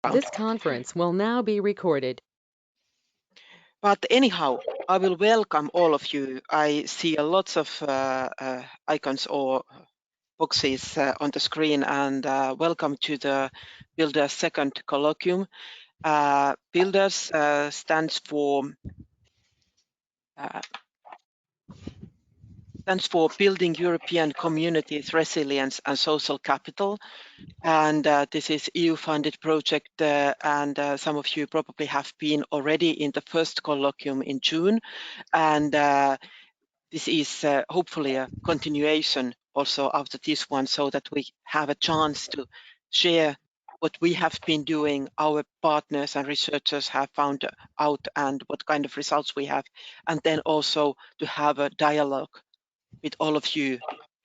This conference will now be recorded. But anyhow, I will welcome all of you. I see a lots of icons or boxes on the screen, and welcome to the BuildERS second colloquium. BuildERS stands for Building European Communities, Resilience and Social Capital. And this is EU-funded project, and some of you probably have been already in the first colloquium in June. And this is hopefully a continuation also after this one, so that we have a chance to share what we have been doing, our partners and researchers have found out, and what kind of results we have, and then also to have a dialogue with all of you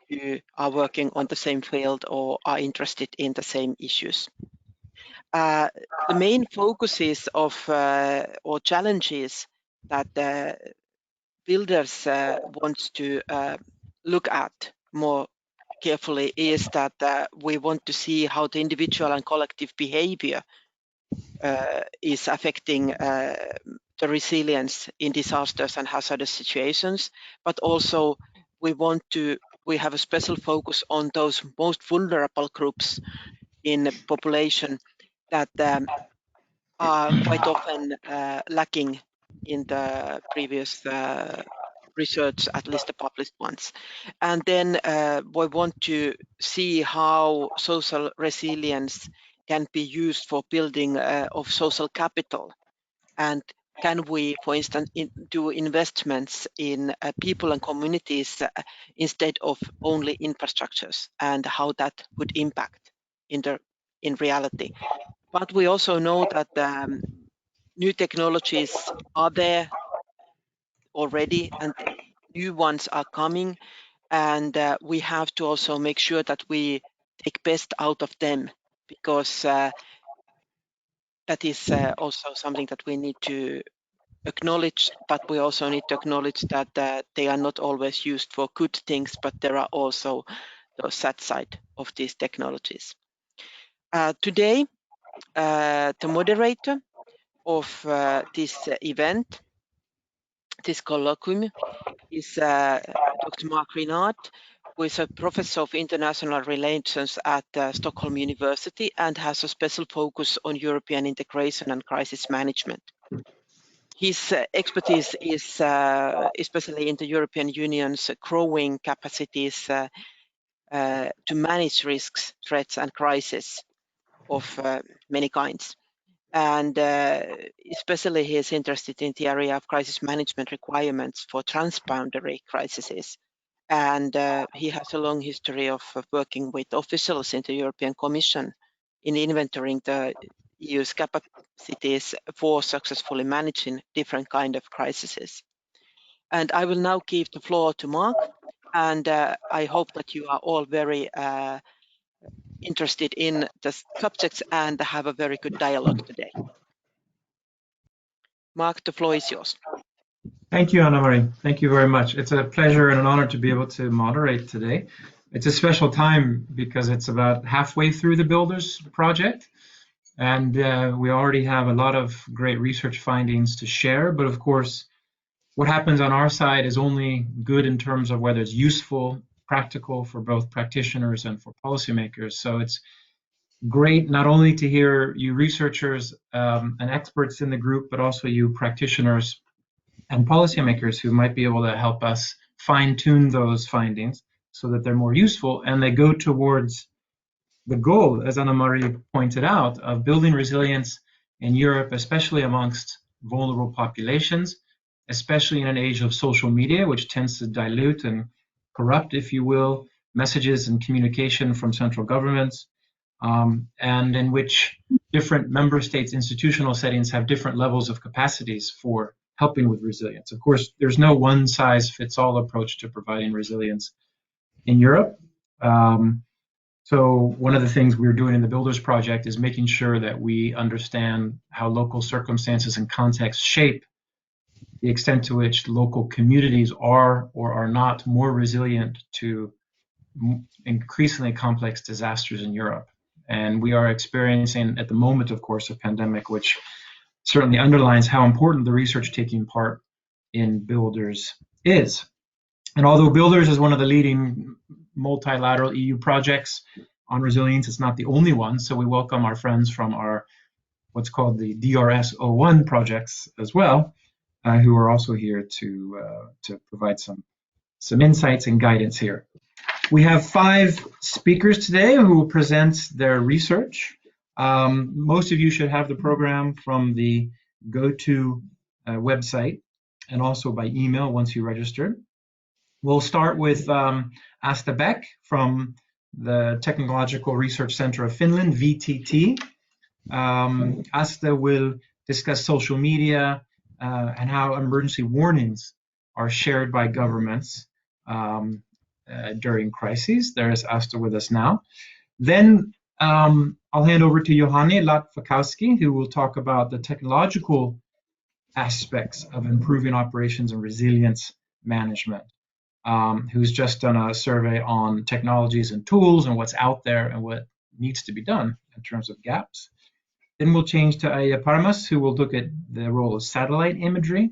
who are working on the same field or are interested in the same issues. The main focuses of or challenges that BuildERS wants to look at more carefully is that we want to see how the individual and collective behavior is affecting the resilience in disasters and hazardous situations, but also we have a special focus on those most vulnerable groups in the population that are quite often lacking in the previous research, at least the published ones. And then we want to see how social resilience can be used for building of social capital. And can we, for instance, do investments in people and communities instead of only infrastructures, and how that would impact in reality. But we also know that new technologies are there already, and new ones are coming, and we have to also make sure that we take best out of them, because that is also something that we need to acknowledge, but we also need to acknowledge that they are not always used for good things, but there are also the sad side of these technologies. Today, the moderator of this event, this colloquium, is Dr. Mark Rinard, who is a professor of international relations at Stockholm University and has a special focus on European integration and crisis management. His expertise is especially in the European Union's growing capacities to manage risks, threats, and crises of many kinds. And especially he is interested in the area of crisis management requirements for transboundary crises. And he has a long history of working with officials in the European Commission in inventorying the EU's capacities for successfully managing different kind of crises. And I will now give the floor to Mark, and I hope that you are all very interested in the subjects and have a very good dialogue today. Mark, the floor is yours. Thank you, Anna-Marie. Thank you very much. It's a pleasure and an honor to be able to moderate today. It's a special time because it's about halfway through the BuildERS project, and we already have a lot of great research findings to share. But of course, what happens on our side is only good in terms of whether it's useful, practical for both practitioners and for policymakers. So it's great not only to hear you researchers and experts in the group, but also you practitioners and policymakers who might be able to help us fine-tune those findings so that they're more useful and they go towards the goal, as Anna-Marie pointed out, of building resilience in Europe, especially amongst vulnerable populations, especially in an age of social media, which tends to dilute and corrupt, if you will, messages and communication from central governments, and in which different member states' institutional settings have different levels of capacities for helping with resilience. Of course, there's no one-size-fits-all approach to providing resilience in Europe. So one of the things we're doing in the BuildERS project is making sure that we understand how local circumstances and contexts shape the extent to which local communities are or are not more resilient to increasingly complex disasters in Europe. And we are experiencing at the moment, of course, a pandemic, which certainly underlines how important the research taking part in BuildERS is. And although BuildERS is one of the leading multilateral EU projects on resilience, it's not the only one. So we welcome our friends from our what's called the DRS 01 projects as well, who are also here to provide some insights and guidance here. We have 5 speakers today who will present their research. Most of you should have the program from the GoTo website and also by email once you registered. We'll start with Asta Beck from the Technological Research Center of Finland, VTT. Asta will discuss social media and how emergency warnings are shared by governments during crises. There is Asta with us now. Then I'll hand over to Johanni Latvakowski, who will talk about the technological aspects of improving operations and resilience management, who's just done a survey on technologies and tools and what's out there and what needs to be done in terms of gaps. Then we'll change to Aya Parmas, who will look at the role of satellite imagery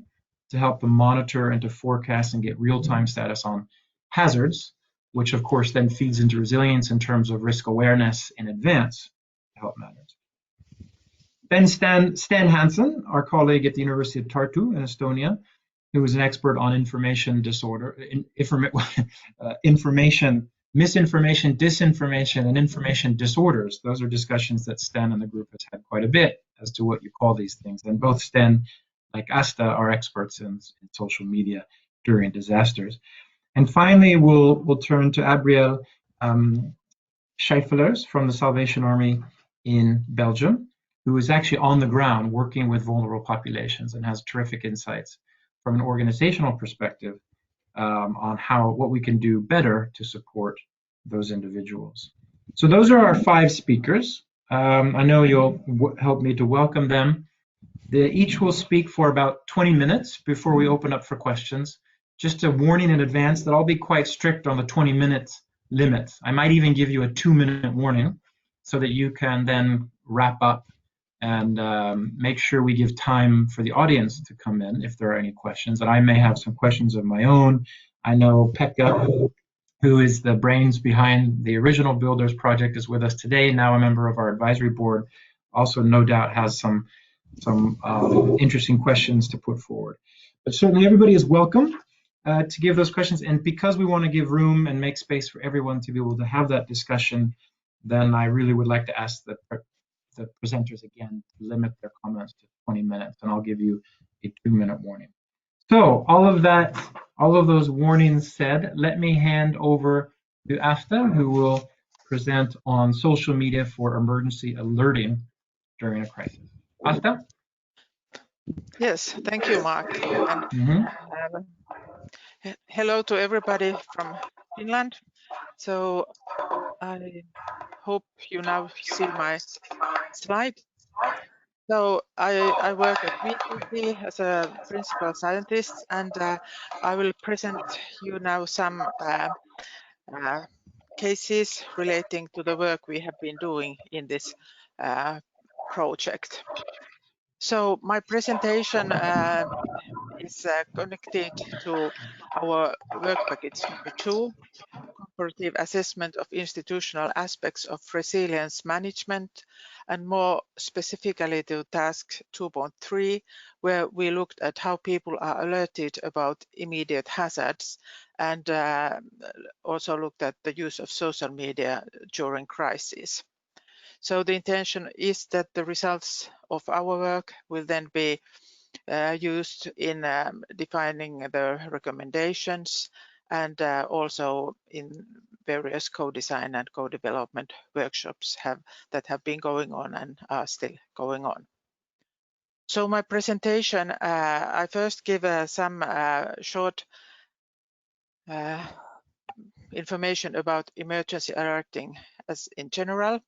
to help them monitor and to forecast and get real-time status on hazards, which of course then feeds into resilience in terms of risk awareness in advance to help manage. Then Stan Hansen, our colleague at the University of Tartu in Estonia, who is an expert on information disorder, misinformation, disinformation, and information disorders. Those are discussions that Stan and the group has had quite a bit as to what you call these things. And both Stan, like Asta, are experts in social media during disasters. And finally, we'll turn to Abriel Scheifelers from the Salvation Army in Belgium, who is actually on the ground working with vulnerable populations and has terrific insights from an organizational perspective on what we can do better to support those individuals. So those are our 5 speakers. I know you'll help me to welcome them. They each will speak for about 20 minutes before we open up for questions. Just a warning in advance that I'll be quite strict on the 20-minute limit. I might even give you a 2-minute warning so that you can then wrap up and make sure we give time for the audience to come in if there are any questions. And I may have some questions of my own. I know Pekka, who is the brains behind the original BuildERS project, is with us today, now a member of our advisory board. Also, no doubt, has some interesting questions to put forward. But certainly everybody is welcome to give those questions. And because we want to give room and make space for everyone to be able to have that discussion, then I really would like to ask the presenters again to limit their comments to 20 minutes, and I'll give you a 2-minute warning. So all of those warnings said, let me hand over to Asta, who will present on social media for emergency alerting during a crisis. Asta? Yes, thank you, Mark. And hello to everybody from Finland. So I hope you now see my slide. So I work at VTT as a principal scientist, and I will present you now some cases relating to the work we have been doing in this project. So my presentation is connected to our work package number 2, comparative assessment of institutional aspects of resilience management, and more specifically to task 2.3, where we looked at how people are alerted about immediate hazards, and also looked at the use of social media during crises. So the intention is that the results of our work will then be used in defining the recommendations, and also in various co-design and co-development workshops that have been going on and are still going on. So my presentation, I first give some short information about emergency alerting as in general,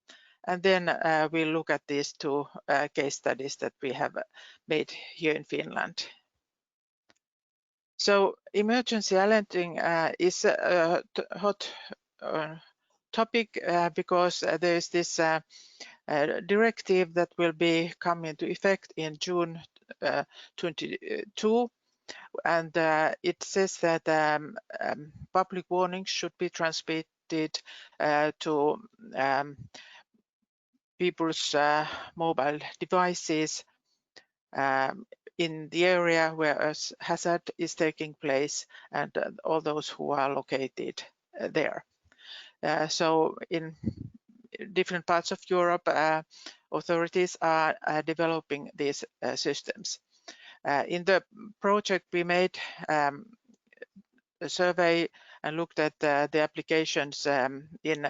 and then we'll look at these 2 case studies that we have made here in Finland. So emergency alerting is a hot topic because there is this directive that will be come into effect in June 22, and it says that public warnings should be transmitted to people's mobile devices in the area where a hazard is taking place, and all those who are located there. So in different parts of Europe, authorities are developing these systems. In the project, we made a survey and looked at the applications in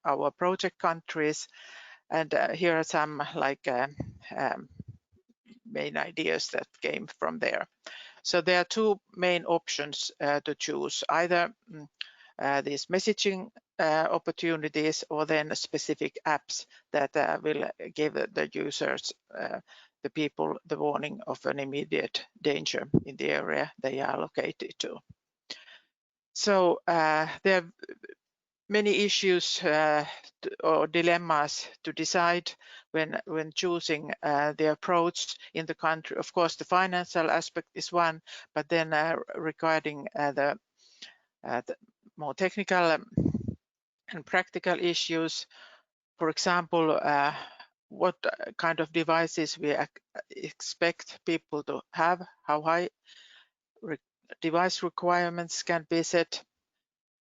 our project countries, and here are some main ideas that came from there. So there are two main options to choose: either these messaging opportunities, or then specific apps that will give the users, the people, the warning of an immediate danger in the area they are located to. So there are many issues or dilemmas to decide when choosing the approach in the country. Of course, the financial aspect is one, but then regarding the more technical and practical issues, for example, what kind of devices we expect people to have, how high device requirements can be set,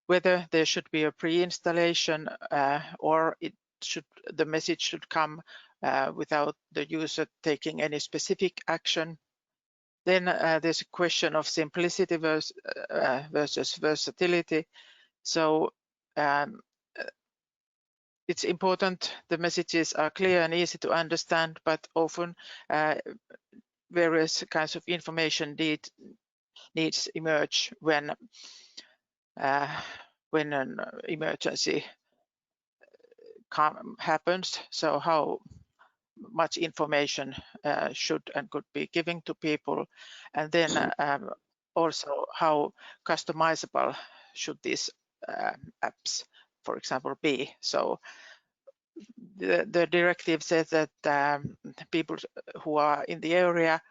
whether there should be a pre-installation or the message should come without the user taking any specific action. Then there's a question of simplicity versus versatility. So it's important the messages are clear and easy to understand, but often various kinds of information needs emerge when an emergency happens. So how much information should and could be given to people, and then also how customizable should these apps, for example, be. So the directive says that people who are in the area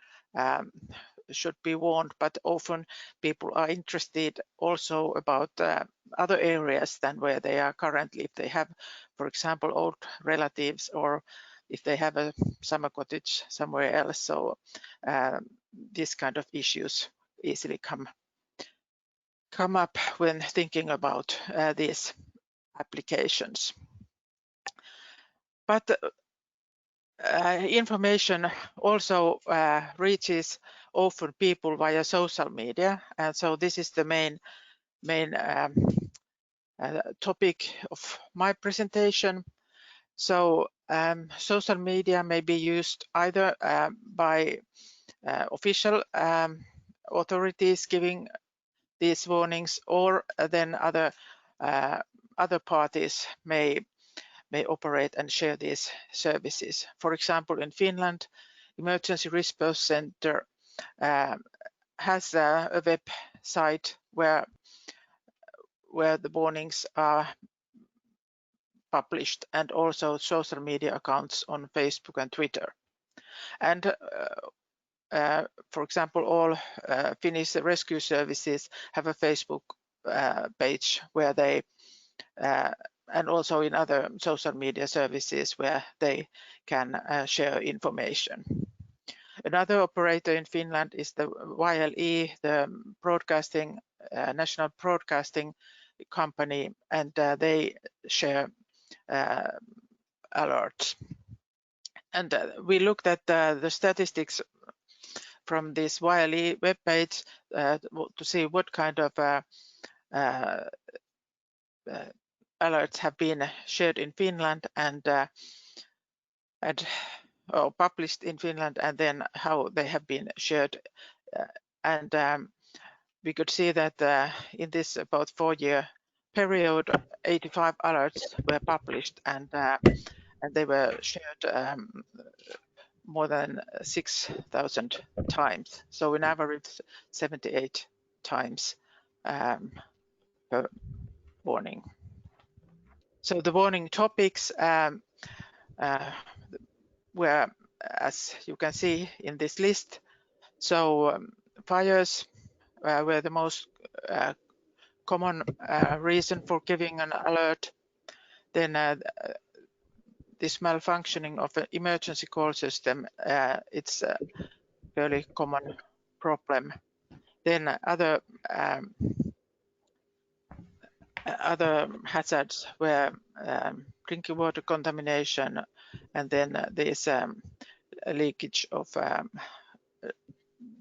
should be warned, but often people are interested also about other areas than where they are currently. If they have, for example, old relatives, or if they have a summer cottage somewhere else. So these kind of issues easily come up when thinking about these applications. But information also reaches often people via social media, and so this is the main topic of my presentation. So social media may be used either by official authorities giving these warnings, or then other parties may operate and share these services. For example, in Finland, Emergency Response Center has a website where the warnings are published, and also social media accounts on Facebook and Twitter. And for example, all Finnish rescue services have a Facebook page where they and also in other social media services where they can share information. Another operator in Finland is the YLE, the broadcasting national broadcasting company, and they share alerts. And we looked at the statistics from this YLE webpage to see what kind of alerts have been shared in Finland and published in Finland, and then how they have been shared. And we could see that in this about 4-year period, 85 alerts were published, and they were shared more than 6,000 times. So in average, 78 times per warning. So the warning topics were, as you can see in this list, so fires were the most common reason for giving an alert. Then this malfunctioning of an emergency call system, it's a fairly common problem. Then other hazards were drinking water contamination, and then there's leakage of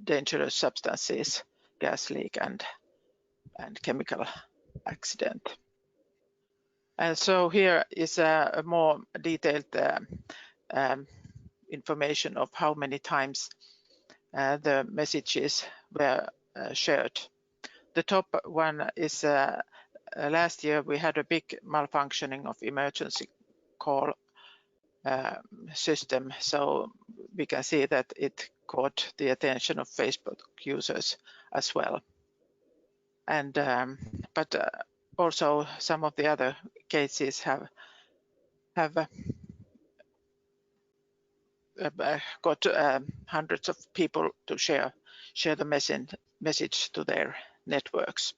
dangerous substances, gas leak and chemical accident. And so here is a more detailed information of how many times the messages were shared. The top one is last year we had a big malfunctioning of emergency call system, so we can see that it caught the attention of Facebook users as well. And but also some of the other cases have got hundreds of people to share the message to their networks.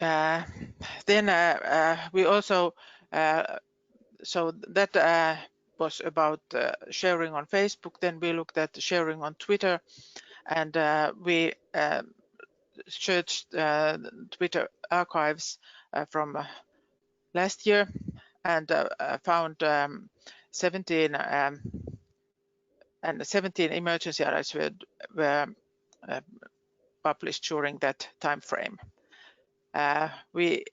Then we also, so that was about sharing on Facebook. Then we looked at sharing on Twitter, and we searched Twitter archives from last year, and found 17 emergency alerts were published during that time frame. We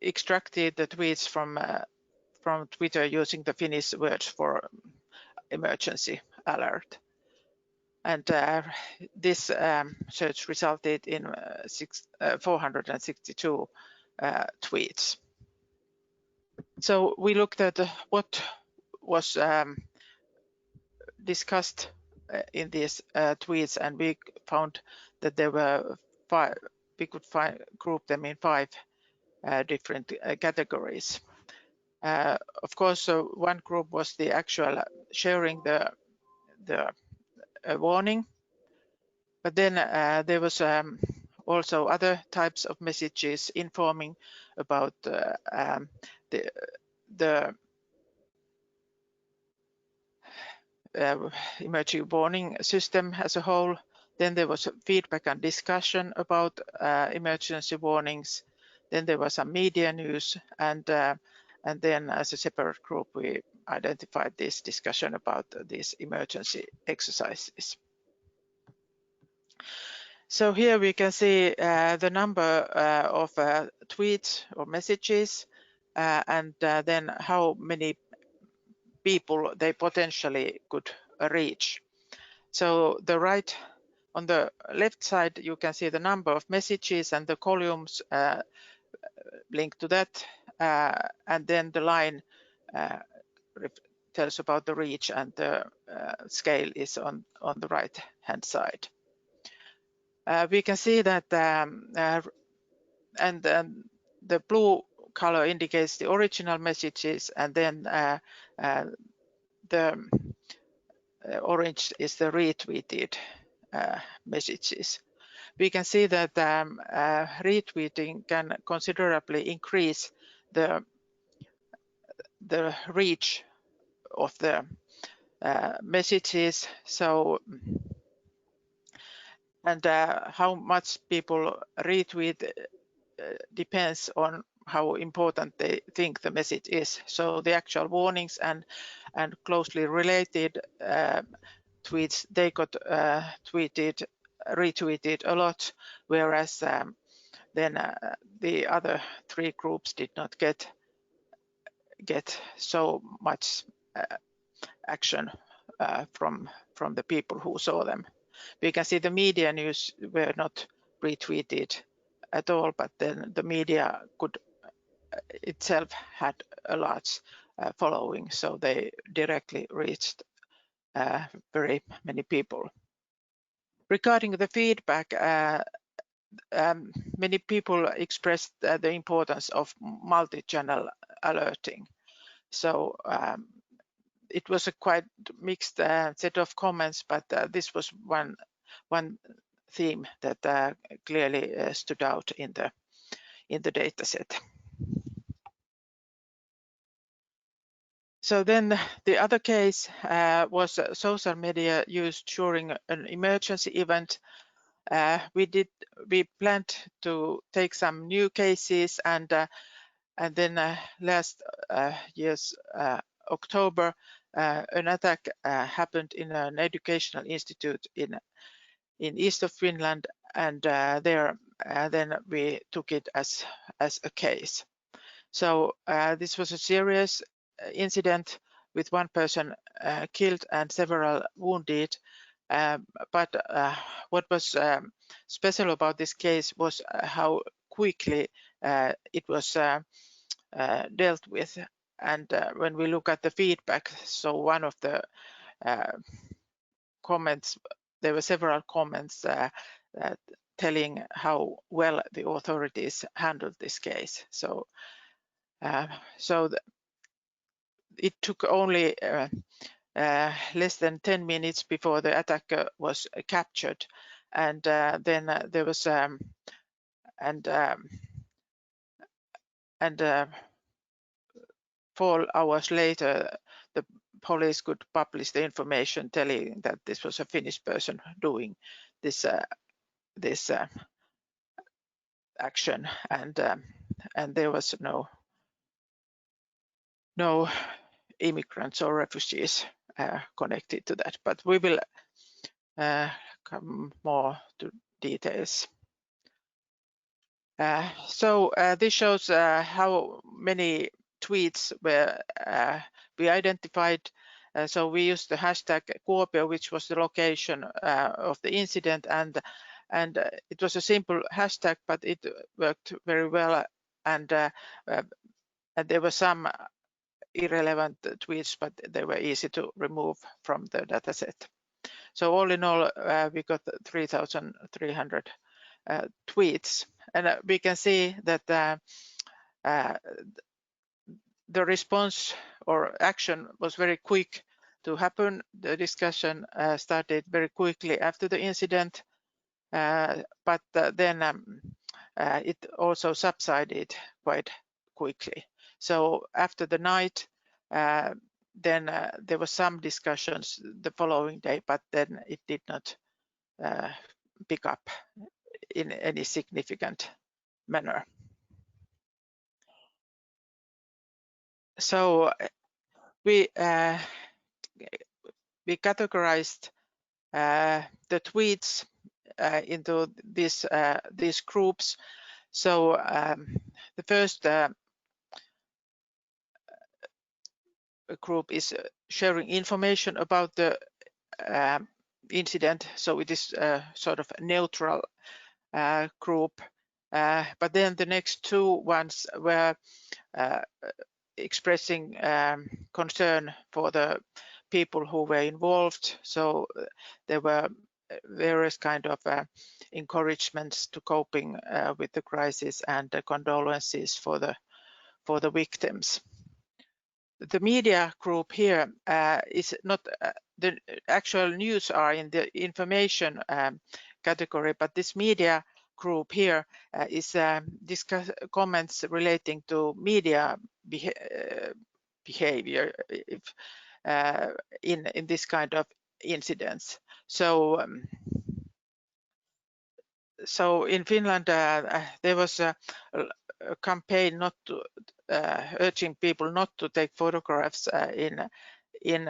extracted the tweets from Twitter using the Finnish words for emergency alert, and this search resulted in 462 tweets. So we looked at what was discussed in these tweets, and we found that there were five. We could group them in 5 different categories. Of course, one group was the actual sharing the warning, but then there was also other types of messages informing about the emergency warning system as a whole. Then there was feedback and discussion about emergency warnings. Then there was some media news, and then as a separate group we identified this discussion about these emergency exercises. So here we can see the number of tweets or messages, and then how many people they potentially could reach. So on the left side you can see the number of messages and the columns linked to that, and then the line tells about the reach, and the scale is on the right hand side. We can see that and the blue color indicates the original messages, and then the orange is the retweeted messages. We can see that retweeting can considerably increase the reach of the messages. So, and how much people retweet depends on how important they think the message is. So the actual warnings and closely related tweets, they got retweeted a lot, whereas then the other 3 groups did not get so much action from the people who saw them. We can see the media news were not retweeted at all, but then the media could itself had a large following, so they directly reached very many people. Regarding the feedback, many people expressed the importance of multi-channel alerting. So it was a quite mixed set of comments, but this was one theme that clearly stood out in the data set. So then the other case was social media used during an emergency event. We planned to take some new cases, and then last year's October, an attack happened in an educational institute in east of Finland, and there then we took it as a case. So this was a serious incident with one person killed and several wounded. But what was special about this case was how quickly it was dealt with. And when we look at the feedback, so one of the comments, there were several comments telling how well the authorities handled this case. So it took only less than 10 minutes before the attacker was captured, and then there was 4 hours later the police could publish the information telling that this was a Finnish person doing this action, and there was no immigrants or refugees connected to that, but we will come more to details. So this shows how many tweets were we identified. So we used the hashtag Kuopio, which was the location of the incident, and it was a simple hashtag, but it worked very well, and there were some irrelevant tweets, but they were easy to remove from the dataset. So all in all, we got 3,300 tweets, and we can see that the response or action was very quick to happen. The discussion started very quickly after the incident, but then it also subsided quite quickly. So after the night, then there was some discussions the following day, but then it did not pick up in any significant manner. So we categorized the tweets into these groups. So the first group is sharing information about the incident, so it is sort of a neutral group. But then the next 2 ones were expressing concern for the people who were involved. So there were various kind of encouragements to coping with the crisis and condolences for the victims. The media group here is not the actual news are in the information category, but this media group here is discuss comments relating to media behavior in this kind of incidents. So so in Finland there was a campaign not to urging people not to take photographs in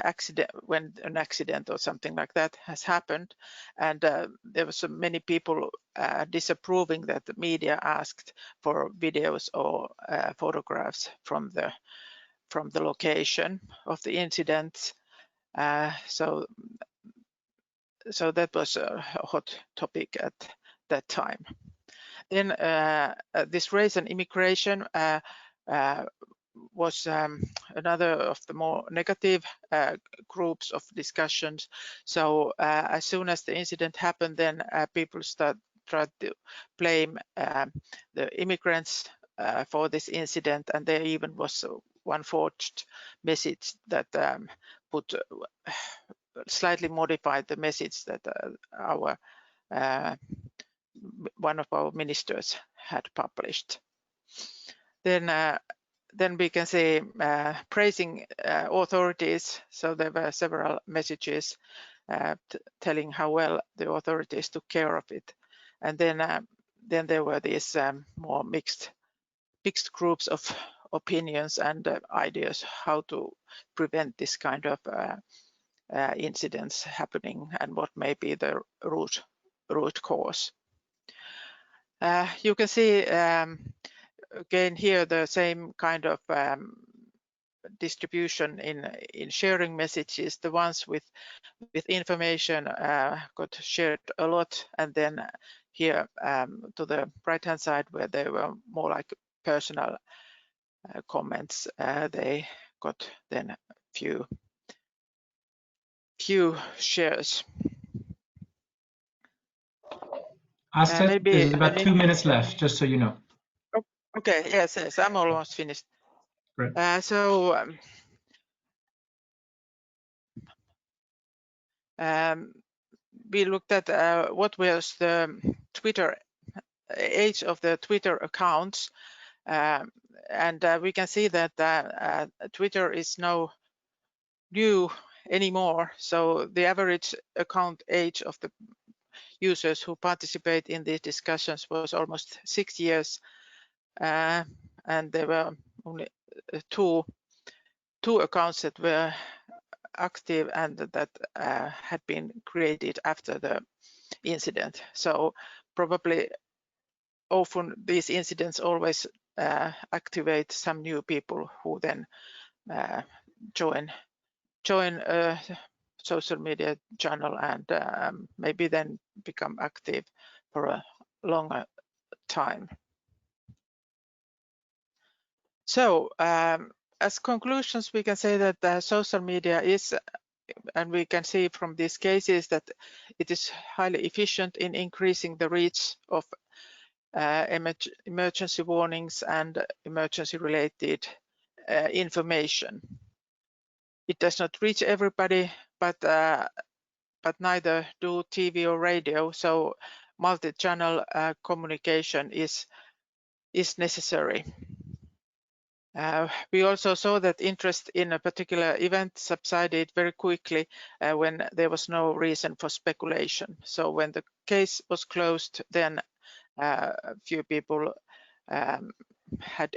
accident when an accident or something like that has happened, and there was many people disapproving that the media asked for videos or photographs from the location of the incident. So that was a hot topic at that time. Then this race and immigration was another of the more negative groups of discussions. So as soon as the incident happened, then people tried to blame the immigrants for this incident, and there even was one forged message that slightly modified the message that one of our ministers had published. Then we can say praising authorities. So there were several messages telling how well the authorities took care of it. And then there were these more mixed groups of opinions and ideas how to prevent this kind of incidents happening and what may be the root cause. You can see again here the same kind of distribution in sharing messages. The ones with information got shared a lot, and then here to the right hand side where they were more like personal comments, they got then few shares. Astrid, Maybe there's about 2 minutes left, just so you know. Okay, yes, I'm almost finished. Great. We looked at what was the age of the Twitter accounts, and we can see that Twitter is no new anymore. So the average account age of the users who participate in these discussions was almost 6 years, and there were only two accounts that were active and that had been created after the incident. So probably often these incidents always activate some new people who then join a social media channel and maybe then become active for a longer time. So as conclusions, we can say that social media is, and we can see from these cases that it is highly efficient in increasing the reach of emergency warnings and emergency related information. It does not reach everybody, but neither do TV or radio, so multi-channel communication is necessary. We also saw that interest in a particular event subsided very quickly when there was no reason for speculation. So when the case was closed, then few people had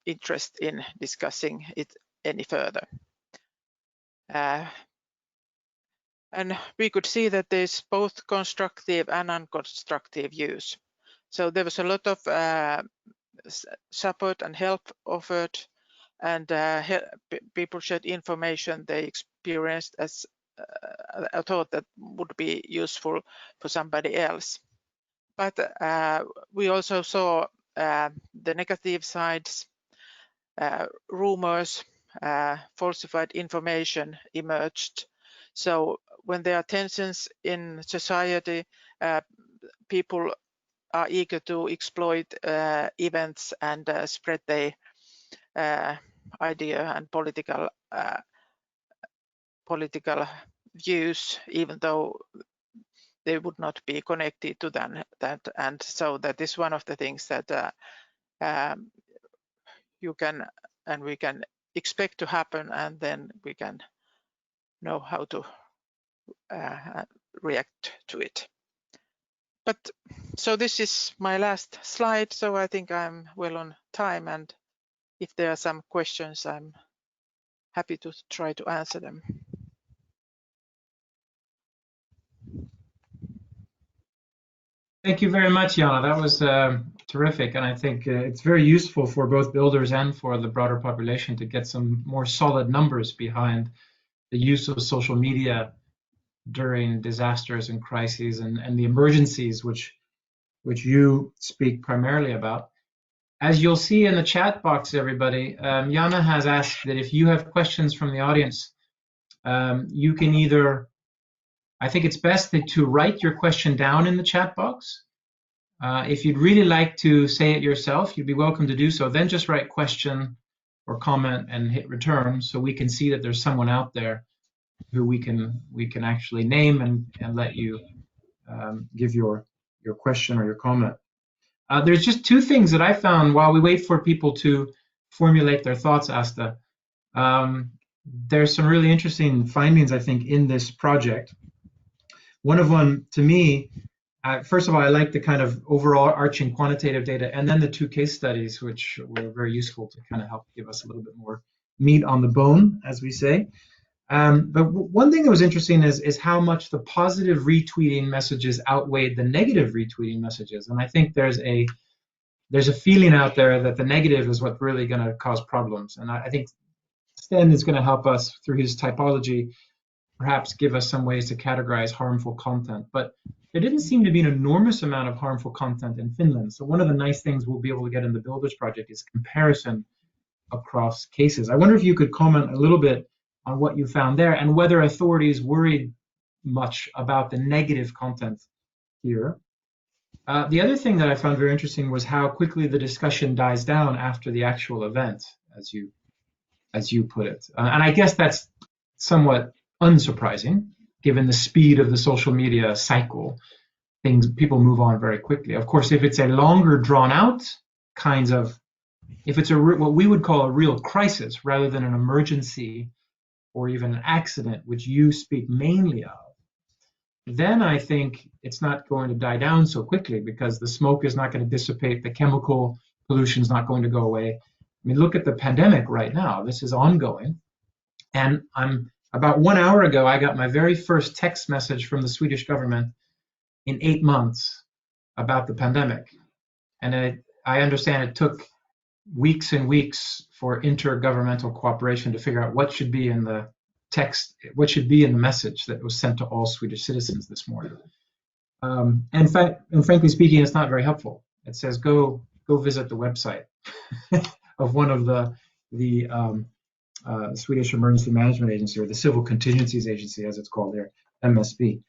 interest in discussing it any further. And we could see that there's both constructive and unconstructive use. So there was a lot of support and help offered, and people shared information they experienced as a thought that would be useful for somebody else. But we also saw the negative sides. Rumors, falsified information emerged. So when there are tensions in society, people are eager to exploit events and spread their idea and political views, even though they would not be connected to that. And so that is one of the things that you can and we can expect to happen, and then we can know how to react to it. But so this is my last slide, so I think I'm well on time, and if there are some questions, I'm happy to try to answer them. Thank you very much, Jana. That was terrific, and I think it's very useful for both builders and for the broader population to get some more solid numbers behind the use of social media during disasters and crises and the emergencies which you speak primarily about. As you'll see in the chat box, everybody, Jana has asked that if you have questions from the audience, you can either, I think it's best to write your question down in the chat box, If you'd really like to say it yourself, you'd be welcome to do so. Then just write question or comment and hit return, so we can see that there's someone out there who we can actually name and let you give your question or your comment. There's just two things that I found while we wait for people to formulate their thoughts, Asta. There's some really interesting findings, I think, in this project. One of them, to me, first of all, I like the kind of overall arching quantitative data, and then the two case studies, which were very useful to kind of help give us a little bit more meat on the bone, as we say. But one thing that was interesting is how much the positive retweeting messages outweighed the negative retweeting messages. And I think there's a feeling out there that the negative is what's really going to cause problems. And I think Sten is going to help us through his typology, perhaps give us some ways to categorize harmful content. But there didn't seem to be an enormous amount of harmful content in Finland. So one of the nice things we'll be able to get in the BuildERS project is comparison across cases. I wonder if you could comment a little bit on what you found there and whether authorities worried much about the negative content here. The other thing that I found very interesting was how quickly the discussion dies down after the actual event, as you put it. And I guess that's somewhat unsurprising, given the speed of the social media cycle. People move on very quickly. Of course, if it's a longer drawn out kinds of, if it's what we would call a real crisis rather than an emergency or even an accident, which you speak mainly of, then I think it's not going to die down so quickly because the smoke is not going to dissipate, the chemical pollution is not going to go away. I mean, look at the pandemic right now. This is ongoing. And about 1 hour ago, I got my very first text message from the Swedish government in 8 months about the pandemic. And I understand it took weeks and weeks for intergovernmental cooperation to figure out what should be in the text, what should be in the message that was sent to all Swedish citizens this morning. And frankly speaking, it's not very helpful. It says go visit the website of one of the Swedish Emergency Management Agency, or the Civil Contingencies Agency, as it's called there, MSB.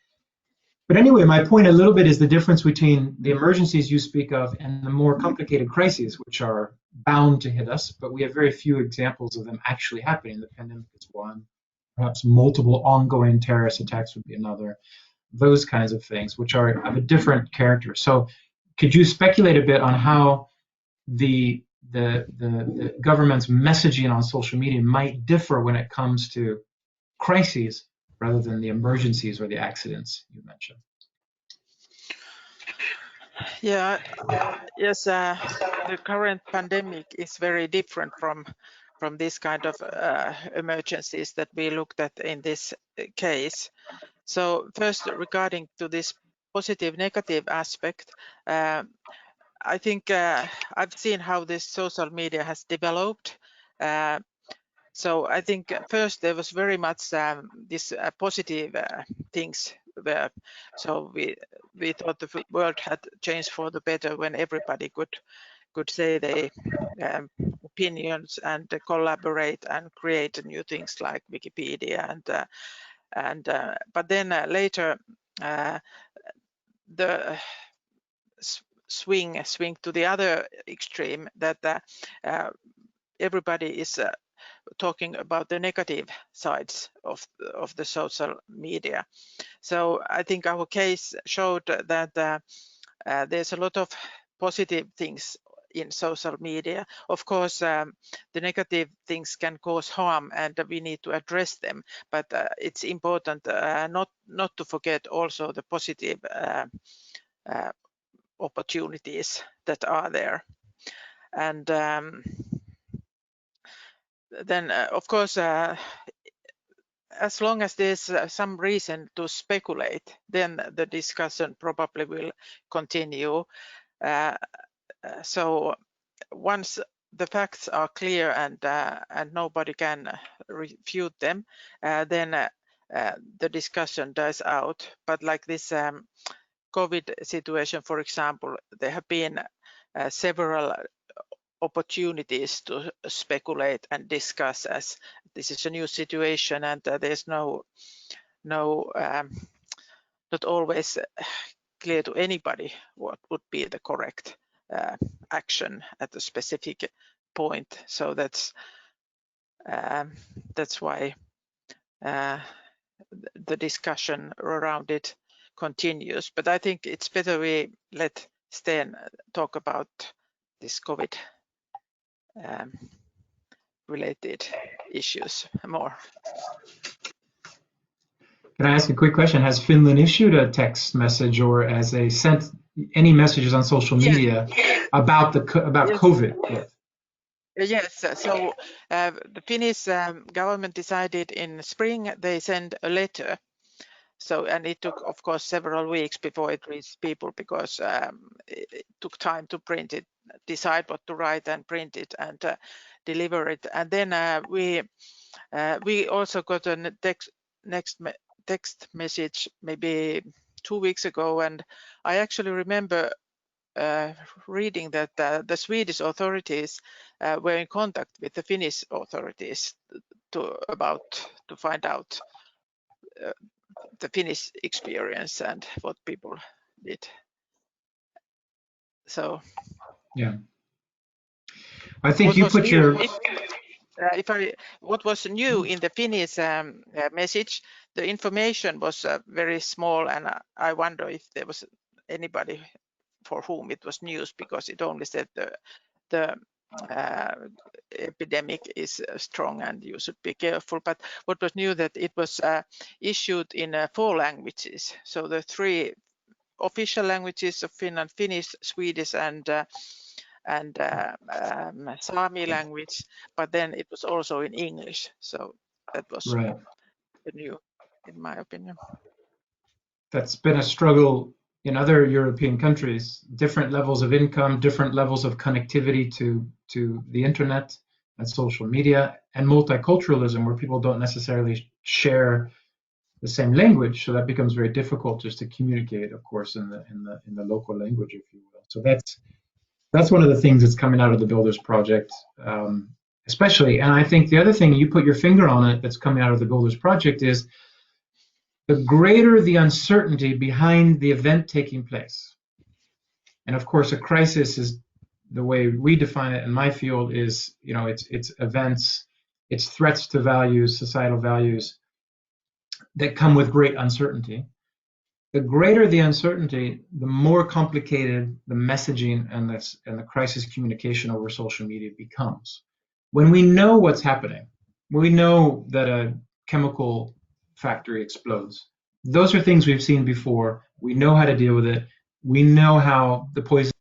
But anyway, my point a little bit is the difference between the emergencies you speak of and the more complicated crises, which are bound to hit us, but we have very few examples of them actually happening. The pandemic is one, perhaps multiple ongoing terrorist attacks would be another, those kinds of things, which are of a different character. So could you speculate a bit on how the government's messaging on social media might differ when it comes to crises rather than the emergencies or the accidents you mentioned? Yeah, yes, the current pandemic is very different from this kind of emergencies that we looked at in this case. So first, regarding to this positive negative aspect, I think I've seen how this social media has developed. So I think first there was very much this positive things where, so we thought the world had changed for the better when everybody could say their opinions and collaborate and create new things like Wikipedia but then later the swing to the other extreme, that everybody is talking about the negative sides of the social media. So I think our case showed that there's a lot of positive things in social media. Of course, the negative things can cause harm and we need to address them, but it's important not to forget also the positive opportunities that are there. And then of course, as long as there's some reason to speculate, then the discussion probably will continue. So once the facts are clear and nobody can refute them, then the discussion dies out. But like this COVID situation, for example, there have been several opportunities to speculate and discuss, as this is a new situation and there's not always clear to anybody what would be the correct action at a specific point. So that's why the discussion around it continues. But I think it's better we let Sten talk about this COVID related issues more. Can I ask a quick question? Has Finland issued a text message or has they sent any messages on social media about Yes. COVID? Yes, so the Finnish government decided in spring they sent a letter. So, and it took, of course, several weeks before it reached people because it took time to print it, decide what to write and print it and deliver it. And then we also got a text message maybe 2 weeks ago, and I actually remember reading that the Swedish authorities were in contact with the Finnish authorities to find out the Finnish experience and what people did. So yeah, I think you put your. What was new in the Finnish message, the information was very small, and I wonder if there was anybody for whom it was news, because it only said the epidemic is strong and you should be careful. But what was new that it was issued in 4 languages. So the 3 official languages of Finland: Finnish, Swedish, and Sami language. But then it was also in English. So that was Right. new, in my opinion. That's been a struggle in other European countries, different levels of income, different levels of connectivity to the internet and social media, and multiculturalism, where people don't necessarily share the same language. So that becomes very difficult just to communicate, of course, in the local language, if you will. So that's one of the things that's coming out of the BuildERS project, especially. And I think the other thing, you put your finger on it, that's coming out of the BuildERS project is the greater the uncertainty behind the event taking place. And of course, a crisis is, the way we define it in my field, is, it's events, it's threats to values, societal values that come with great uncertainty. The greater the uncertainty, the more complicated the messaging and the crisis communication over social media becomes. When we know what's happening, when we know that a chemical factory explodes, those are things we've seen before. We know how to deal with it. We know how the poison.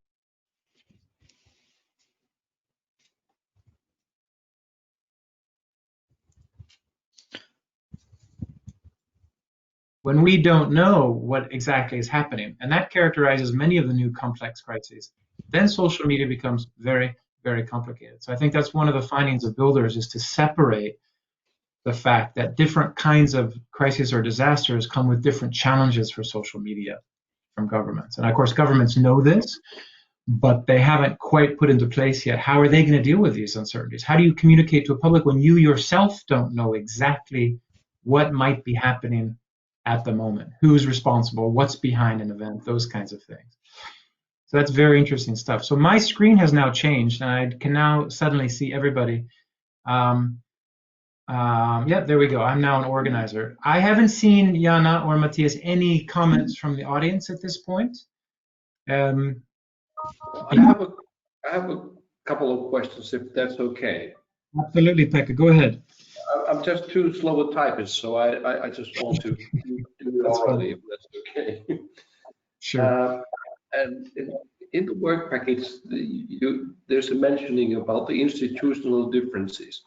When we don't know what exactly is happening, and that characterizes many of the new complex crises, then social media becomes very, very complicated. So I think that's one of the findings of BuildERS, is to separate the fact that different kinds of crises or disasters come with different challenges for social media from governments. And of course, governments know this, but they haven't quite put into place yet. How are they going to deal with these uncertainties? How do you communicate to a public when you yourself don't know exactly what might be happening at the moment? Who's responsible? What's behind an event? Those kinds of things. So that's very interesting stuff. So my screen has now changed, and I can now suddenly see everybody. Yeah, there we go. I'm now an organizer. I haven't seen, Jana or Matthias, any comments from the audience at this point. I have a couple of questions, if that's okay. Absolutely, Pekka, go ahead. I'm just too slow a typist, so I just want to do it orally, if that's okay. Sure. And in the work package, there's a mentioning about the institutional differences.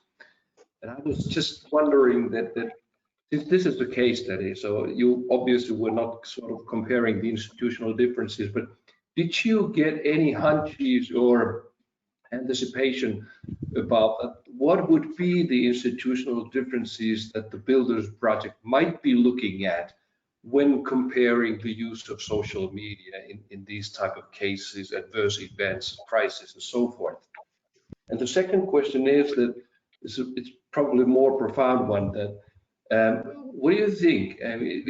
And I was just wondering that since this is the case study, so you obviously were not sort of comparing the institutional differences, but did you get any hunches or anticipation about what would be the institutional differences that the BuildERS project might be looking at when comparing the use of social media in these type of cases, adverse events, crises, and so forth? And the second question is that it's probably a more profound one, that What do you think?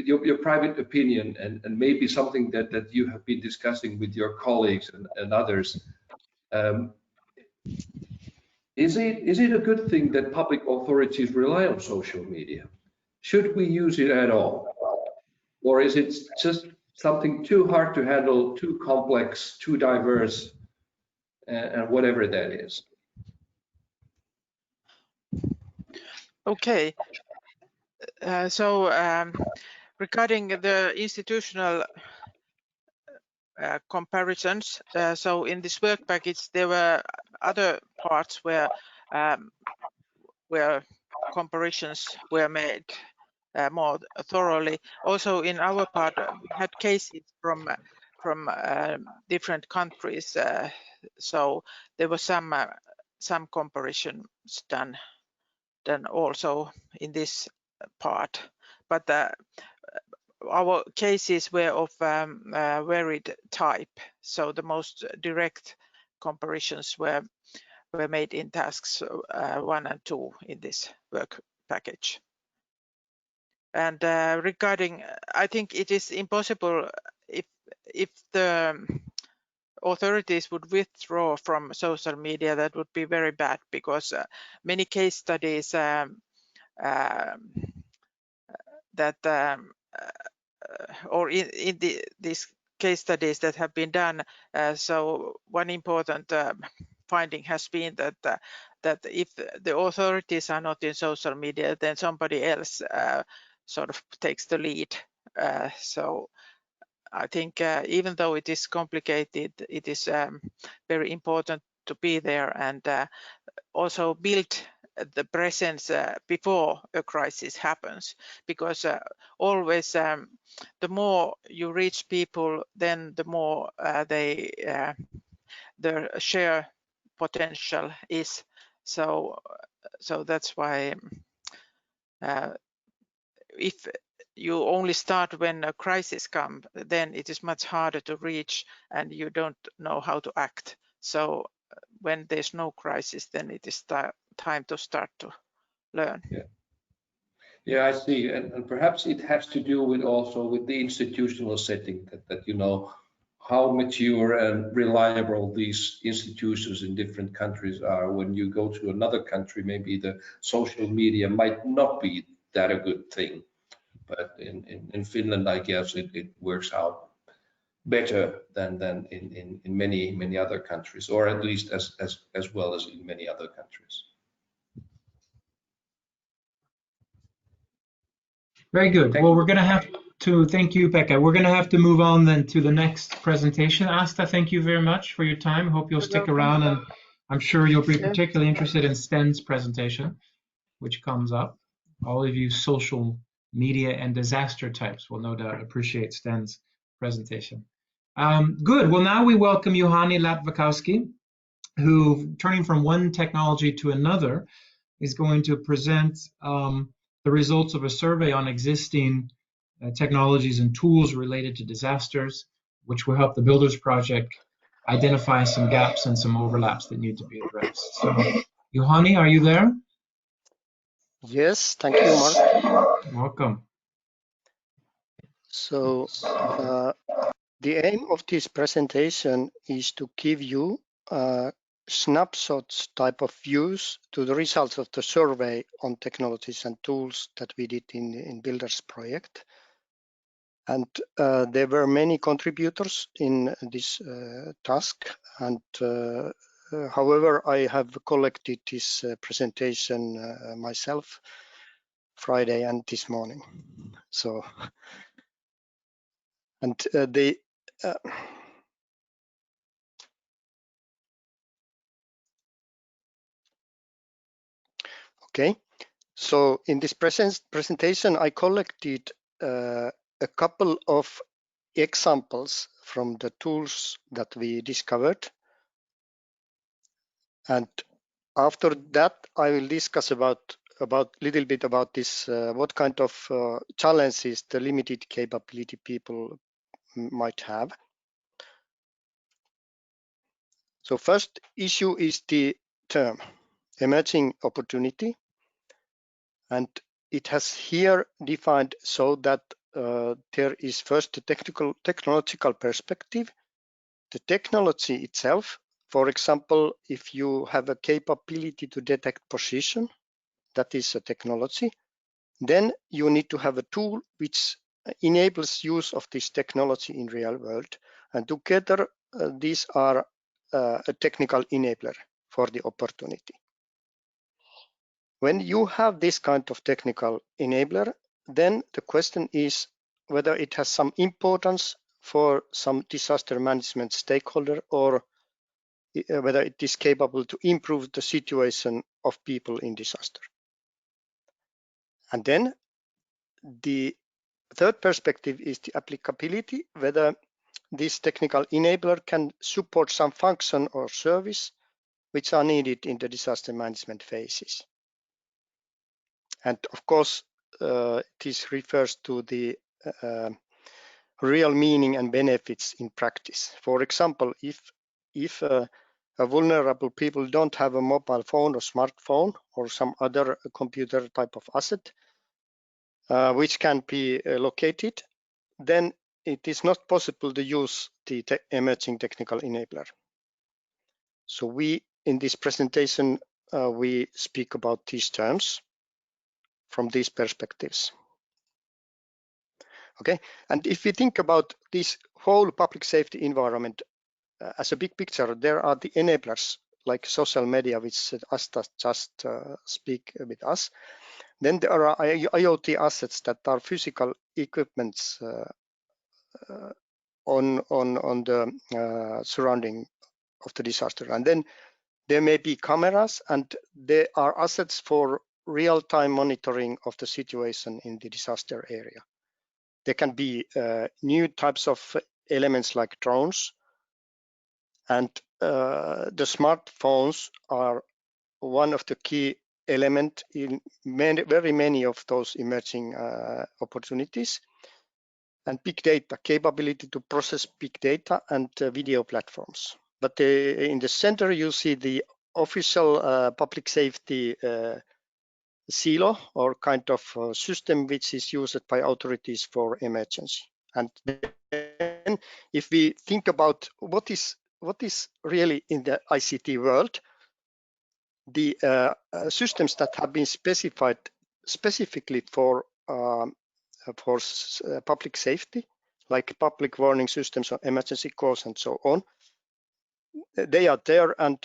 Your private opinion, and maybe something that you have been discussing with your colleagues and others. Is it a good thing that public authorities rely on social media? Should we use it at all? Or is it just something too hard to handle, too complex, too diverse, and whatever that is? Okay, regarding the institutional comparisons, so in this work package there were other parts where comparisons were made more thoroughly. Also in our part we had cases from different countries, so there was some comparisons done also in this part, but our cases were of varied type, so the most direct comparisons were made in tasks 1 and 2 in this work package. And regarding, I think it is impossible if the authorities would withdraw from social media, that would be very bad, because many case studies or in these case studies that have been done, so one important finding has been that if the authorities are not in social media, then somebody else sort of takes the lead. So I think even though it is complicated, it is very important to be there and also build the presence before a crisis happens, because always the more you reach people, then the more their share potential is. So that's why if you only start when a crisis comes, then it is much harder to reach and you don't know how to act. So when there's no crisis, then it is time to start to learn. Yeah, I see, and perhaps it has to do with also with the institutional setting, that you know how mature and reliable these institutions in different countries are. When you go to another country, maybe the social media might not be that a good thing, but in Finland, I guess it works out better than in many other countries, or at least as well as in many other countries. Very good. Thank Well, you. we're going to have to thank you, Pekka. We're going to have to move on then to the next presentation. Asta, thank you very much for your time. Hope you'll stick around, and I'm sure you'll be particularly interested in Sten's presentation, which comes up. All of you social media and disaster types will no doubt appreciate Sten's presentation. Good. Well, now we welcome Juhani Latvakowski, who, turning from one technology to another, is going to present the results of a survey on existing technologies and tools related to disasters, which will help the BuildERS project identify some gaps and some overlaps that need to be addressed. So, Juhani, are you there? Yes, thank you, Mark. Welcome. So the aim of this presentation is to give you snapshots type of views to the results of the survey on technologies and tools that we did in BuildERS project. And there were many contributors in this task. And however, I have collected this presentation myself Friday and this morning. So, and okay, so in this presentation, I collected a couple of examples from the tools that we discovered. And after that, I will discuss about little bit about this, what kind of challenges the limited capability people might have. So first issue is the term emerging opportunity. And it has here defined so that there is first the technological perspective, the technology itself. For example, if you have a capability to detect position, that is a technology, then you need to have a tool which enables use of this technology in real world. And together, these are a technical enabler for the opportunity. When you have this kind of technical enabler, then the question is whether it has some importance for some disaster management stakeholder, or whether it is capable to improve the situation of people in disaster. And then the third perspective is the applicability, whether this technical enabler can support some function or service which are needed in the disaster management phases. And of course, this refers to the real meaning and benefits in practice. For example, if vulnerable people don't have a mobile phone or smartphone or some other computer type of asset which can be located, then it is not possible to use the emerging technical enabler. So we, in this presentation, we speak about these terms from these perspectives. Okay, and if we think about this whole public safety environment as a big picture, there are the enablers like social media, which Asta just speak with us. Then there are IoT assets that are physical equipments on the surrounding of the disaster. And then there may be cameras, and there are assets for real-time monitoring of the situation in the disaster area. There can be new types of elements like drones, and the smartphones are one of the key elements in very many of those emerging opportunities. And big data, capability to process big data, and video platforms. But in the center, you see the official public safety silo, or kind of system which is used by authorities for emergency. And then if we think about what is really in the ICT world, the systems that have been specified specifically for public safety, like public warning systems or emergency calls and so on, they are there, and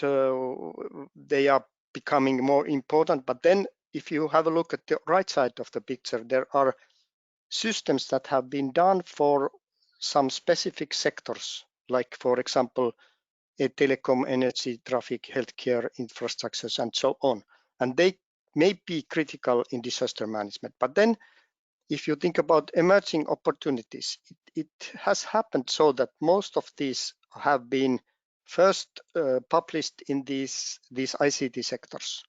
they are becoming more important. But then if you have a look at the right side of the picture, there are systems that have been done for some specific sectors, like, for example, telecom, energy, traffic, healthcare, infrastructures, and so on. And they may be critical in disaster management. But then if you think about emerging opportunities, it has happened so that most of these have been first published in these ICT sectors.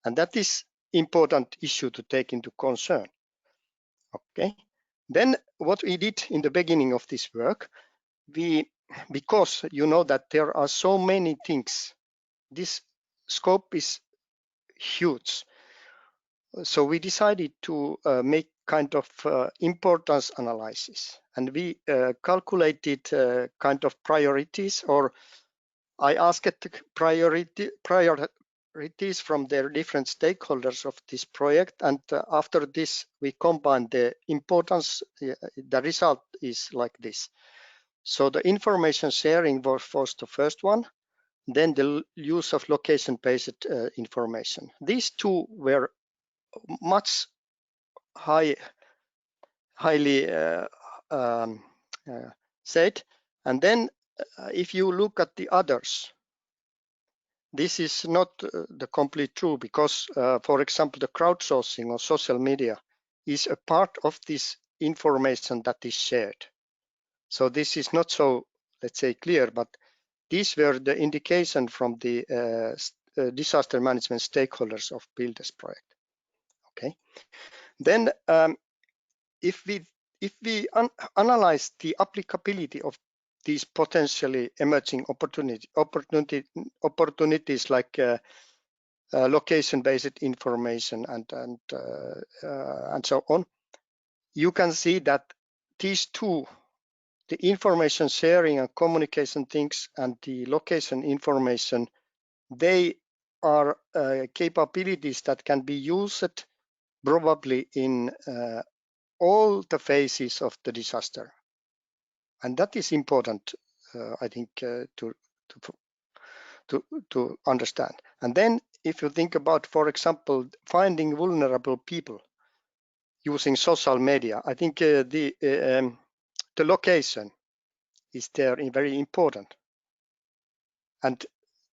And that is important issue to take into concern. Okay. Then what we did in the beginning of this work, because you know that there are so many things, this scope is huge. So we decided to make kind of importance analysis, and we calculated kind of priorities, or I asked priorities from their different stakeholders of this project, and after this we combined the importance. The result is like this. So the information sharing was the first one, then the use of location-based information. These two were much highly said. And then if you look at the others, this is not the complete true, because for example, the crowdsourcing or social media is a part of this information that is shared. So this is not so, let's say, clear, but these were the indication from the disaster management stakeholders of BuildERS project. Okay. Then if we analyze the applicability of these potentially emerging opportunities like location-based information and so on, you can see that these two, the information sharing and communication things and the location information, they are capabilities that can be used probably in all the phases of the disaster. And that is important, I think, to understand. And then if you think about, for example, finding vulnerable people using social media, I think the location is there very important, and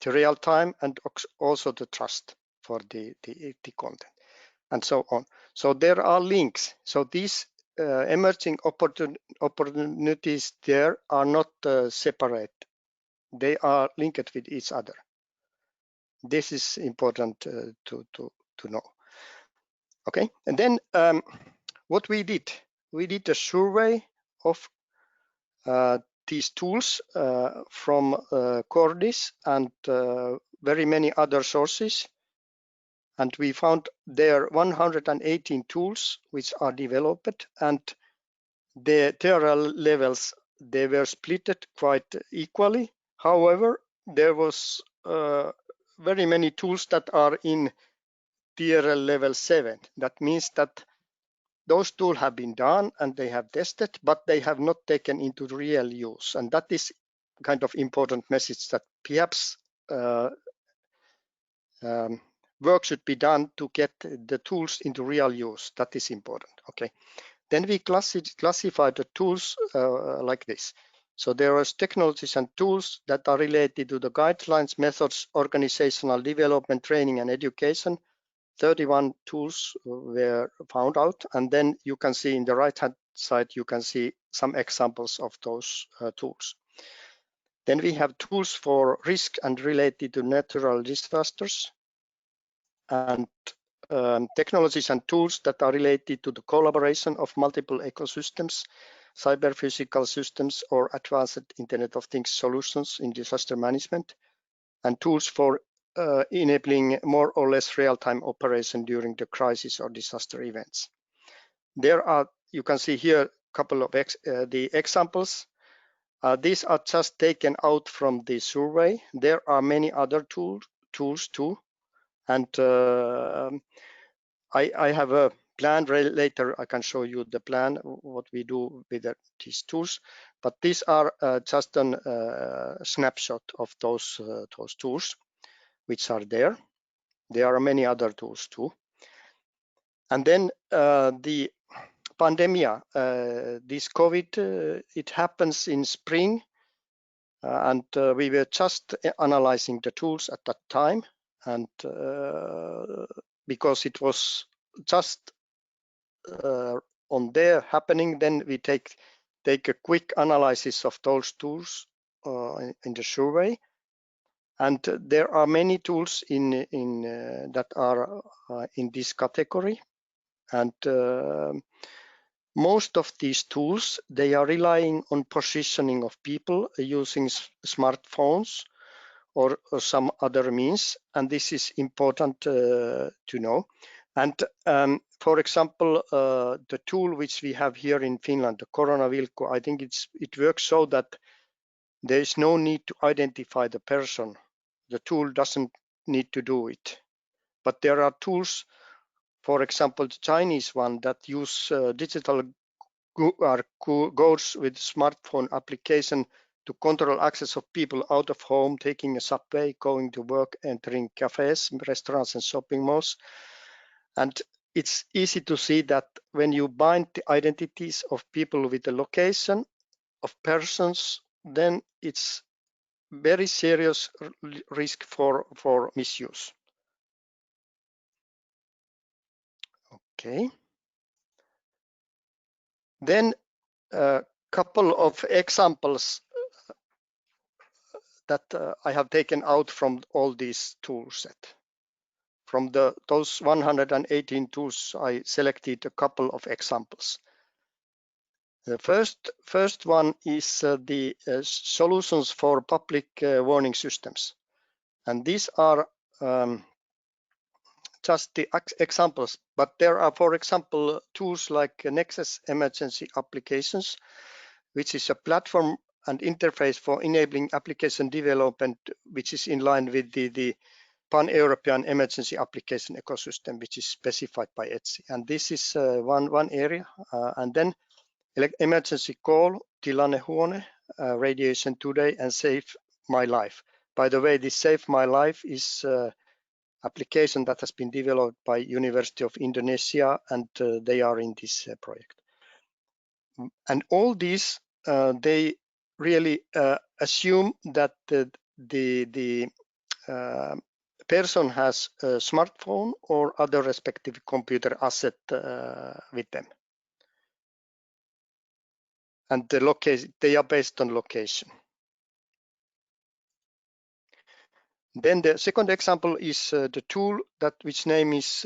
the real time and also the trust for the content and so on. So there are links. So these emerging opportunities there are not separate. They are linked with each other. This is important to know. Okay, and then what we did a survey of these tools from Cordis and very many other sources, and we found there 118 tools which are developed, and the TRL levels, they were split quite equally. However, there was very many tools that are in TRL level 7. That means that those tools have been done and they have tested, but they have not taken into real use. And that is kind of important message that perhaps work should be done to get the tools into real use. That is important. Okay. Then we classify the tools like this. So there are technologies and tools that are related to the guidelines, methods, organizational development, training, and education. 31 tools were found out, and then you can see in the right-hand side, you can see some examples of those tools. Then we have tools for risk and related to natural disasters, and technologies and tools that are related to the collaboration of multiple ecosystems, cyber physical systems, or advanced Internet of Things solutions in disaster management, and tools for enabling more or less real-time operation during the crisis or disaster events. There are, you can see here, a couple of the examples. These are just taken out from the survey. There are many other tools too, and I have a plan later. I can show you the plan, what we do with these tools, but these are just a snapshot of those tools which are there. There are many other tools too. And then the pandemic, this COVID, it happens in spring, and we were just analyzing the tools at that time, and because it was just on there happening, then we take a quick analysis of those tools in the survey. And there are many tools in that are in this category, and most of these tools, they are relying on positioning of people using smartphones or some other means, and this is important to know. And for example, the tool which we have here in Finland, the Koronavilkku, I think it works so that there is no need to identify the person. The tool doesn't need to do it. But there are tools, for example, the Chinese one that use digital codes with smartphone application to control access of people out of home, taking a subway, going to work, entering cafes, restaurants, and shopping malls. And it's easy to see that when you bind the identities of people with the location of persons, then it's very serious risk for misuse. Okay. Then a couple of examples that I have taken out from all these tool set. From those 118 tools, I selected a couple of examples. The first one is the solutions for public warning systems. And these are just the examples, but there are, for example, tools like Nexus Emergency Applications, which is a platform and interface for enabling application development, which is in line with the pan-European emergency application ecosystem, which is specified by ETSI. And this is one area. And then emergency call, Tilannehuone, Radiation Today, and Save My Life. By the way, this Save My Life is application that has been developed by University of Indonesia, and they are in this project. And all these, they really assume that the person has a smartphone or other respective computer asset with them. And the location, they are based on location. Then the second example is the tool that which name is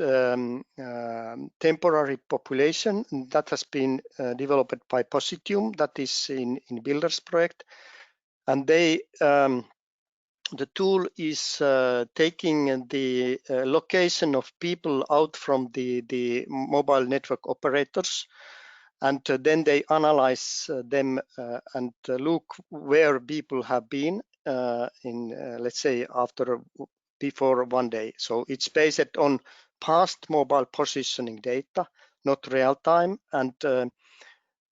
temporary population, that has been developed by Positium, that is in BuildERS project. And they the tool is taking the location of people out from the mobile network operators, and then they analyze them and look where people have been let's say before 1 day. So it's based on past mobile positioning data, not real time, and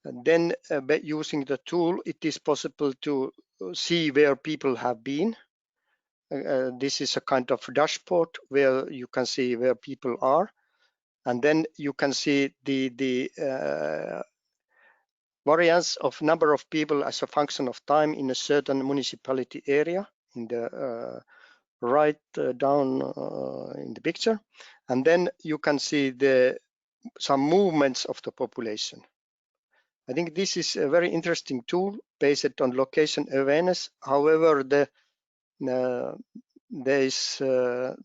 then using the tool, it is possible to see where people have been. This is a kind of dashboard where you can see where people are, and then you can see the variance of number of people as a function of time in a certain municipality area in the right down in the picture, and then you can see some movements of the population. I think this is a very interesting tool based on location awareness. However, there is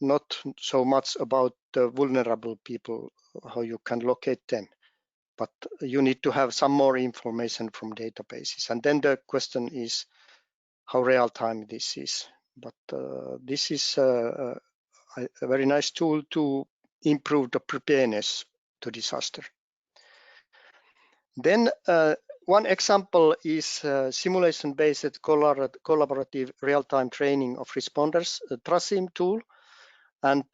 not so much about the vulnerable people, how you can locate them, but you need to have some more information from databases. And then the question is how real time this is. But this is a very nice tool to improve the preparedness to disaster. Then one example is simulation-based collaborative real-time training of responders, a TRASIM tool. And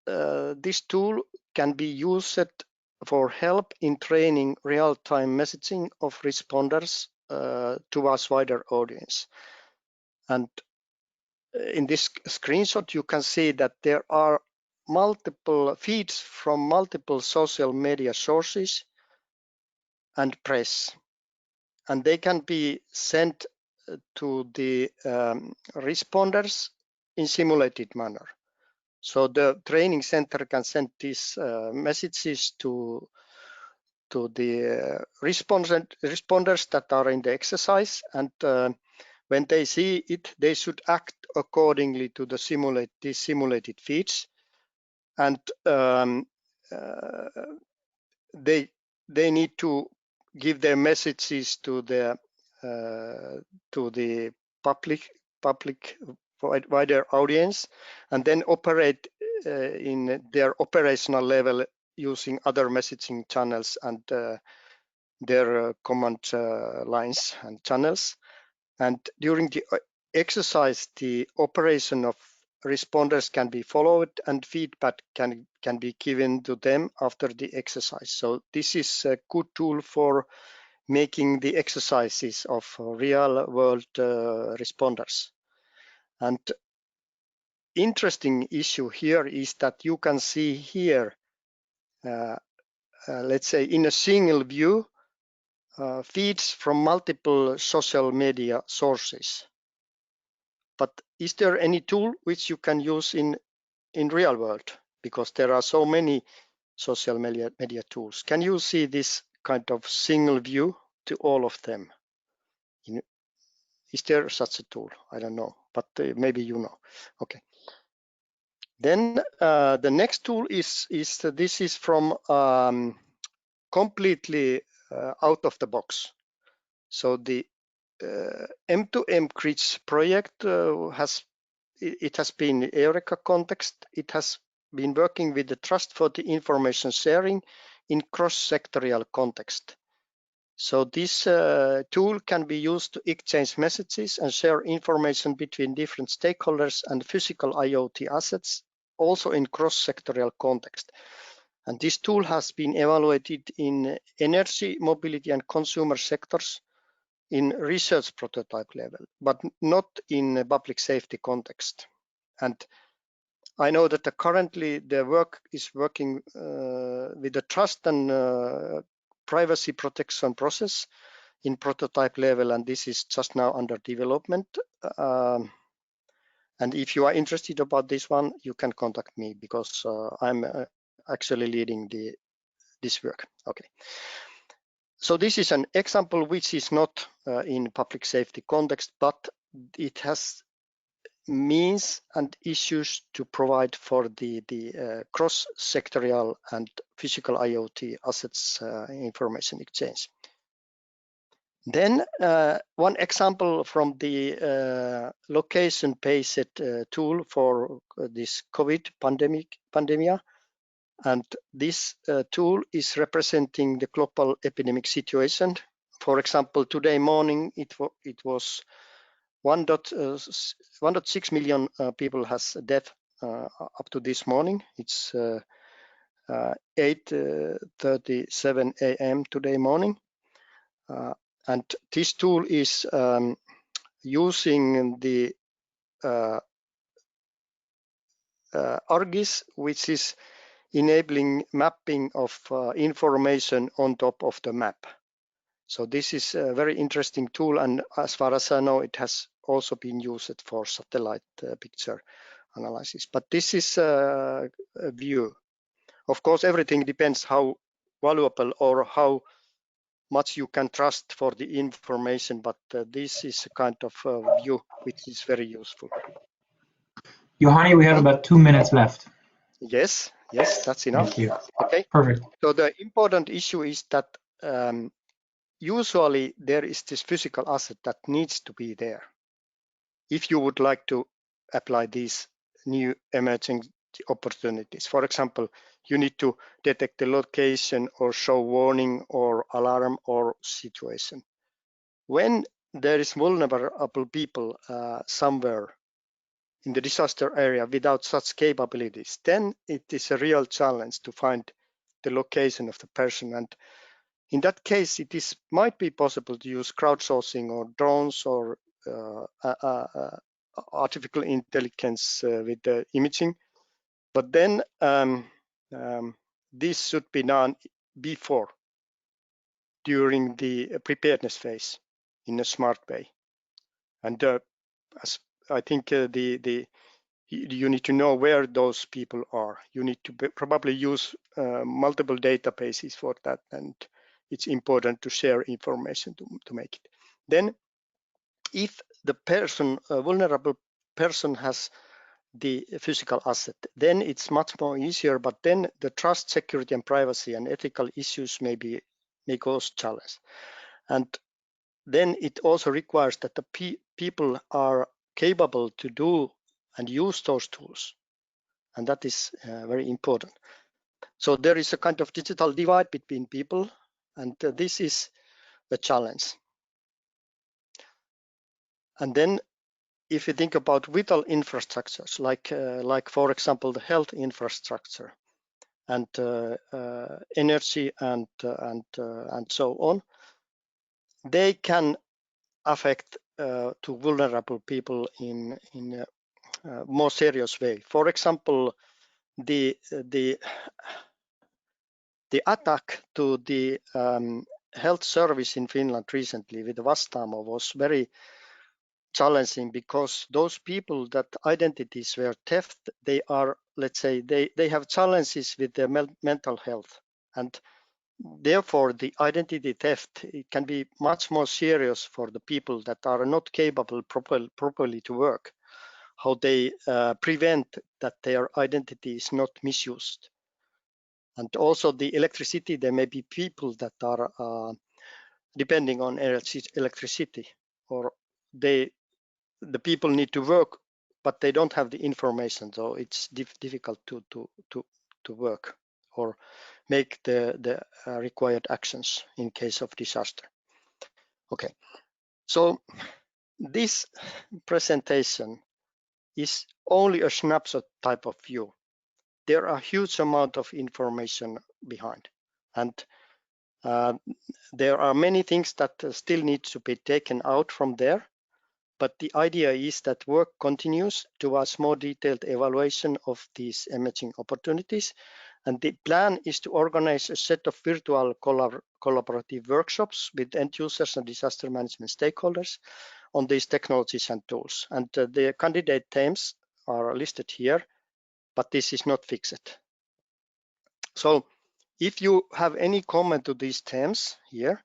this tool can be used for help in training real-time messaging of responders towards wider audience. And in this screenshot, you can see that there are multiple feeds from multiple social media sources and press, and they can be sent to the responders in simulated manner. So the training center can send these messages to the responders that are in the exercise, and when they see it, they should act accordingly to the simulated feeds, and they need to give their messages to the public wider audience, and then operate in their operational level using other messaging channels and their command lines and channels. And during the exercise, the operation of responders can be followed and feedback can be given to them after the exercise. So this is a good tool for making the exercises of real world responders. And interesting issue here is that you can see here, let's say in a single view, feeds from multiple social media sources. But is there any tool which you can use in real world? Because there are so many social media tools. Can you see this kind of single view to all of them? Is there such a tool? I don't know, but maybe you know. Okay. Then the next tool is this is from completely out of the box. So the M2M Grids project has been Eureka context. It has been working with the trust for the information sharing in cross-sectorial context. So this tool can be used to exchange messages and share information between different stakeholders and physical IoT assets, also in cross-sectorial context. And this tool has been evaluated in energy, mobility, and consumer sectors in research prototype level, but not in public safety context. And I know that currently the work is working with the trust and privacy protection process in prototype level, and this is just now under development. And if you are interested about this one, you can contact me because I'm actually leading this work. Okay. So this is an example which is not in public safety context, but it has means and issues to provide for the cross-sectorial and physical IoT assets information exchange. Then one example from the location-based tool for this COVID pandemic, and this tool is representing the global epidemic situation. For example, today morning it was 1.6 million people has death up to this morning. It's 8:37 a.m. today morning. And this tool is using the ArcGIS, which is enabling mapping of information on top of the map. So this is a very interesting tool, and as far as I know, it has also been used for satellite picture analysis. But this is a view. Of course, everything depends how valuable or how much you can trust for the information, but this is a kind of view which is very useful. Johanni, we have about 2 minutes left. Yes, that's enough. Thank you. Okay. Perfect. So the important issue is that usually there is this physical asset that needs to be there if you would like to apply these new emerging opportunities. For example, you need to detect the location or show warning or alarm or situation. When there is vulnerable people somewhere in the disaster area without such capabilities, then it is a real challenge to find the location of the person. And in that case, it might be possible to use crowdsourcing or drones or artificial intelligence with the imaging. But then this should be done before, during the preparedness phase in a smart way. And as I think you need to know where those people are. You need to probably use multiple databases for that, and it's important to share information to make it. Then if the person, a vulnerable person, has the physical asset, then it's much more easier, but then the trust, security, and privacy and ethical issues may cause challenge. And then it also requires that the people are capable to do and use those tools. And that is very important. So there is a kind of digital divide between people, and this is a challenge. And then if you think about vital infrastructures, like for example, the health infrastructure and energy and so on, they can affect to vulnerable people in a more serious way. For example, the attack to the health service in Finland recently with Vastaamo was very challenging, because those people that identities were theft, they are, let's say, they have challenges with their mental health, and therefore the identity theft, it can be much more serious for the people that are not capable properly to work, how they prevent that their identity is not misused. And also the electricity, there may be people that are depending on electricity, or the people need to work but they don't have the information, so it's difficult to work or make the required actions in case of disaster. Okay, so this presentation is only a snapshot type of view. There are a huge amount of information behind, and there are many things that still need to be taken out from there. But the idea is that work continues towards more detailed evaluation of these emerging opportunities. And the plan is to organize a set of virtual collaborative workshops with end users and disaster management stakeholders on these technologies and tools. And the candidate themes are listed here, but this is not fixed. So if you have any comment to these themes here,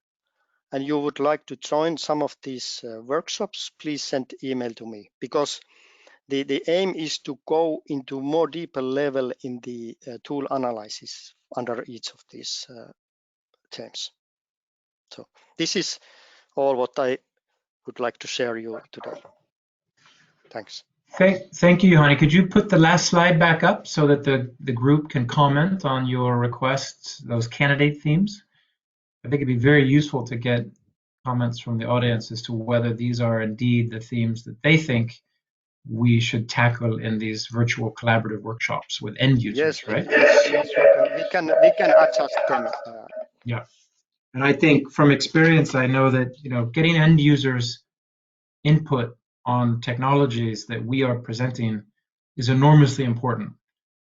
and you would like to join some of these workshops, please send email to me, because the aim is to go into more deeper level in the tool analysis under each of these themes. So this is all what I would like to share you today. Thanks. Thank you, Johanni. Could you put the last slide back up so that the group can comment on your requests, those candidate themes? I think it'd be very useful to get comments from the audience as to whether these are indeed the themes that they think we should tackle in these virtual collaborative workshops with end users, yes, right? Yes, we can adjust them. Yeah, and I think from experience, I know that getting end users' input on technologies that we are presenting is enormously important,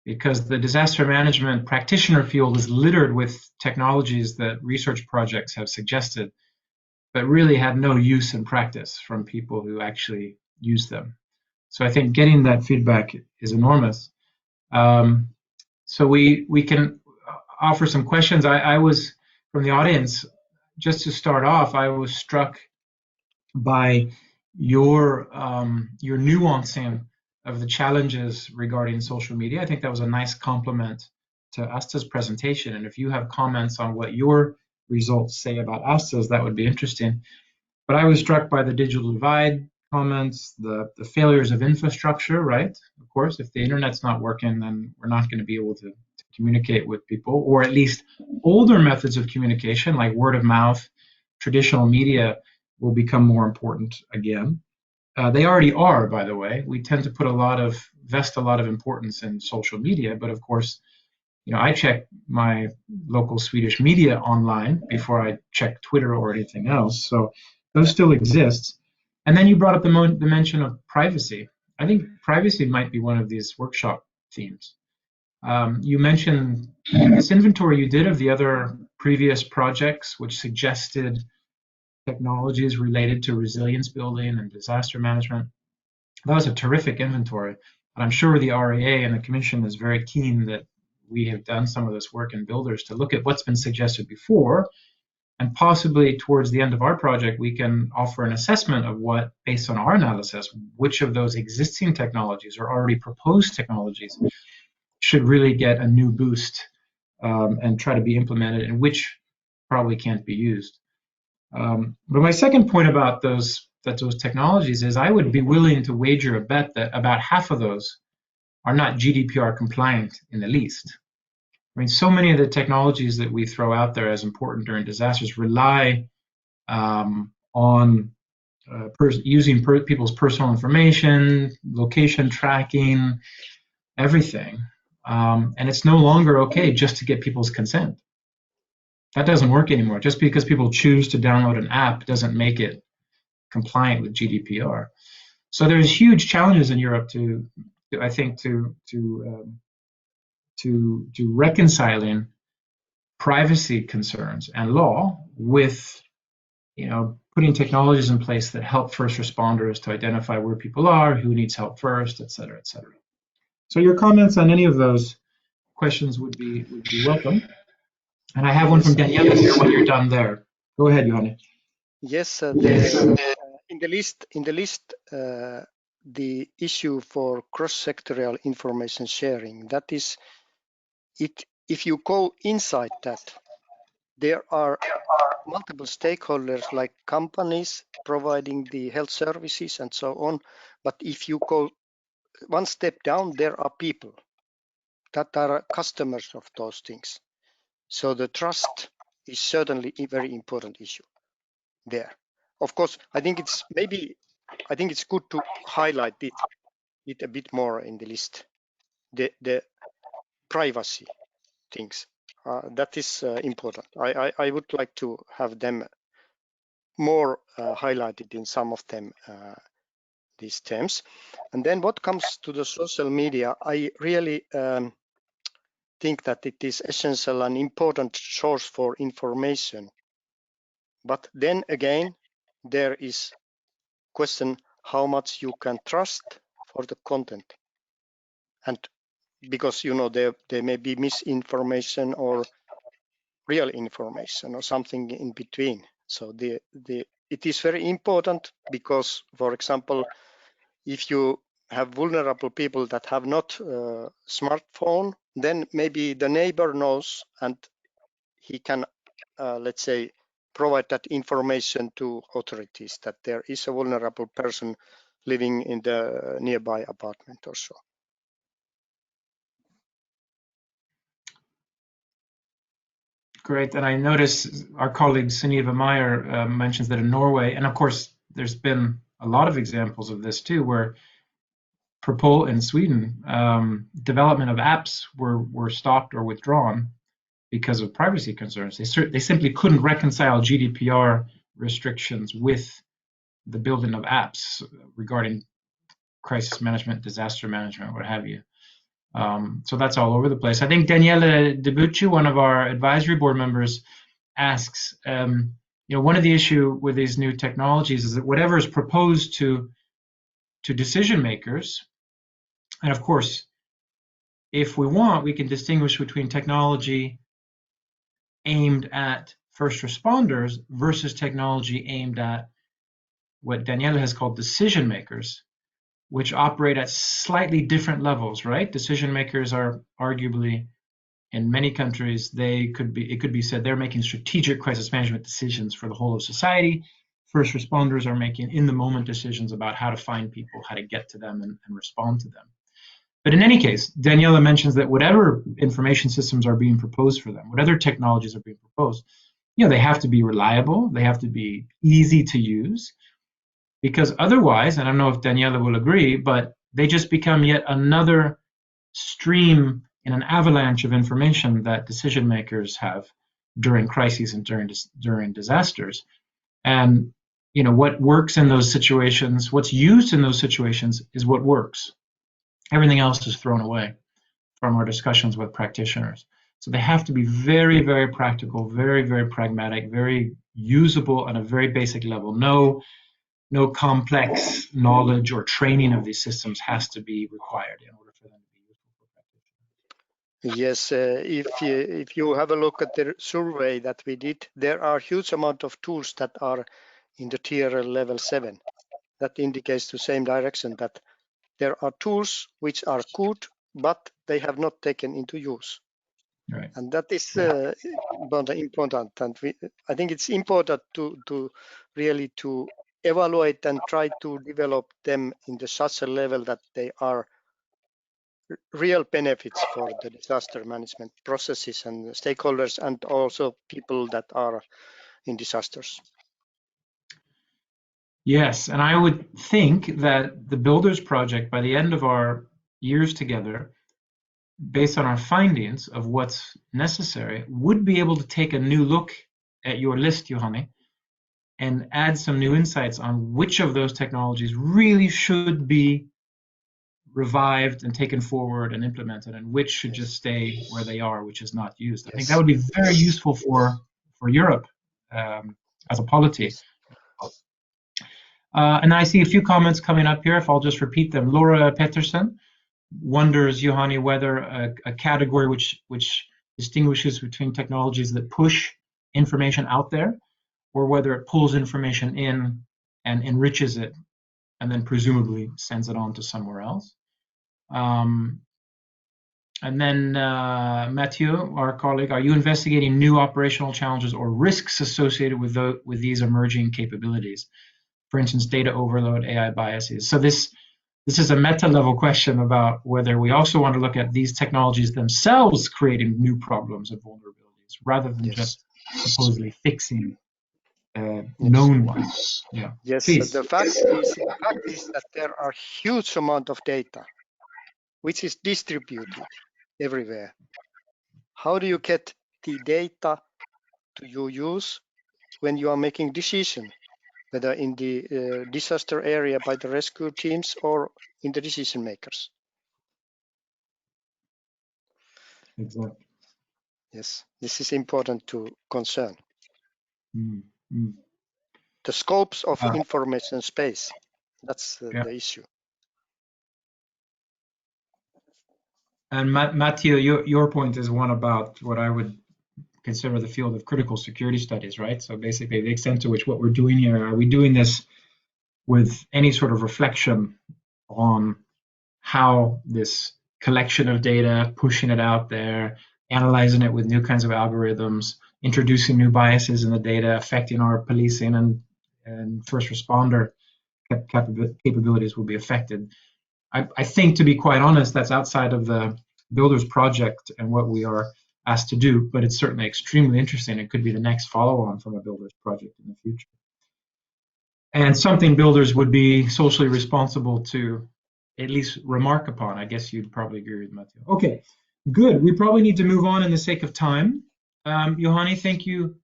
because the disaster management practitioner field is littered with technologies that research projects have suggested, but really had no use in practice from people who actually use them. So I think getting that feedback is enormous. So we can offer some questions. I was, from the audience, just to start off, I was struck by your nuancing of the challenges regarding social media. I think that was a nice compliment to Asta's presentation. And if you have comments on what your results say about Asta's, that would be interesting. But I was struck by the digital divide comments, the failures of infrastructure, right? Of course, if the internet's not working, then we're not going to be able to communicate with people, or at least older methods of communication like word of mouth, traditional media will become more important again. They already are, by the way. We tend to vest a lot of importance in social media, but of course, I check my local Swedish media online before I check Twitter or anything else. So those still exist. And then you brought up the dimension of privacy. I think privacy might be one of these workshop themes. You mentioned this inventory you did of the other previous projects, which suggested technologies related to resilience building and disaster management. That was a terrific inventory. And I'm sure the REA and the Commission is very keen that we have done some of this work in BuildERS to look at what's been suggested before, and possibly towards the end of our project, we can offer an assessment of what, based on our analysis, which of those existing technologies or already proposed technologies should really get a new boost and try to be implemented, and which probably can't be used. But my second point about those technologies is I would be willing to wager a bet that about half of those are not GDPR compliant in the least. I mean, so many of the technologies that we throw out there as important during disasters rely on using people's personal information, location tracking, everything. And it's no longer okay just to get people's consent. That doesn't work anymore. Just because people choose to download an app doesn't make it compliant with GDPR. So there's huge challenges in Europe to reconciling privacy concerns and law with, putting technologies in place that help first responders to identify where people are, who needs help first, et cetera, et cetera. So your comments on any of those questions would be welcome. And I have one from Daniela here when you're done there. Go ahead, Johanni. Yes, in the list, the issue for cross-sectorial information sharing, that is, if you go inside that, there are multiple stakeholders like companies providing the health services and so on. But if you go one step down, there are people that are customers of those things. So the trust is certainly a very important issue there. Of course, I think it's good to highlight it a bit more in the list. The privacy things that is important. I would like to have them more highlighted in some of them, these terms. And then what comes to the social media, I really think that it is essential and important source for information. But then again, there is question how much you can trust for the content. And because there may be misinformation or real information or something in between. So it is very important because, for example, if you have vulnerable people that have not a smartphone, then maybe the neighbor knows and he can, let's say, provide that information to authorities that there is a vulnerable person living in the nearby apartment or so. Great, and I notice our colleague Sunniva Meyer mentions that in Norway, and of course there's been a lot of examples of this too, where in Sweden, development of apps were stopped or withdrawn because of privacy concerns. They simply couldn't reconcile GDPR restrictions with the building of apps regarding crisis management, disaster management, what have you. So that's all over the place. I think Daniele Debucci, one of our advisory board members, asks, one of the issue with these new technologies is that whatever is proposed to decision makers, and of course, if we want, we can distinguish between technology aimed at first responders versus technology aimed at what Daniele has called decision makers, which operate at slightly different levels, right? Decision makers are arguably, in many countries, it could be said they're making strategic crisis management decisions for the whole of society. First responders are making in-the-moment decisions about how to find people, how to get to them and respond to them. But in any case, Daniela mentions that whatever information systems are being proposed for them, whatever technologies are being proposed, they have to be reliable, they have to be easy to use, because otherwise, and I don't know if Daniela will agree, but they just become yet another stream in an avalanche of information that decision makers have during crises and during disasters. And what works in those situations, what's used in those situations is what works. Everything else is thrown away from our discussions with practitioners. So they have to be very, very practical, very, very pragmatic, very usable on a very basic level. No complex knowledge or training of these systems has to be required in order for them to be useful for practitioners. Yes, if you have a look at the survey that we did, there are huge amount of tools that are in the tier level 7. That indicates the same direction, that there are tools which are good, but they have not taken into use. Right. And that is important. And I think it's important to really to evaluate and try to develop them in such a level that they are real benefits for the disaster management processes and stakeholders and also people that are in disasters. Yes, and I would think that the BuildERS project, by the end of our years together, based on our findings of what's necessary, would be able to take a new look at your list, Juhani, and add some new insights on which of those technologies really should be revived and taken forward and implemented, and which should just stay where they are, which is not used. I think that would be very useful for Europe as a polity. And I see a few comments coming up here, if I'll just repeat them. Laura Pettersson wonders, Juhani, whether a category which distinguishes between technologies that push information out there, or whether it pulls information in and enriches it, and then presumably sends it on to somewhere else. And then Mathieu, our colleague, are you investigating new operational challenges or risks associated with these emerging capabilities? For instance, data overload, AI biases. So this this is a meta-level question about whether we also want to look at these technologies themselves creating new problems and vulnerabilities rather than just supposedly fixing known ones. Yeah. Yes, Please. the fact is that there are huge amount of data which is distributed everywhere. How do you get the data to your use when you are making decision, whether in the disaster area by the rescue teams or in the decision makers? Exactly. Yes, this is important to concern. Mm, mm. The scopes of information space, that's the issue. And Matteo, your point is one about what I would consider the field of critical security studies, right? So basically the extent to which what we're doing here, are we doing this with any sort of reflection on how this collection of data, pushing it out there, analyzing it with new kinds of algorithms, introducing new biases in the data, affecting our policing and first responder capabilities will be affected. I think, to be quite honest, that's outside of the BuildERS project and what we are asked to do, but it's certainly extremely interesting. It could be the next follow-on from a BuildERS project in the future. And something BuildERS would be socially responsible to at least remark upon. I guess you'd probably agree with Matteo. Okay, good. We probably need to move on in the sake of time. Johanni, thank you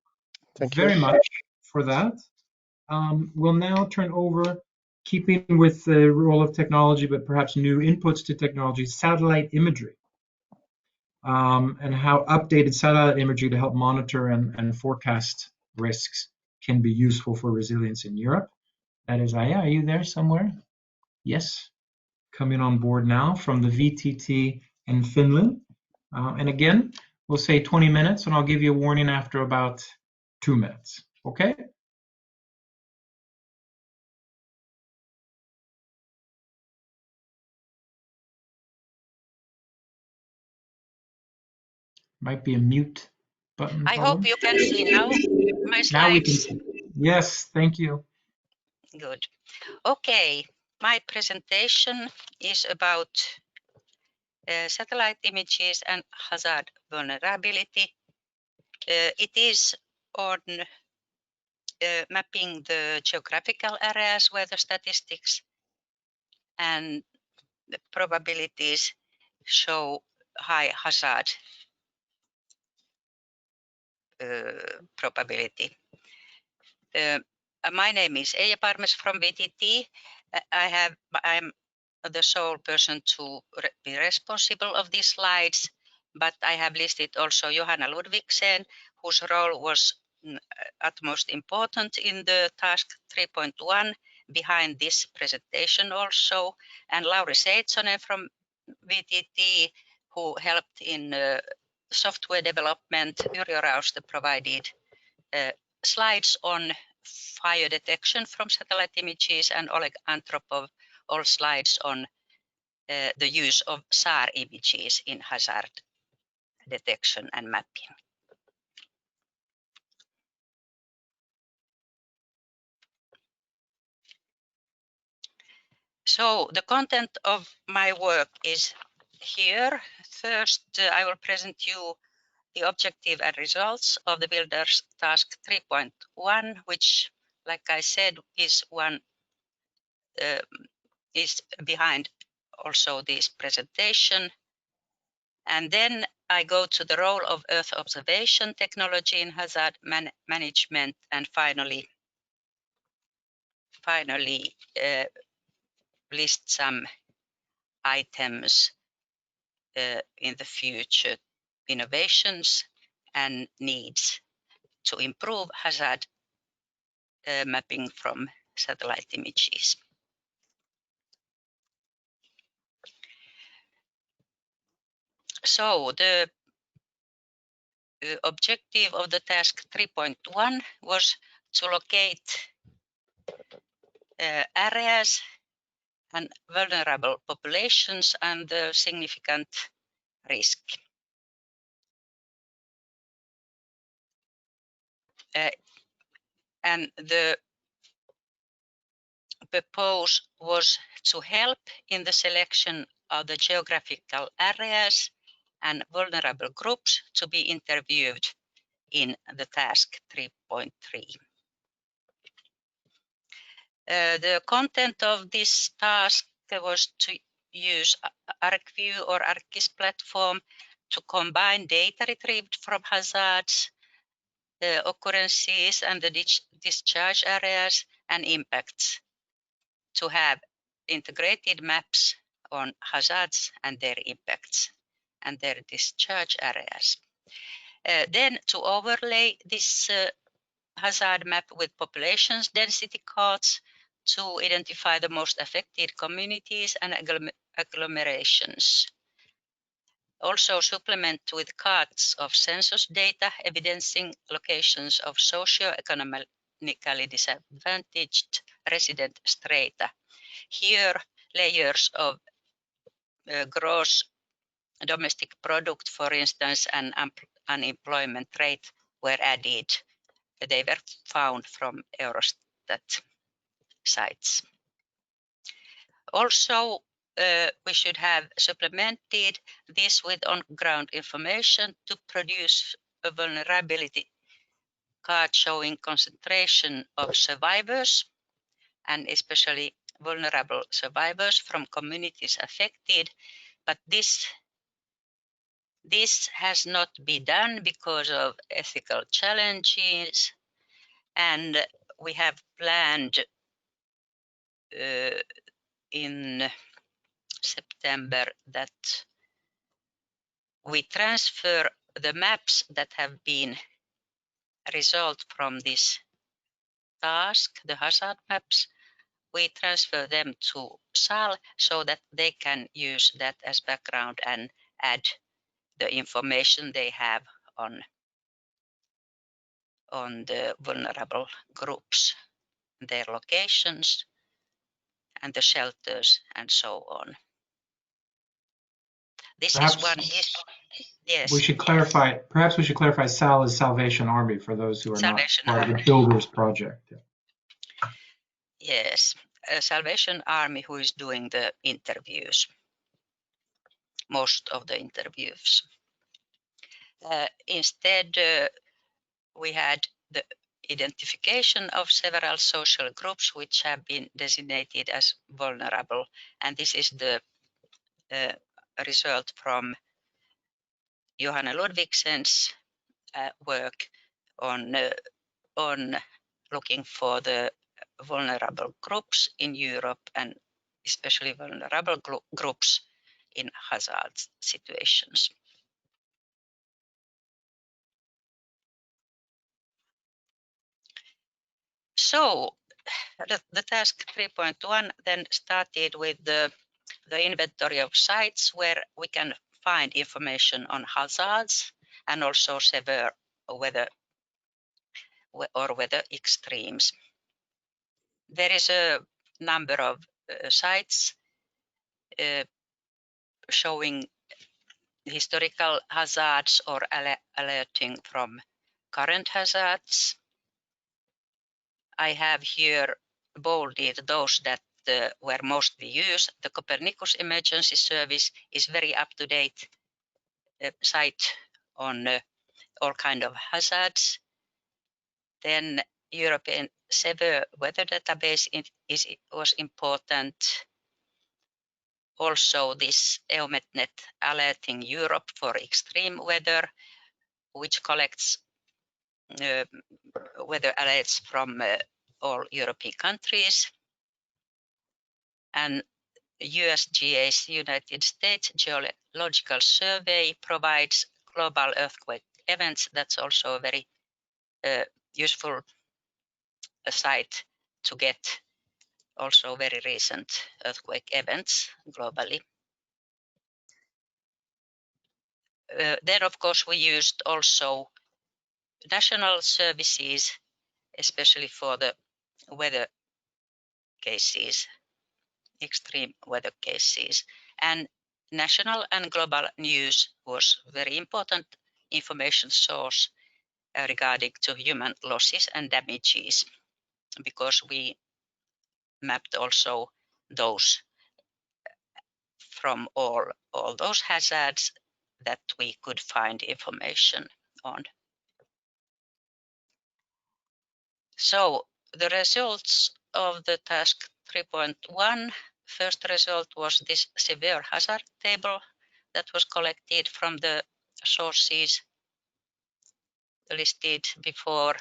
very much for that. We'll now turn over, keeping with the role of technology, but perhaps new inputs to technology, satellite imagery, and how updated satellite imagery to help monitor and forecast risks can be useful for resilience in Europe. That is Aya. Are you there somewhere? Yes. Coming on board now from the VTT in Finland. And again, we'll say 20 minutes, and I'll give you a warning after about 2 minutes. Okay? Might be a mute button. I hope you can see now my slides. Now we can see. Yes, thank you. Good. Okay, my presentation is about satellite images and hazard vulnerability. It is on mapping the geographical areas where the statistics and the probabilities show high hazard probability. My name is Eija Parmes from VTT. I'm the sole person to be responsible of these slides, but I have listed also Johanna Ludvigsen, whose role was utmost important in the task 3.1 behind this presentation also, and Lauri Seitsonen from VTT, who helped in software development. Yrjö Rauste provided slides on fire detection from satellite images, and Oleg Antropov all slides on the use of SAR images in hazard detection and mapping. So the content of my work is here. First, I will present you the objective and results of the BuildERS task 3.1, which, like I said, is is behind also this presentation. And then I go to the role of Earth observation technology in hazard management, and finally list some items in the future, innovations and needs to improve hazard mapping from satellite images. So the objective of the task 3.1 was to locate areas and vulnerable populations and the significant risk. And the purpose was to help in the selection of the geographical areas and vulnerable groups to be interviewed in the task 3.3. The content of this task was to use ArcView or ArcGIS platform to combine data retrieved from hazards, occurrences and the discharge areas and impacts, to have integrated maps on hazards and their impacts and their discharge areas. Then to overlay this hazard map with populations density cards to identify the most affected communities and agglomerations. Also supplement with cards of census data evidencing locations of socio-economically disadvantaged resident strata. Here, layers of gross domestic product, for instance, and unemployment rate were added. They were found from Eurostat sites. Also, we should have supplemented this with on-ground information to produce a vulnerability card showing concentration of survivors, and especially vulnerable survivors from communities affected. But this has not been done because of ethical challenges, and we have planned in September that we transfer the maps that have been result from this task, the hazard maps, we transfer them to SAL so that they can use that as background and add the information they have on the vulnerable groups, their locations and the shelters and so on. This Perhaps is one yes. we should clarify. Perhaps we should clarify. SAL is Salvation Army for those who are Salvation not part Army. of the BuildERS project. Yes, Salvation Army who is doing the interviews, most of the interviews. Instead, we had the identification of several social groups which have been designated as vulnerable, and this is the result from Johanna Ludvigsen's work on looking for the vulnerable groups in Europe, and especially vulnerable groups in hazard situations. So the task 3.1 then started with the inventory of sites where we can find information on hazards and also severe weather extremes. There is a number of sites showing historical hazards or alerting from current hazards. I have here bolded those that were mostly used. The Copernicus Emergency Service is very up-to-date site on all kind of hazards. Then European Severe Weather Database was important. Also this EUMETNet Alerting Europe for Extreme Weather, which collects weather alerts from all European countries. And USGA's United States Geological Survey provides global earthquake events. That's also a very useful site to get also very recent earthquake events globally. Then, of course, we used also national services, especially for the weather cases, extreme weather cases. And national and global news was very important information source regarding to human losses and damages, because we mapped also those from all those hazards that we could find information on. So the results of the task 3.1, first result was this severe hazard table that was collected from the sources listed before,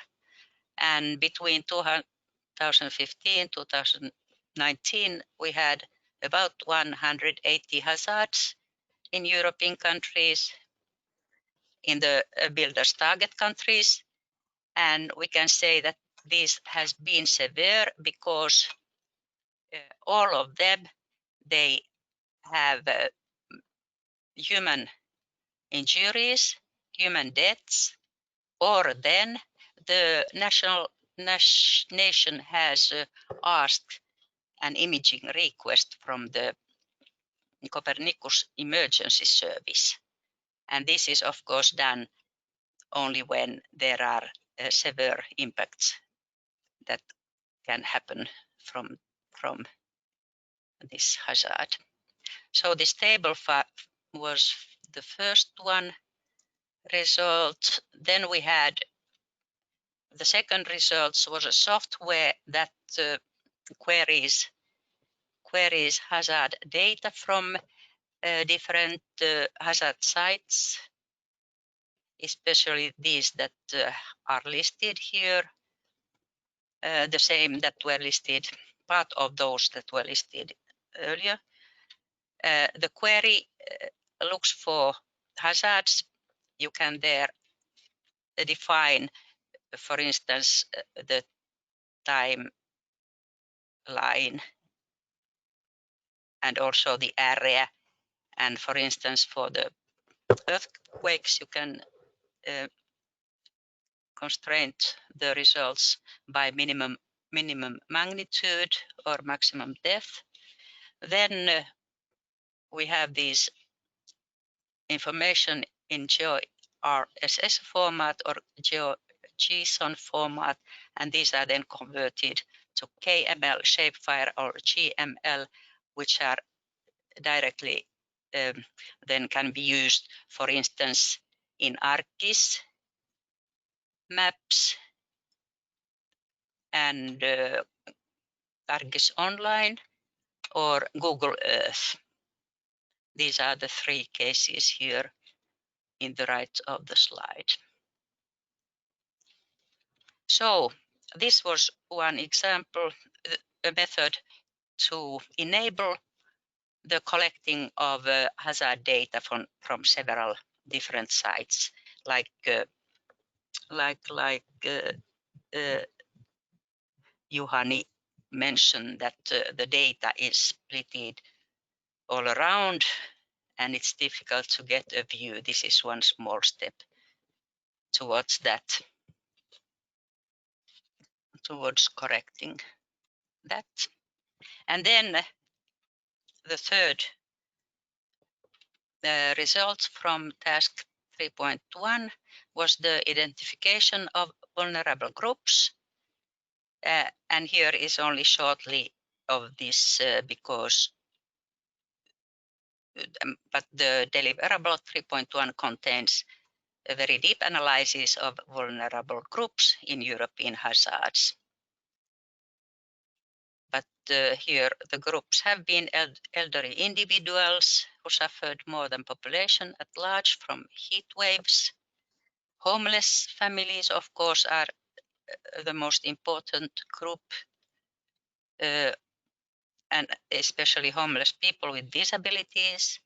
and between 2015 2019 we had about 180 hazards in European countries, in the BuildERS target countries, and we can say that this has been severe because all of them, they have human injuries, human deaths, or then the nation has asked an imaging request from the Copernicus Emergency Service. And this is of course done only when there are severe impacts that can happen from this hazard. So this table was the first one result. Then we had the second results was a software that queries hazard data from different hazard sites, especially these that are listed here, the same that were listed, part of those that were listed earlier. The query looks for hazards. You can there define, for instance, the timeline and also the area. And for instance, for the earthquakes, you can constrain the results by minimum magnitude or maximum depth. Then we have these information in GeoRSS format or GeoJSON format, and these are then converted to KML, shapefile, or GML, which are directly then can be used, for instance, in ArcGIS maps and ArcGIS Online or Google Earth. These are the three cases here in the right of the slide. So this was one example, a method to enable the collecting of hazard data from several different sites, like Juhani mentioned, that the data is split all around and it's difficult to get a view. This is one small step towards that, towards correcting that. And then the third result from task 3.1 was the identification of vulnerable groups. And here is only shortly of this because but the deliverable 3.1 contains a very deep analysis of vulnerable groups in European hazards. But here the groups have been elderly individuals who suffered more than population at large from heat waves. Homeless families, of course, are the most important group, and especially homeless people with disabilities,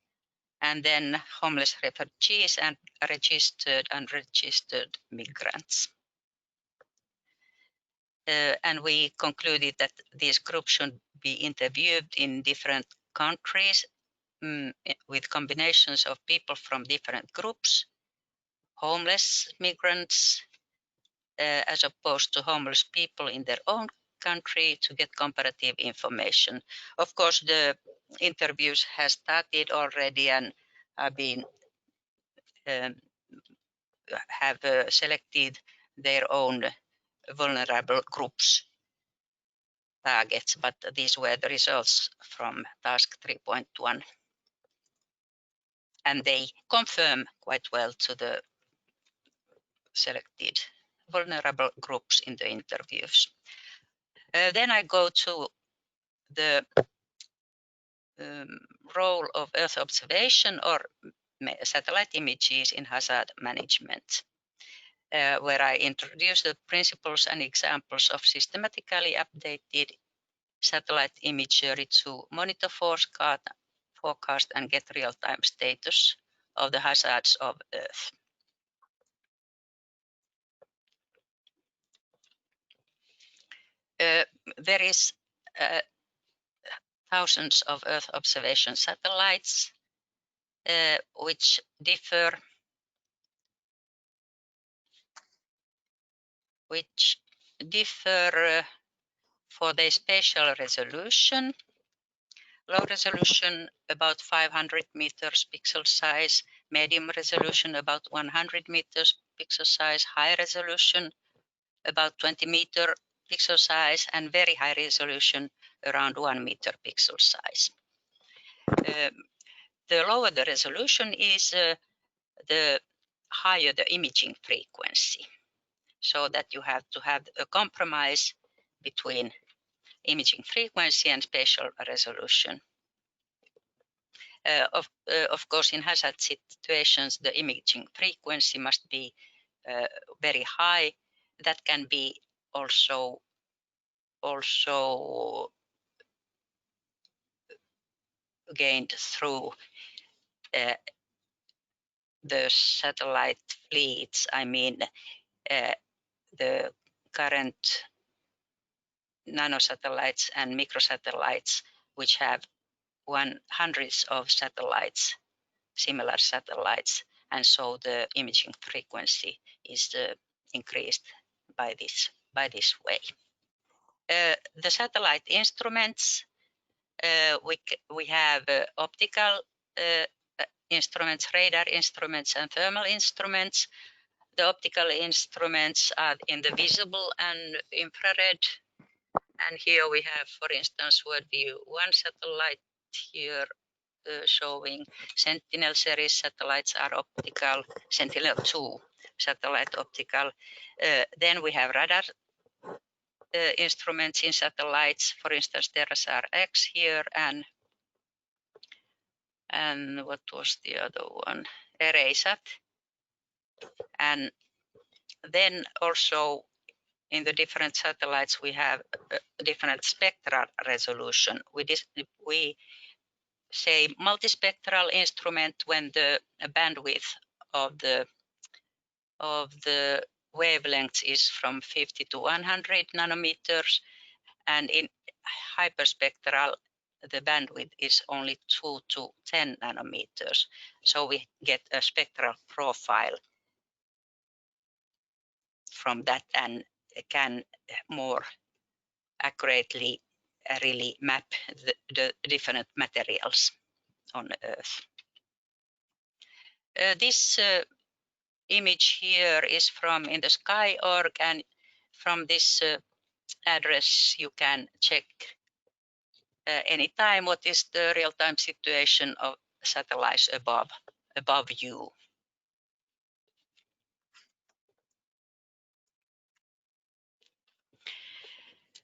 and then homeless refugees and registered and unregistered migrants. And we concluded that these groups should be interviewed in different countries with combinations of people from different groups, homeless migrants, as opposed to homeless people in their own country, to get comparative information. Of course, the interviews have started already and have been have selected their own vulnerable groups. targets, but these were the results from task 3.1. And they confirm quite well to the selected vulnerable groups in the interviews. Then I go to the role of Earth observation or satellite images in hazard management, where I introduce the principles and examples of systematically updated satellite imagery to monitor, forecast and get real-time status of the hazards of Earth. There is thousands of Earth observation satellites which differ for their spatial resolution. Low resolution about 500 meters pixel size, medium resolution about 100 meters pixel size, high resolution about 20 meter pixel size, and very high resolution around 1 meter pixel size. The lower the resolution is, the higher the imaging frequency, so that you have to have a compromise between imaging frequency and spatial resolution. Of course, in hazard situations, the imaging frequency must be very high. That can be also gained through the satellite fleets. I mean, the current nanosatellites and microsatellites, which have hundreds of satellites, similar satellites, and so the imaging frequency is increased by this way. The satellite instruments, we have optical instruments, radar instruments, and thermal instruments. The optical instruments are in the visible and infrared. And here we have, for instance, WorldView 1 satellite here showing Sentinel series satellites are optical, Sentinel-2 satellite optical. Then we have radar instruments in satellites, for instance, TerraSAR-X here, and what was the other one? ArraySat. And then also in the different satellites we have different spectral resolution. We say multispectral instrument when the bandwidth of the wavelengths is from 50 to 100 nanometers, and in hyperspectral the bandwidth is only 2 to 10 nanometers. So we get a spectral profile from that and can more accurately really map the different materials on Earth. This image here is from In the Sky org, and from this address you can check anytime what is the real-time situation of satellites above you.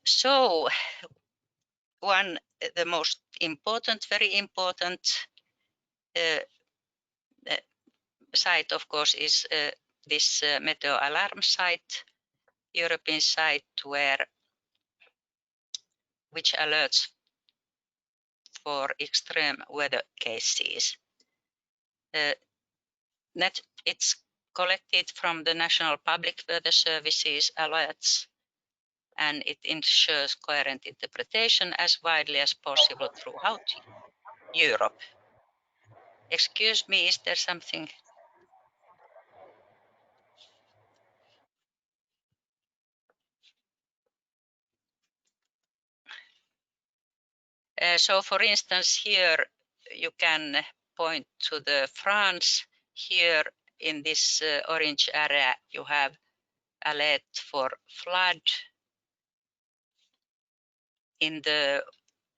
So the most important, very important site, of course, is this Meteo Alarm site, European site which alerts for extreme weather cases. It's collected from the National Public Weather Services alerts, and it ensures coherent interpretation as widely as possible throughout Europe. Excuse me, is there something? So for instance, here you can point to the France. Here in this orange area, you have alert for flood. in the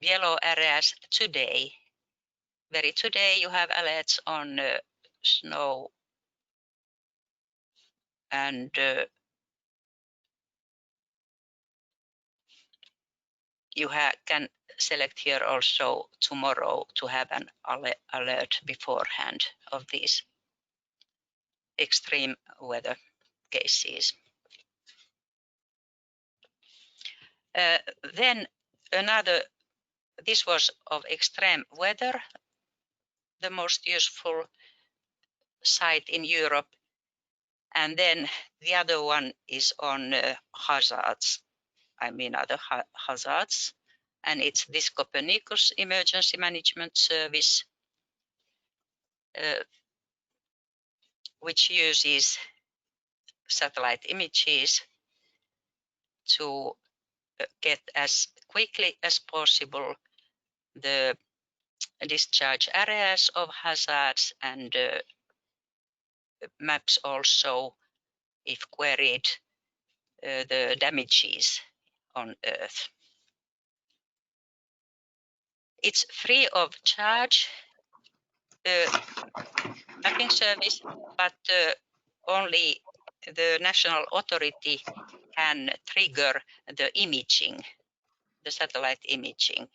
yellow areas today. Very today you have alerts on snow and you can select here also tomorrow to have an alert beforehand of these extreme weather cases. Then another, this was of extreme weather, the most useful site in Europe. And then the other one is on hazards, I mean other hazards. And it's this Copernicus Emergency Management Service, which uses satellite images to get as quickly as possible the discharge areas of hazards and maps also, if queried, the damages on Earth. It's free of charge, mapping service, but only the national authority can trigger the imaging, the satellite imaging.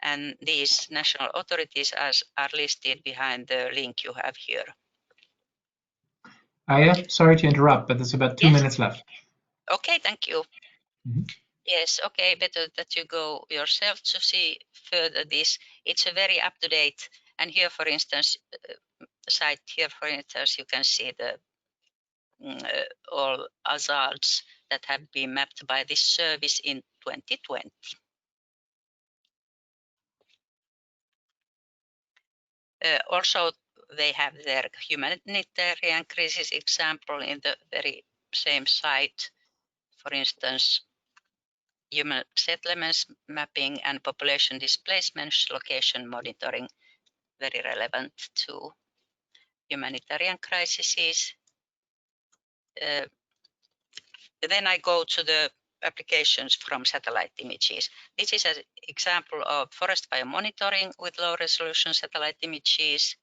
And these national authorities are listed behind the link you have here. Aya, sorry to interrupt, but there's about 2 minutes left. Okay, thank you. Mm-hmm. Yes, okay, better that you go yourself to see further this. It's a very up-to-date, and here, for instance, site here, for instance, you can see the all hazards that have been mapped by this service in 2020. Also, they have their humanitarian crisis example in the very same site. For instance, human settlements mapping and population displacements location monitoring, very relevant to humanitarian crises. Then I go to the applications from satellite images. This is an example of forest fire monitoring with low resolution satellite images.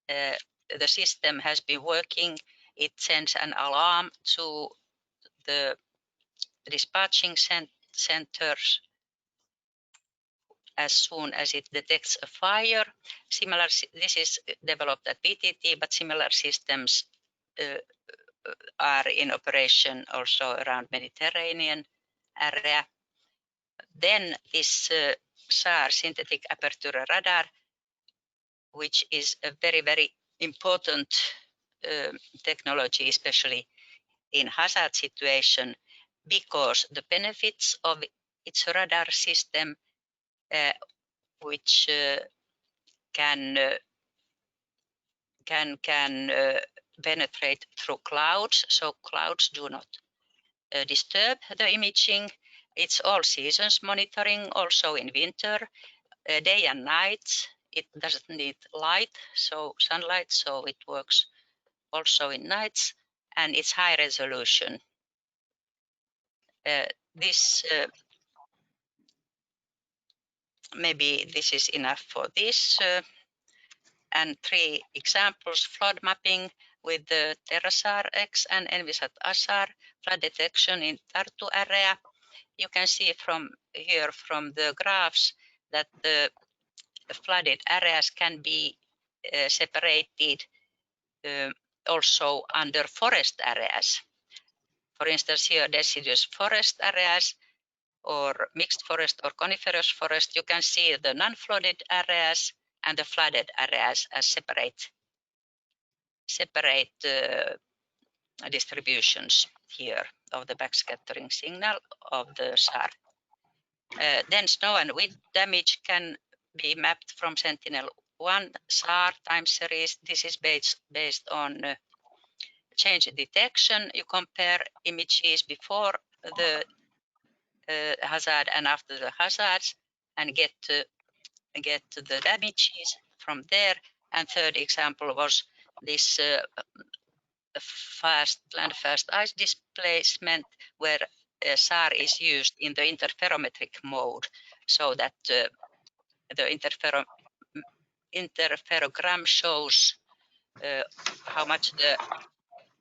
The system has been working. It sends an alarm to the dispatching centers as soon as it detects a fire. Similar, this is developed at BTT, but similar systems are in operation also around Mediterranean area. Then this SAR, synthetic aperture radar, which is a very, very important technology, especially in hazard situation, because the benefits of its radar system, which can penetrate through clouds, so clouds do not disturb the imaging. It's all seasons monitoring, also in winter, day and night. It doesn't need light, so sunlight, so it works also in nights, and it's high resolution. Maybe this is enough for this. And 3 examples: flood mapping with the TerraSAR X and Envisat ASAR, flood detection in Tartu area. You can see from here, from the graphs, that the flooded areas can be separated also under forest areas. For instance, here deciduous forest areas or mixed forest or coniferous forest, you can see the non-flooded areas and the flooded areas as separate distributions here of the backscattering signal of the SAR. Then snow and wind damage can be mapped from Sentinel-1 SAR time series. This is based on change detection. You compare images before the hazard and after the hazards and get to the damages from there. And third example was this land fast ice displacement, where SAR is used in the interferometric mode, so that the interferogram shows how much the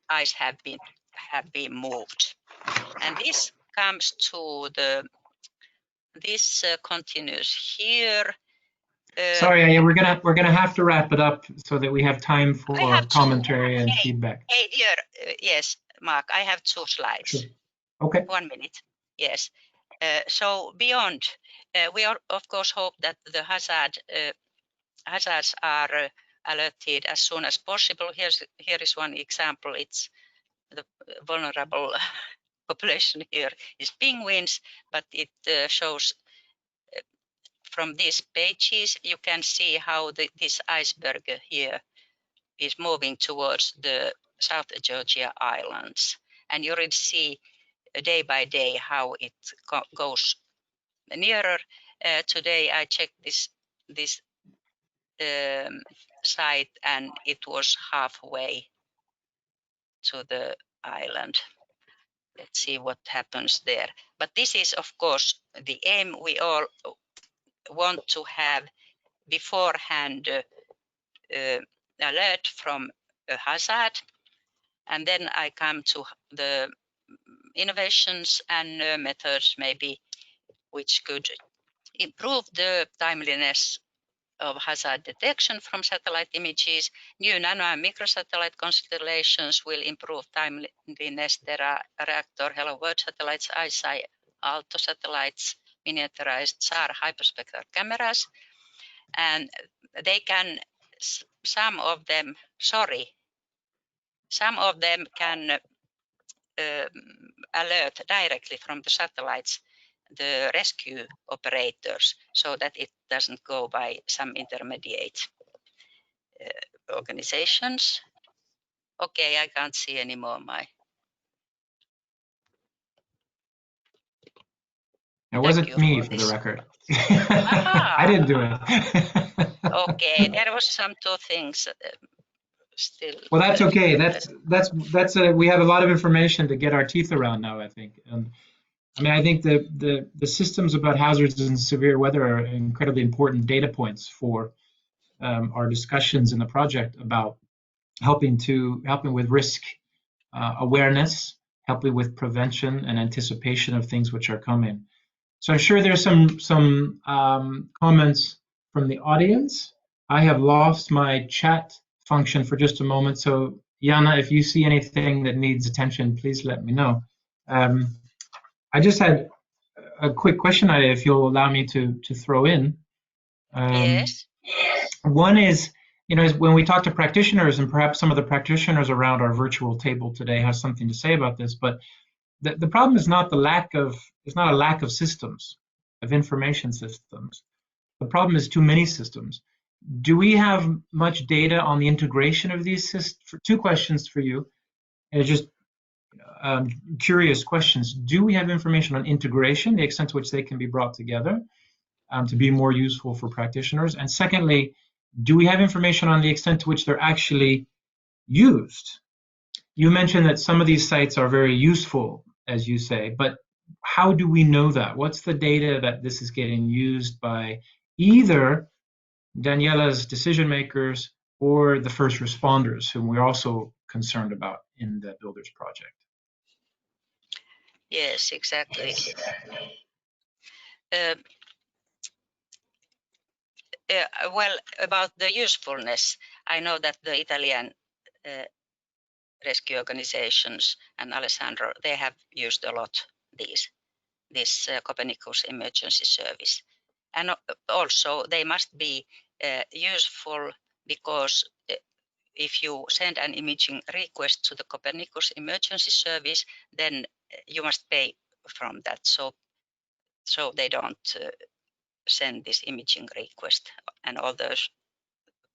ice have been moved. And this comes to this continues here. Sorry, we're gonna have to wrap it up so that we have time for commentary and feedback. Hey, dear, yes, Mark, I have 2 slides. Sure. Okay. 1 minute. Yes. So beyond, we are of course hope that the hazards are alerted as soon as possible. Here is one example. It's the vulnerable population here is penguins, but it shows from these pages you can see how this iceberg here is moving towards the South Georgia Islands, and you already see day by day how it goes nearer. Today I checked this site, and it was halfway to the island. Let's see what happens there. But this is of course the aim. We all want to have beforehand alert from a hazard, and then I come to the innovations and methods maybe which could improve the timeliness of hazard detection from satellite images. New nano and microsatellite constellations will improve timeliness. There are reactor Hello World satellites, ISI Alto satellites, miniaturized SAR hyperspectral cameras, and they can, some of them can alert directly from the satellites the rescue operators, so that it doesn't go by some intermediate organizations. Okay, I can't see anymore my. It wasn't me, for the record. I didn't do it. Okay, there was some 2 things still. Well, that's okay. That's we have a lot of information to get our teeth around now, I think. And I mean, I think the systems about hazards and severe weather are incredibly important data points for our discussions in the project about helping with risk awareness, helping with prevention and anticipation of things which are coming. So I'm sure there's some comments from the audience. I have lost my chat function for just a moment. So Jana, if you see anything that needs attention, please let me know. I just had a quick question, if you'll allow me to throw in. Yes. One is, when we talk to practitioners, and perhaps some of the practitioners around our virtual table today have something to say about this, but the problem is not it's not a lack of systems, of information systems. The problem is too many systems. Do we have much data on the integration of these systems? 2 questions for you, and just curious questions. Do we have information on integration, the extent to which they can be brought together to be more useful for practitioners? And secondly, do we have information on the extent to which they're actually used? You mentioned that some of these sites are very useful, as you say, but how do we know that? What's the data that this is getting used by either Daniela's decision makers or the first responders, whom we're also concerned about in the BuildERS project? Yes, exactly. Well, about the usefulness, I know that the Italian rescue organizations and Alessandro, they have used a lot this Copernicus emergency service, and also they must be useful because if you send an imaging request to the Copernicus emergency service, then you must pay from that. So they don't send this imaging request, and all those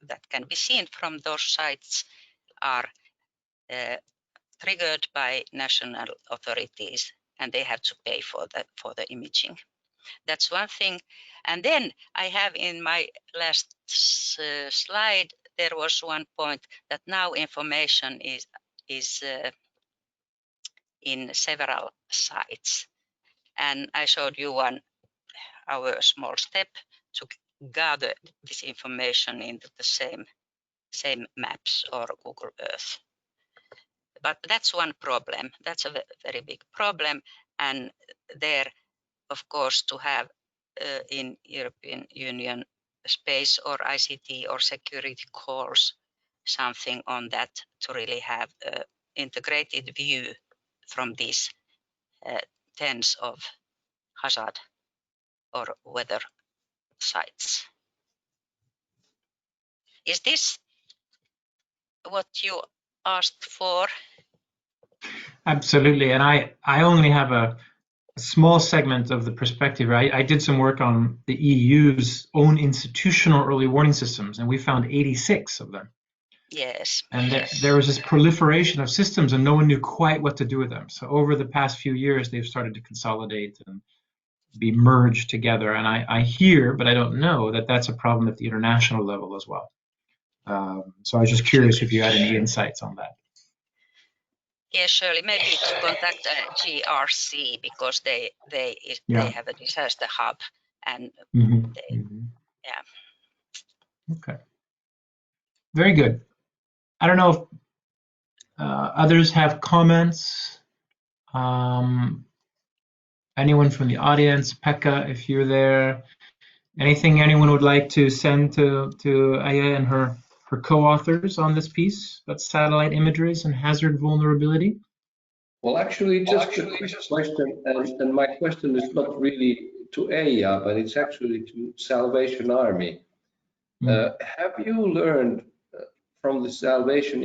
that can be seen from those sites are triggered by national authorities, and they have to pay for the imaging. That's one thing. And then I have in my last slide, there was one point that now information is in several sites. And I showed you our small step to gather this information into the same maps or Google Earth. But that's one problem. That's a very big problem. And there, of course, to have in European Union space or ICT or security calls, something on that to really have an integrated view from these tens of hazard or weather sites. Is this what you asked for? Absolutely. And I only have a small segment of the perspective. I did some work on the EU's own institutional early warning systems, and we found 86 of them. Yes. And there was this proliferation of systems, and no one knew quite what to do with them. So over the past few years, they've started to consolidate and be merged together. And I hear, but I don't know, that that's a problem at the international level as well. So I was just curious if you had any insights on that. Yes, Shirley, maybe to contact GRC because they have a disaster hub and yeah. Okay. Very good. I don't know if others have comments. Anyone from the audience, Pekka, if you're there, anything anyone would like to send to Aya and her co-authors on this piece about satellite imageries and hazard vulnerability? Well, actually, just a quick question, and my question is not really to Aya, but it's actually to Salvation Army. Have you learned from the Salvation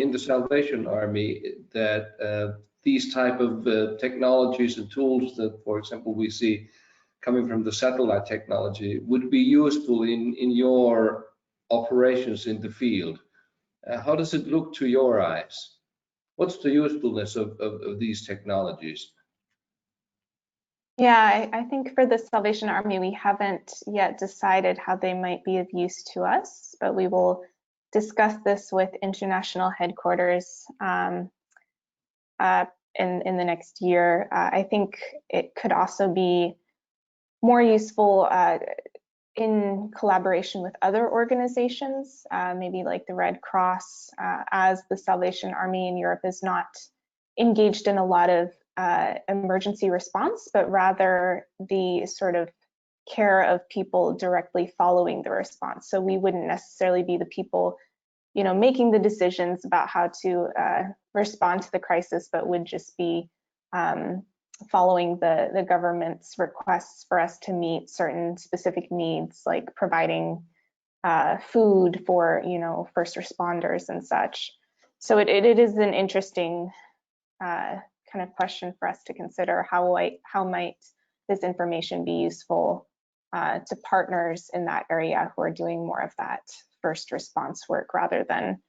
Army that these type of technologies and tools that, for example, we see coming from the satellite technology would be useful in your operations in the field? How does it look to your eyes? What's the usefulness of these technologies? Yeah, I think for the Salvation Army, we haven't yet decided how they might be of use to us, but we will discuss this with international headquarters in the next year. I think it could also be more useful in collaboration with other organizations, maybe like the Red Cross, as the Salvation Army in Europe is not engaged in a lot of emergency response, but rather the sort of care of people directly following the response. So we wouldn't necessarily be the people, making the decisions about how to respond to the crisis, but would just be following the government's requests for us to meet certain specific needs, like providing food for first responders and such. So it is an interesting kind of question for us to consider. How might this information be useful to partners in that area who are doing more of that first response work rather than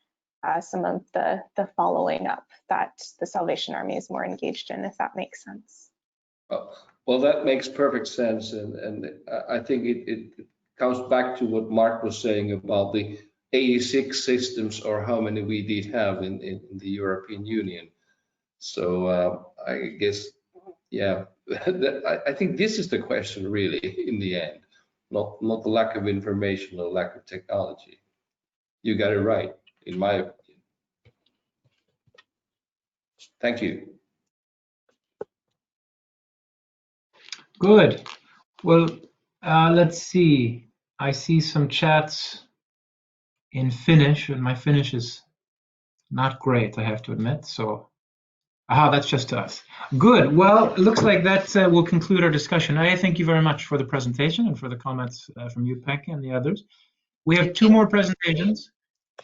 some of the following up that the Salvation Army is more engaged in, if that makes sense. Well, that makes perfect sense, and I think it comes back to what Mark was saying about the 86 systems, or how many we did have in the European Union. So I guess, yeah, I think this is the question really in the end, not the lack of information or lack of technology. You got it right, in my opinion. Thank you. Good. Well, let's see. I see some chats in Finnish, and my Finnish is not great, I have to admit. So, that's just us. Good. Well, it looks like that will conclude our discussion. I thank you very much for the presentation and for the comments from you, Pekka, and the others. We have two more presentations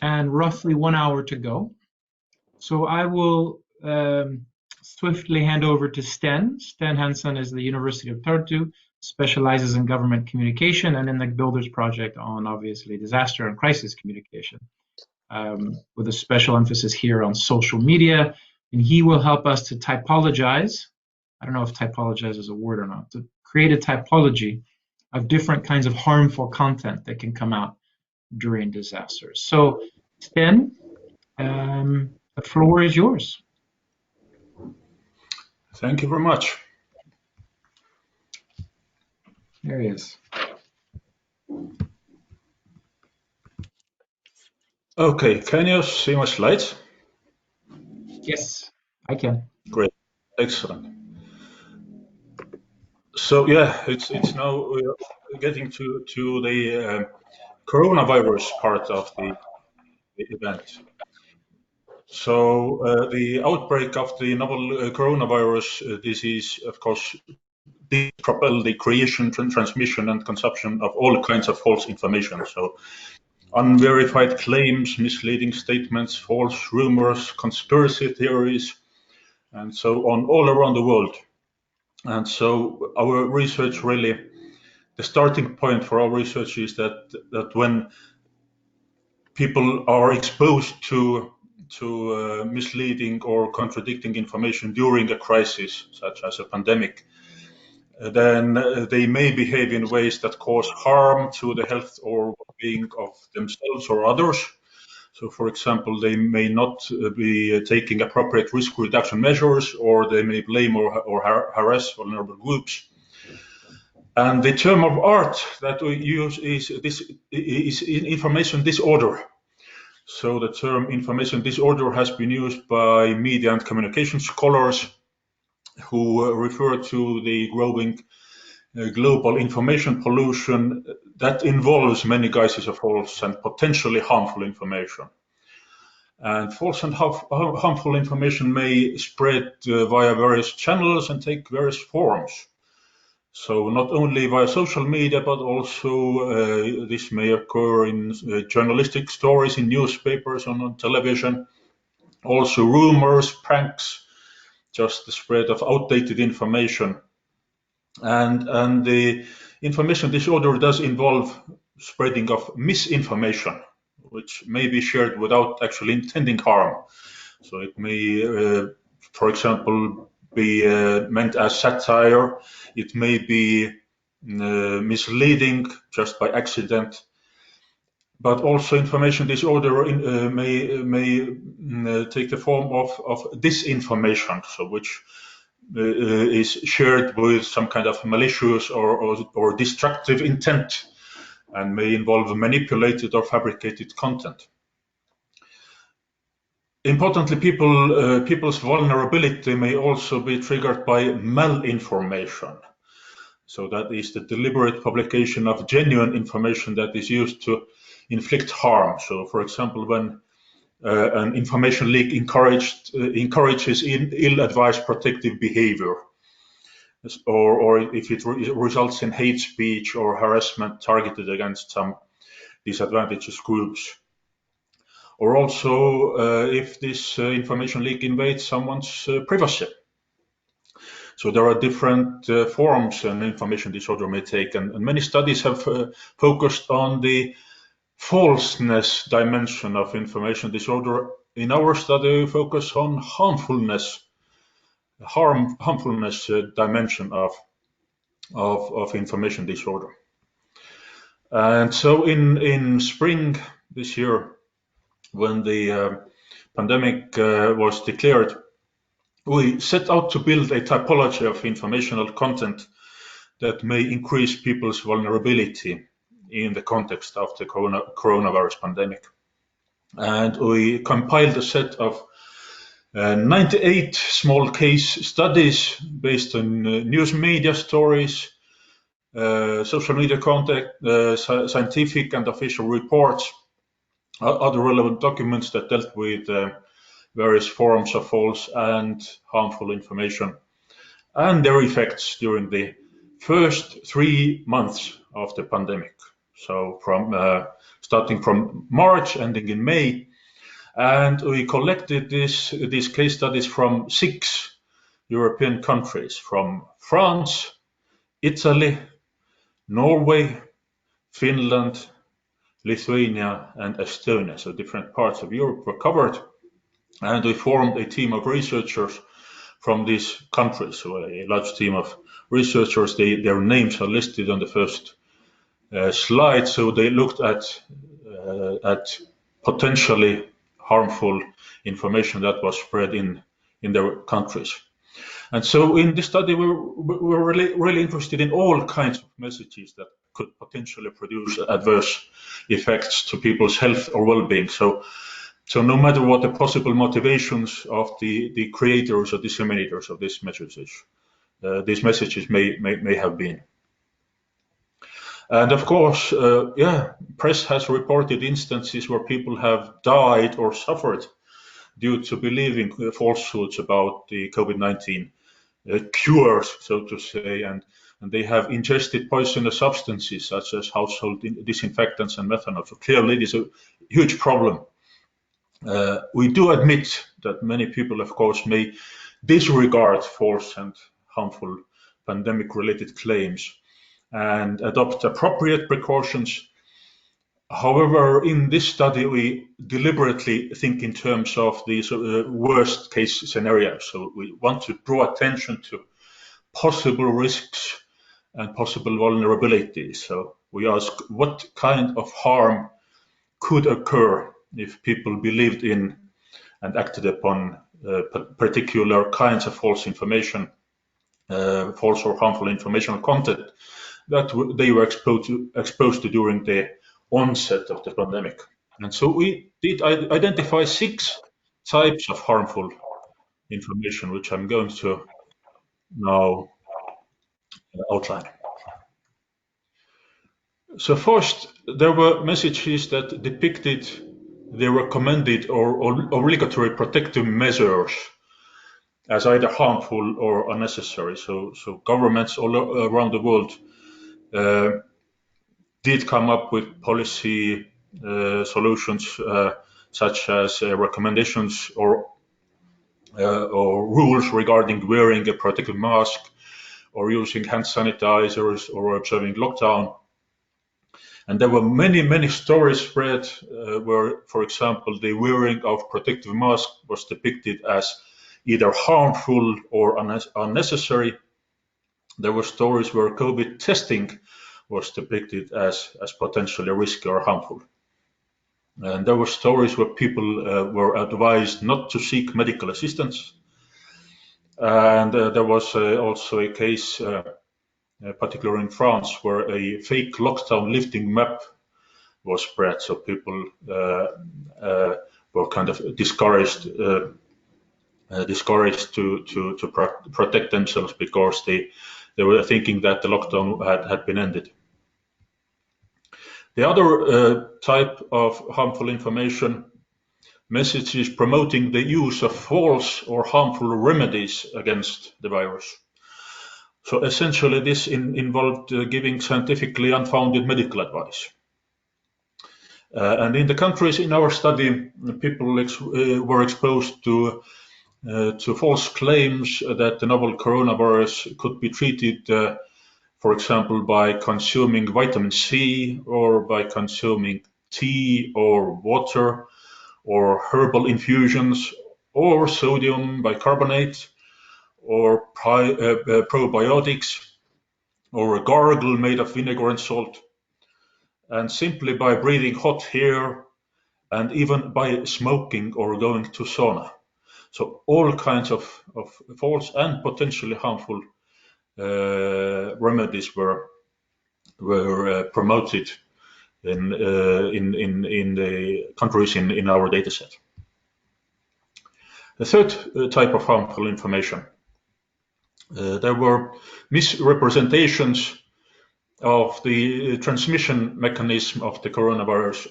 and roughly 1 hour to go. So I will swiftly hand over to Sten. Sten Hansen is the University of Tartu, specializes in government communication and in the BuildERS project on, obviously, disaster and crisis communication, with a special emphasis here on social media. And he will help us to typologize. I don't know if typologize is a word or not, to create a typology of different kinds of harmful content that can come out during disasters. So, Sten, the floor is yours. Thank you very much. There he is. Okay, can you see my slides? Yes, I can. Great, excellent. So yeah, it's now we're getting to the coronavirus part of the event. So the outbreak of the novel coronavirus disease, of course, propel the creation, transmission, and consumption of all kinds of false information. So unverified claims, misleading statements, false rumors, conspiracy theories, and so on all around the world. And so our research really, the starting point for our research is that when people are exposed to misleading or contradicting information during a crisis, such as a pandemic, then they may behave in ways that cause harm to the health or well-being of themselves or others. So, for example, they may not be taking appropriate risk reduction measures, or they may blame or harass vulnerable groups. And the term of art that we use is information disorder. So the term information disorder has been used by media and communication scholars who refer to the growing global information pollution that involves many guises of false and potentially harmful information. And false and harmful information may spread via various channels and take various forms. So not only via social media, but also this may occur in journalistic stories, in newspapers, on television. Also rumors, pranks, just the spread of outdated information. And the information disorder does involve spreading of misinformation, which may be shared without actually intending harm. So it may, for example, be meant as satire. It may be misleading just by accident. But also information disorder may take the form of disinformation, so which is shared with some kind of malicious or destructive intent and may involve manipulated or fabricated content. Importantly, people's vulnerability may also be triggered by malinformation. So that is the deliberate publication of genuine information that is used to inflict harm. So, for example, when an information leak encourages ill-advised protective behavior, or if it results in hate speech or harassment targeted against some disadvantaged groups. Or also if this information leak invades someone's privacy. So there are different forms an information disorder may take, and many studies have focused on the falseness dimension of information disorder. In our study, we focus on harmfulness dimension of information disorder. And so in spring this year, when the pandemic was declared, we set out to build a typology of informational content that may increase people's vulnerability in the context of the coronavirus pandemic. And we compiled a set of 98 small case studies based on news media stories, social media content, scientific and official reports, other relevant documents that dealt with various forms of false and harmful information and their effects during the first 3 months of the pandemic. So from starting from March, ending in May. And we collected these case studies from 6 European countries, from France, Italy, Norway, Finland, Lithuania, and Estonia. So different parts of Europe were covered. And we formed a team of researchers from these countries. So a large team of researchers, their names are listed on the first slide. So they looked at potentially harmful information that was spread in their countries. And so in this study, we're really interested in all kinds of messages that could potentially produce adverse effects to people's health or well-being. So no matter what the possible motivations of the creators or disseminators of these messages may have been. And of course, press has reported instances where people have died or suffered due to believing falsehoods about the COVID-19 cures, so to say, and they have ingested poisonous substances such as household disinfectants and methanol. So clearly it is a huge problem. We do admit that many people, of course, may disregard false and harmful pandemic-related claims and adopt appropriate precautions. However, in this study, we deliberately think in terms of these worst case scenarios. So we want to draw attention to possible risks and possible vulnerabilities. So we ask what kind of harm could occur if people believed in and acted upon particular kinds of false information, false or harmful information content that they were exposed to during the onset of the pandemic. And so we did identify 6 types of harmful information, which I'm going to now outline. So first, there were messages that depicted the recommended or obligatory protective measures as either harmful or unnecessary. So governments all around the world did come up with policy solutions such as recommendations or rules regarding wearing a protective mask or using hand sanitizers or observing lockdown. And there were many stories spread where, for example, the wearing of protective mask was depicted as either harmful or unnecessary. There were stories where COVID testing was depicted as potentially risky or harmful. And there were stories where people were advised not to seek medical assistance. And there was also a case, particularly in France, where a fake lockdown lifting map was spread. So people were kind of discouraged to protect themselves because they were thinking that the lockdown had been ended. The other type of harmful information, messages promoting the use of false or harmful remedies against the virus. So essentially this involved giving scientifically unfounded medical advice. And in the countries in our study, people were exposed to false claims that the novel coronavirus could be treated, for example, by consuming vitamin C or by consuming tea or water or herbal infusions or sodium bicarbonate or probiotics or a gargle made of vinegar and salt, and simply by breathing hot air and even by smoking or going to sauna. So all kinds of false and potentially harmful remedies were promoted in the countries in our data set. The third type of harmful information, there were misrepresentations of the transmission mechanism of the coronavirus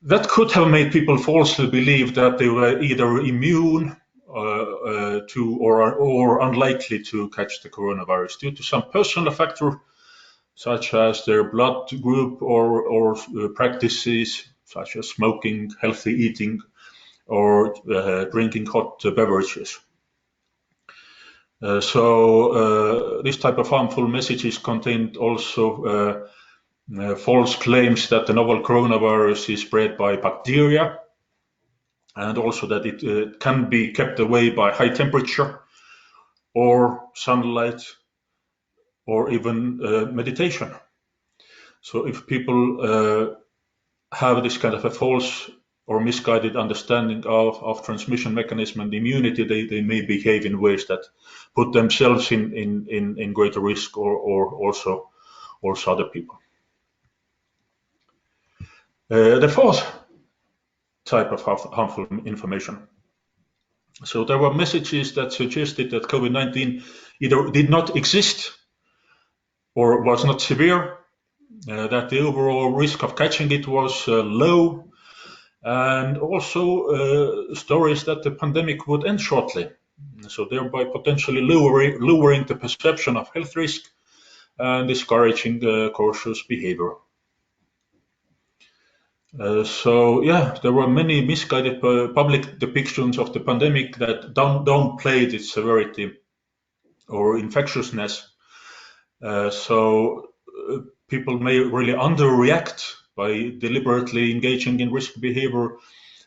that could have made people falsely believe that they were either immune to or unlikely to catch the coronavirus due to some personal factor, such as their blood group or practices such as smoking, healthy eating, or drinking hot beverages. So this type of harmful messages contained also false claims that the novel coronavirus is spread by bacteria, and also that it can be kept away by high temperature or sunlight or even meditation. So if people have this kind of a false or misguided understanding of transmission mechanism and immunity, they may behave in ways that put themselves in greater risk, or also other people. The fourth type of harmful information. So there were messages that suggested that COVID-19 either did not exist or was not severe, that the overall risk of catching it was low, and also stories that the pandemic would end shortly, so thereby potentially lowering the perception of health risk and discouraging cautious behavior. So yeah, there were many misguided public depictions of the pandemic that downplayed its severity or infectiousness. So people may really underreact by deliberately engaging in risky behavior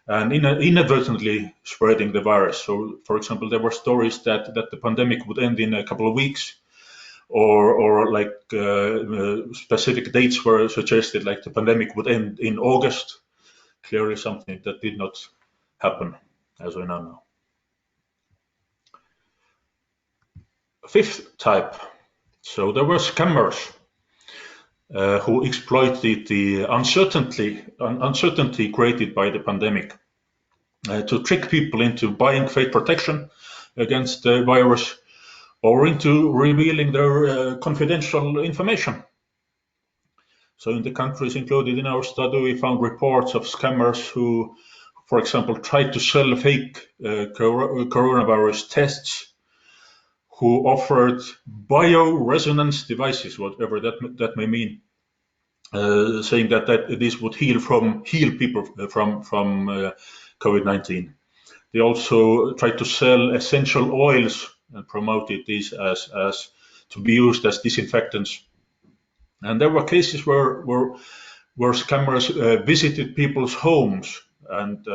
and inadvertently spreading the virus. So, for example, there were stories that the pandemic would end in a couple of weeks, or like specific dates were suggested, like the pandemic would end in August. Clearly something that did not happen, as we now know. Fifth type. So there were scammers who exploited the uncertainty created by the pandemic to trick people into buying fake protection against the virus, or into revealing their confidential information. So in the countries included in our study, we found reports of scammers who, for example, tried to sell fake coronavirus tests, who offered bioresonance devices, whatever that may mean, saying that this would heal people from COVID-19. They also tried to sell essential oils and promoted these as to be used as disinfectants. And there were cases where scammers visited people's homes and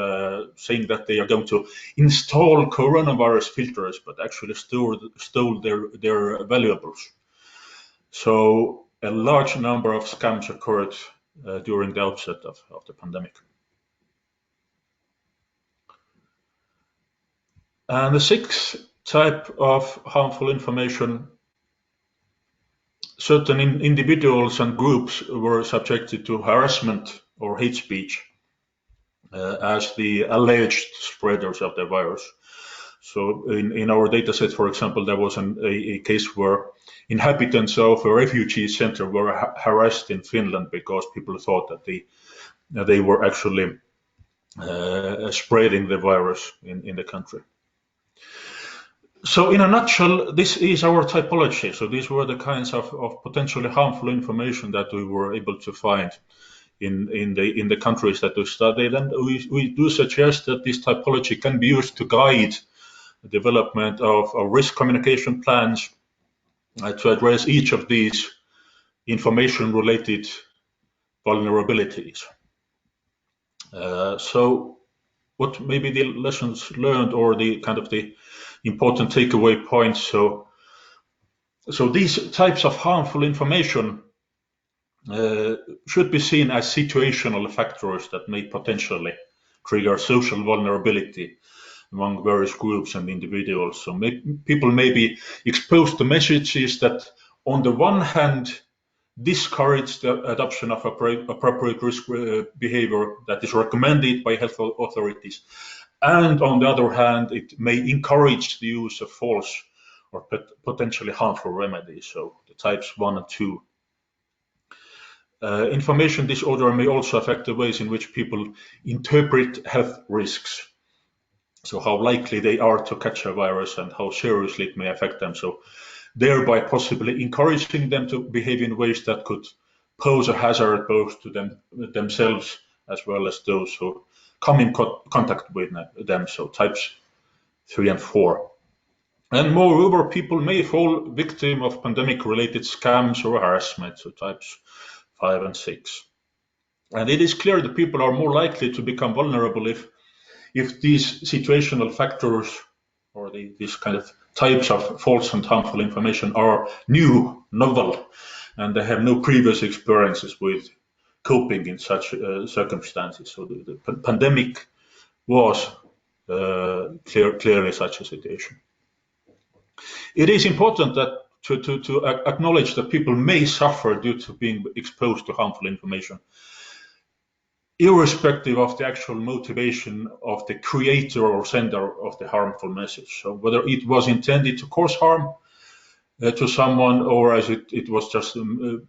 saying that they are going to install coronavirus filters, but actually stole their valuables. So a large number of scams occurred during the outset of the pandemic. And the sixth type of harmful information: certain individuals and groups were subjected to harassment or hate speech as the alleged spreaders of the virus. So in our data set, for example, there was a case where inhabitants of a refugee center were harassed in Finland because people thought that they were actually spreading the virus in the country. So in a nutshell, this is our typology. So these were the kinds of potentially harmful information that we were able to find in the countries that we studied. And we do suggest that this typology can be used to guide the development of risk communication plans to address each of these information-related vulnerabilities. So what may be the lessons learned, or the kind of the important takeaway points? So these types of harmful information should be seen as situational factors that may potentially trigger social vulnerability among various groups and individuals. So people may be exposed to messages that, on the one hand, discourage the adoption of appropriate risk behavior that is recommended by health authorities, and on the other hand, it may encourage the use of false or potentially harmful remedies. So the types 1 and 2. Information disorder may also affect the ways in which people interpret health risks. So how likely they are to catch a virus and how seriously it may affect them. So thereby possibly encouraging them to behave in ways that could pose a hazard both to themselves as well as those who come in contact with them. So types 3 and 4. And moreover, people may fall victim of pandemic-related scams or harassment. So types 5 and 6. And it is clear that people are more likely to become vulnerable if these situational factors, or these kind of types of false and harmful information, are new, novel, and they have no previous experiences with coping in such circumstances. So the pandemic was clearly such a situation. It is important that to acknowledge that people may suffer due to being exposed to harmful information, irrespective of the actual motivation of the creator or sender of the harmful message. So whether it was intended to cause harm to someone, or as it was just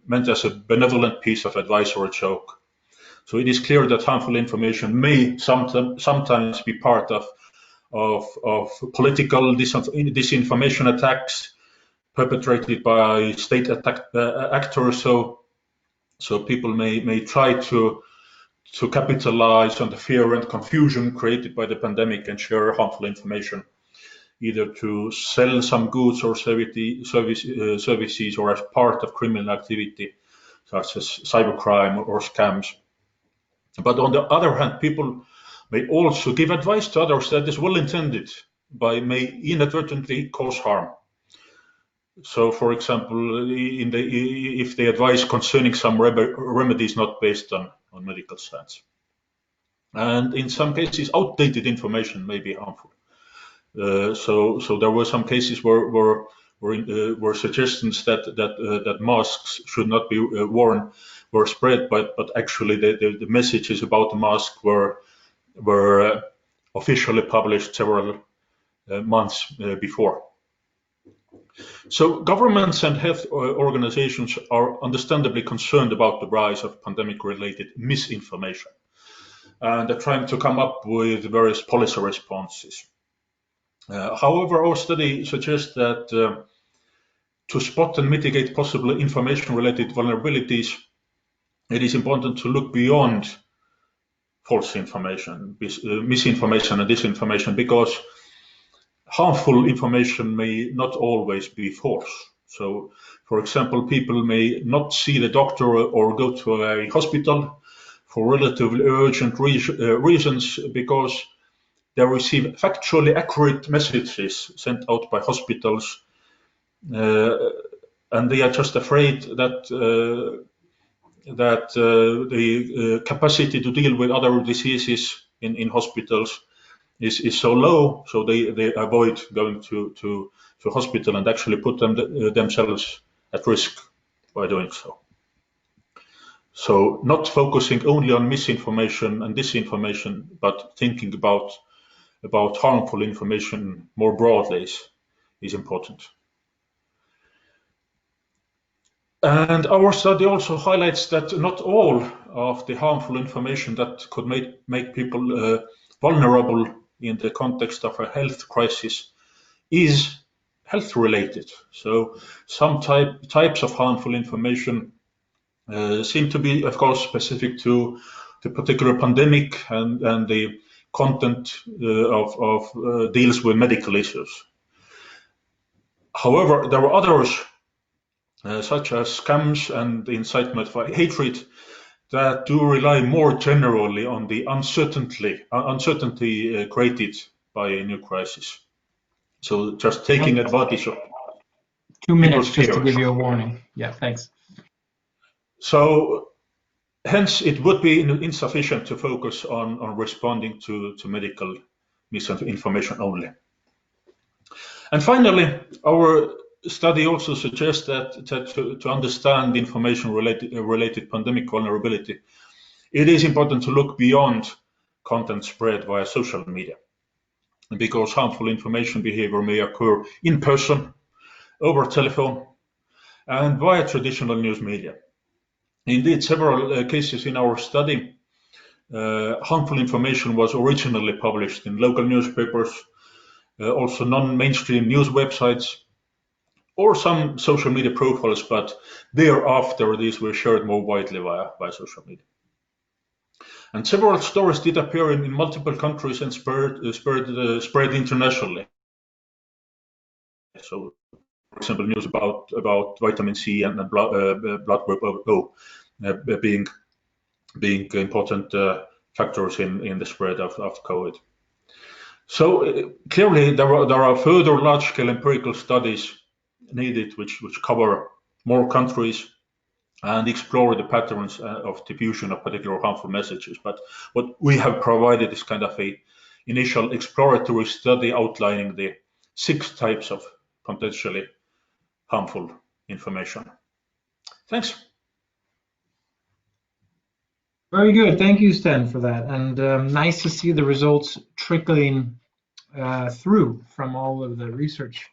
meant as a benevolent piece of advice or a joke. So it is clear that harmful information may sometimes be part of political disinformation attacks perpetrated by state actors. So people may try to capitalize on the fear and confusion created by the pandemic and share harmful information, either to sell some goods or services or as part of criminal activity, such as cybercrime or scams. But on the other hand, people may also give advice to others that is well intended, but may inadvertently cause harm. So, for example, if the advice concerning some remedy is not based on medical science. And in some cases, outdated information may be harmful. So there were some cases where suggestions that masks should not be worn were spread, but actually the messages about the mask were officially published several months before. So governments and health organizations are understandably concerned about the rise of pandemic-related misinformation, and they're trying to come up with various policy responses. However, our study suggests that to spot and mitigate possible information-related vulnerabilities, it is important to look beyond false information, misinformation and disinformation, because harmful information may not always be false. So, for example, people may not see the doctor or go to a hospital for relatively urgent reasons because they receive factually accurate messages sent out by hospitals, and they are just afraid that the capacity to deal with other diseases in hospitals is so low, so they avoid going to hospital and actually put themselves at risk by doing so. So not focusing only on misinformation and disinformation, but thinking about harmful information more broadly is important. And our study also highlights that not all of the harmful information that could make people vulnerable in the context of a health crisis is health related. So some types of harmful information seem to be, of course, specific to the particular pandemic, and the content of deals with medical issues. However, there are others, such as scams and incitement for hatred, that do rely more generally on the uncertainty created by a new crisis. So just taking advantage of 2 minutes just to fears. give you a warning. Yeah, thanks. So hence it would be insufficient to focus on responding to medical misinformation only. And finally, our study also suggests that to understand information related pandemic vulnerability, it is important to look beyond content spread via social media, because harmful information behavior may occur in person, over telephone, and via traditional news media. Indeed, several cases in our study, harmful information was originally published in local newspapers, also non-mainstream news websites, or some social media profiles, but thereafter these were shared more widely via social media. And several stories did appear in multiple countries and spread internationally. So, for example, news about vitamin C and blood group O being important factors in the spread of COVID. So clearly there are further large-scale empirical studies needed which cover more countries and explore the patterns of diffusion of particular harmful messages. But what we have provided is kind of a initial exploratory study outlining the 6 types of potentially harmful information. Thanks. Very good. Thank you, Sten, for that. And nice to see the results trickling through from all of the research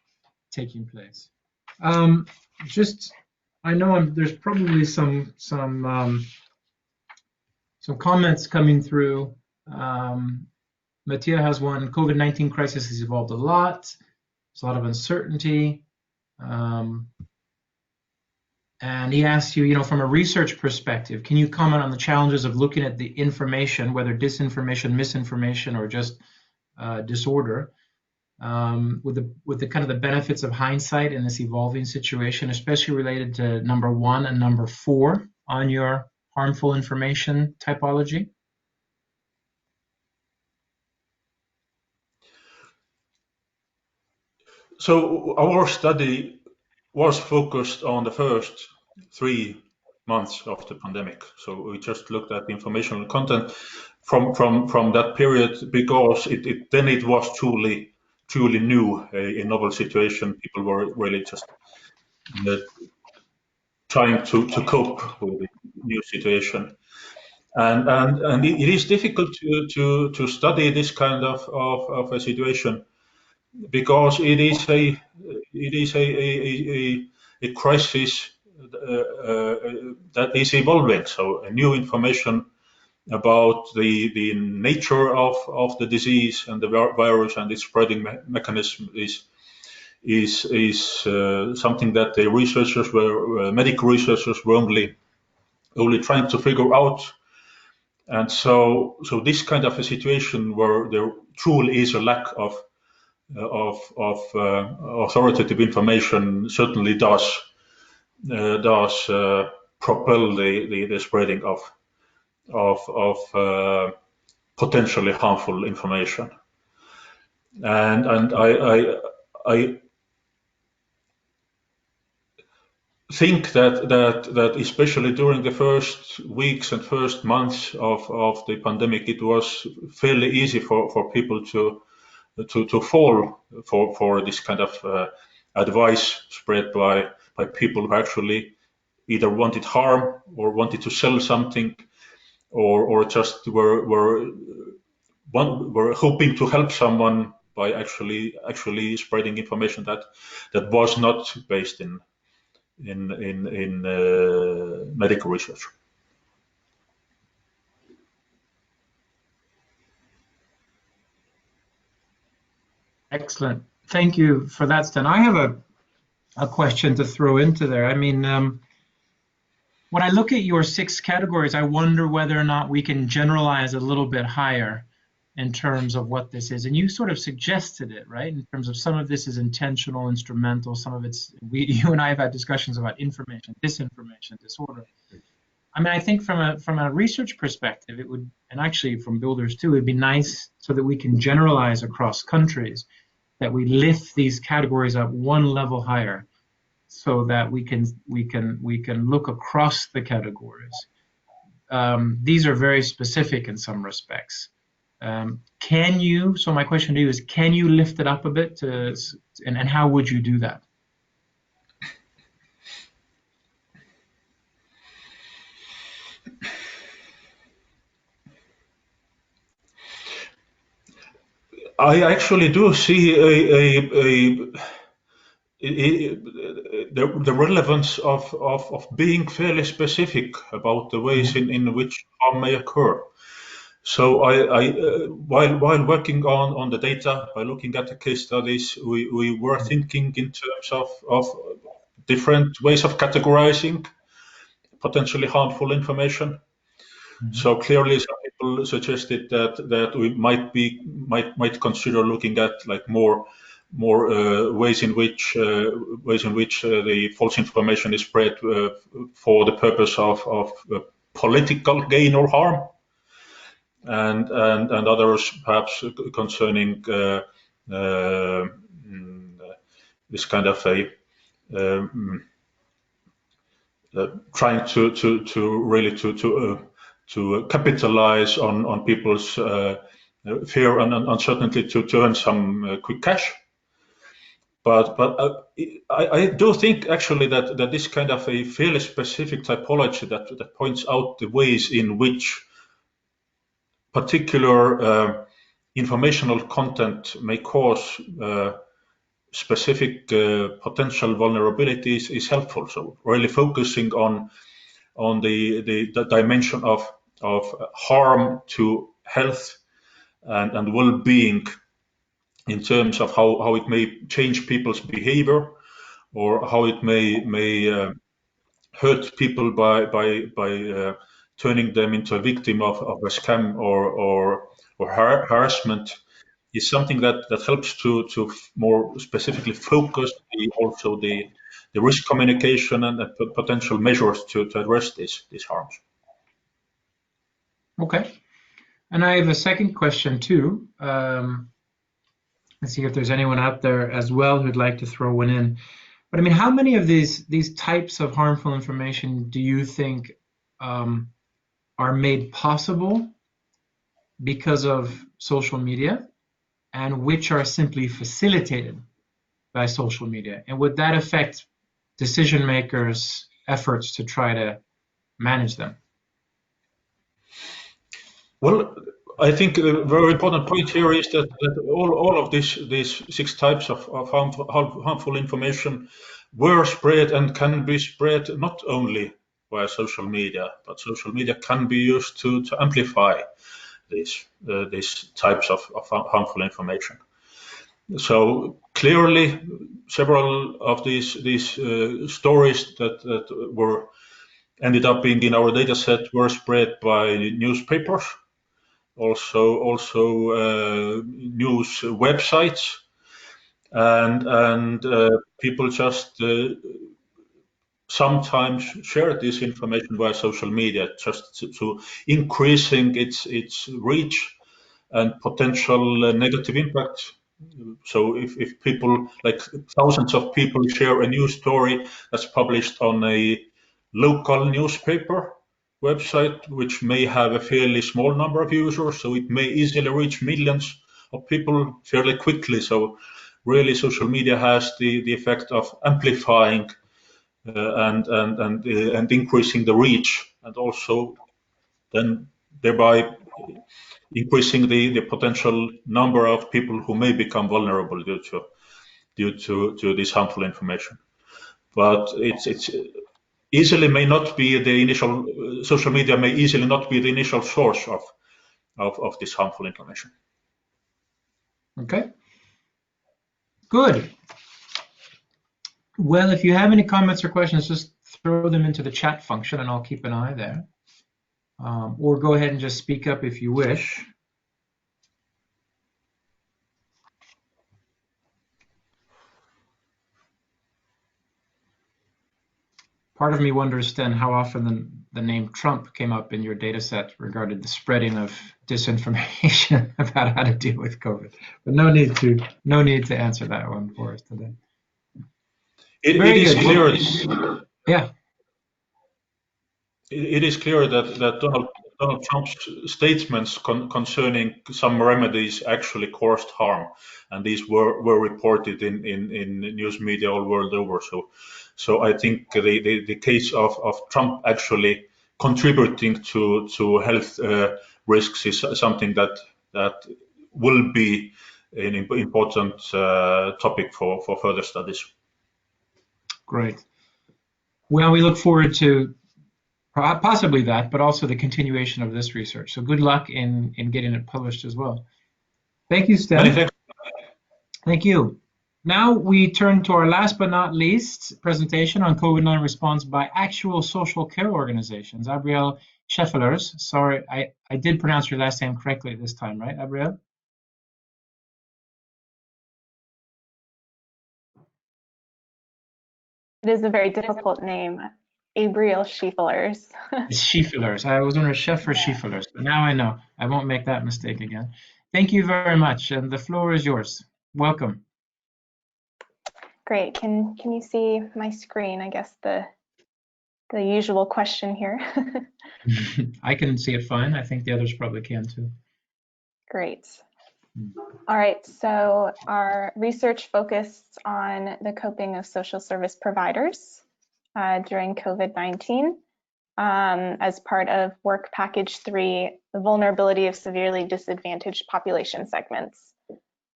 taking place. I know there's probably some comments coming through. Mattia has one. COVID-19 crisis has evolved a lot. There's a lot of uncertainty. And he asked you, from a research perspective, can you comment on the challenges of looking at the information, whether disinformation, misinformation, or just disorder, with the kind of the benefits of hindsight in this evolving situation, especially related to number 1 and number 4 on your harmful information typology? So our study was focused on the first 3 months of the pandemic. So we just looked at the informational content from that period, because it was truly new, a novel situation. People were really just trying to cope with the new situation. And it is difficult to study this kind of a situation, because it is a crisis that is evolving. So new information about the nature of the disease and the virus and its spreading mechanism is something that the medical researchers were only trying to figure out. And so this kind of a situation where there truly is a lack of authoritative information certainly does propel the spreading of potentially harmful information. And I think that especially during the first weeks and first months of the pandemic, it was fairly easy for people to fall for this kind of advice spread by people who actually either wanted harm or wanted to sell something, or just were hoping to help someone by actually spreading information that was not based in medical research. Excellent. Thank you for that, Sten. I have a question to throw into there. I mean, when I look at your 6 categories, I wonder whether or not we can generalize a little bit higher in terms of what this is. And you sort of suggested it, right? In terms of some of this is intentional, instrumental, some of it's, you and I have had discussions about information, disinformation, disorder. I mean, I think from a research perspective, it would, and actually from BuildERS too, it'd be nice so that we can generalize across countries, that we lift these categories up one level higher, so that we can look across the categories. These are very specific in some respects. So my question to you is, can you lift it up a bit and how would you do that? I actually do see the relevance of being fairly specific about the ways in which harm may occur. So while working on the data, by looking at the case studies, we were thinking in terms of different ways of categorizing potentially harmful information. So clearly, some people suggested that we might consider looking at like more ways in which the false information is spread for the purpose of political gain or harm, and others perhaps concerning this kind of a trying to really to capitalize on people's fear and uncertainty to earn some quick cash. But I do think actually that this kind of a fairly specific typology that points out the ways in which particular informational content may cause specific potential vulnerabilities is helpful. So really focusing on the dimension of harm to health and well-being in terms of how it may change people's behavior, or how it may hurt people by turning them into a victim of a scam or harassment, is something that helps to more specifically focus also the risk communication and potential measures to address these harms. Okay. And I have a second question too. Let's see if there's anyone out there as well who'd like to throw one in. But I mean, how many of these types of harmful information do you think are made possible because of social media, and which are simply facilitated by social media? And would that affect decision makers' efforts to try to manage them? Well, I think a very important point here is that all of these 6 types of harmful information were spread and can be spread not only via social media, but social media can be used to amplify these types of harmful information. So clearly, several of these stories that were ended up being in our data set were spread by newspapers, also news websites, and people just sometimes share this information via social media, just to increasing its reach and potential negative impact. So if people, like thousands of people, share a news story that's published on a local newspaper website, which may have a fairly small number of users, so it may easily reach millions of people fairly quickly. So really, social media has the effect of amplifying and increasing the reach, and also then thereby increasing the potential number of people who may become vulnerable due to this harmful information. But it's easily may not be the initial, social media may easily not be the initial source of this harmful information. Okay. Good. Well, if you have any comments or questions, just throw them into the chat function and I'll keep an eye there. Or go ahead and just speak up if you wish. Part of me wonders then how often the name Trump came up in your data set regarding the spreading of disinformation about how to deal with COVID. But no need to answer that one for us today. It is clear. Yeah. It is clear that Donald Trump's statements concerning some remedies actually caused harm, and these were reported in news media all world over. So I think the case of Trump actually contributing to health risks is something that will be an important topic for further studies. Great. Well, we look forward to possibly that, but also the continuation of this research. So good luck in getting it published as well. Thank you, Sten. Many thanks. Thank you. Now we turn to our last but not least presentation on COVID-19 response by actual social care organizations. Abriel Scheffelers, sorry, I did pronounce your last name correctly this time, right, Abriel? It is a very difficult name. Abriel Scheffelers. Scheffelers. I was wondering Chef or Scheffelers, but now I know. I won't make that mistake again. Thank you very much, and the floor is yours. Welcome. Great. Can you see my screen? I guess the the usual question here. I can see it fine. I think the others probably can too. Great. All right, so our research focused on the coping of social service providers during COVID-19 as part of Work Package 3, the vulnerability of severely disadvantaged population segments.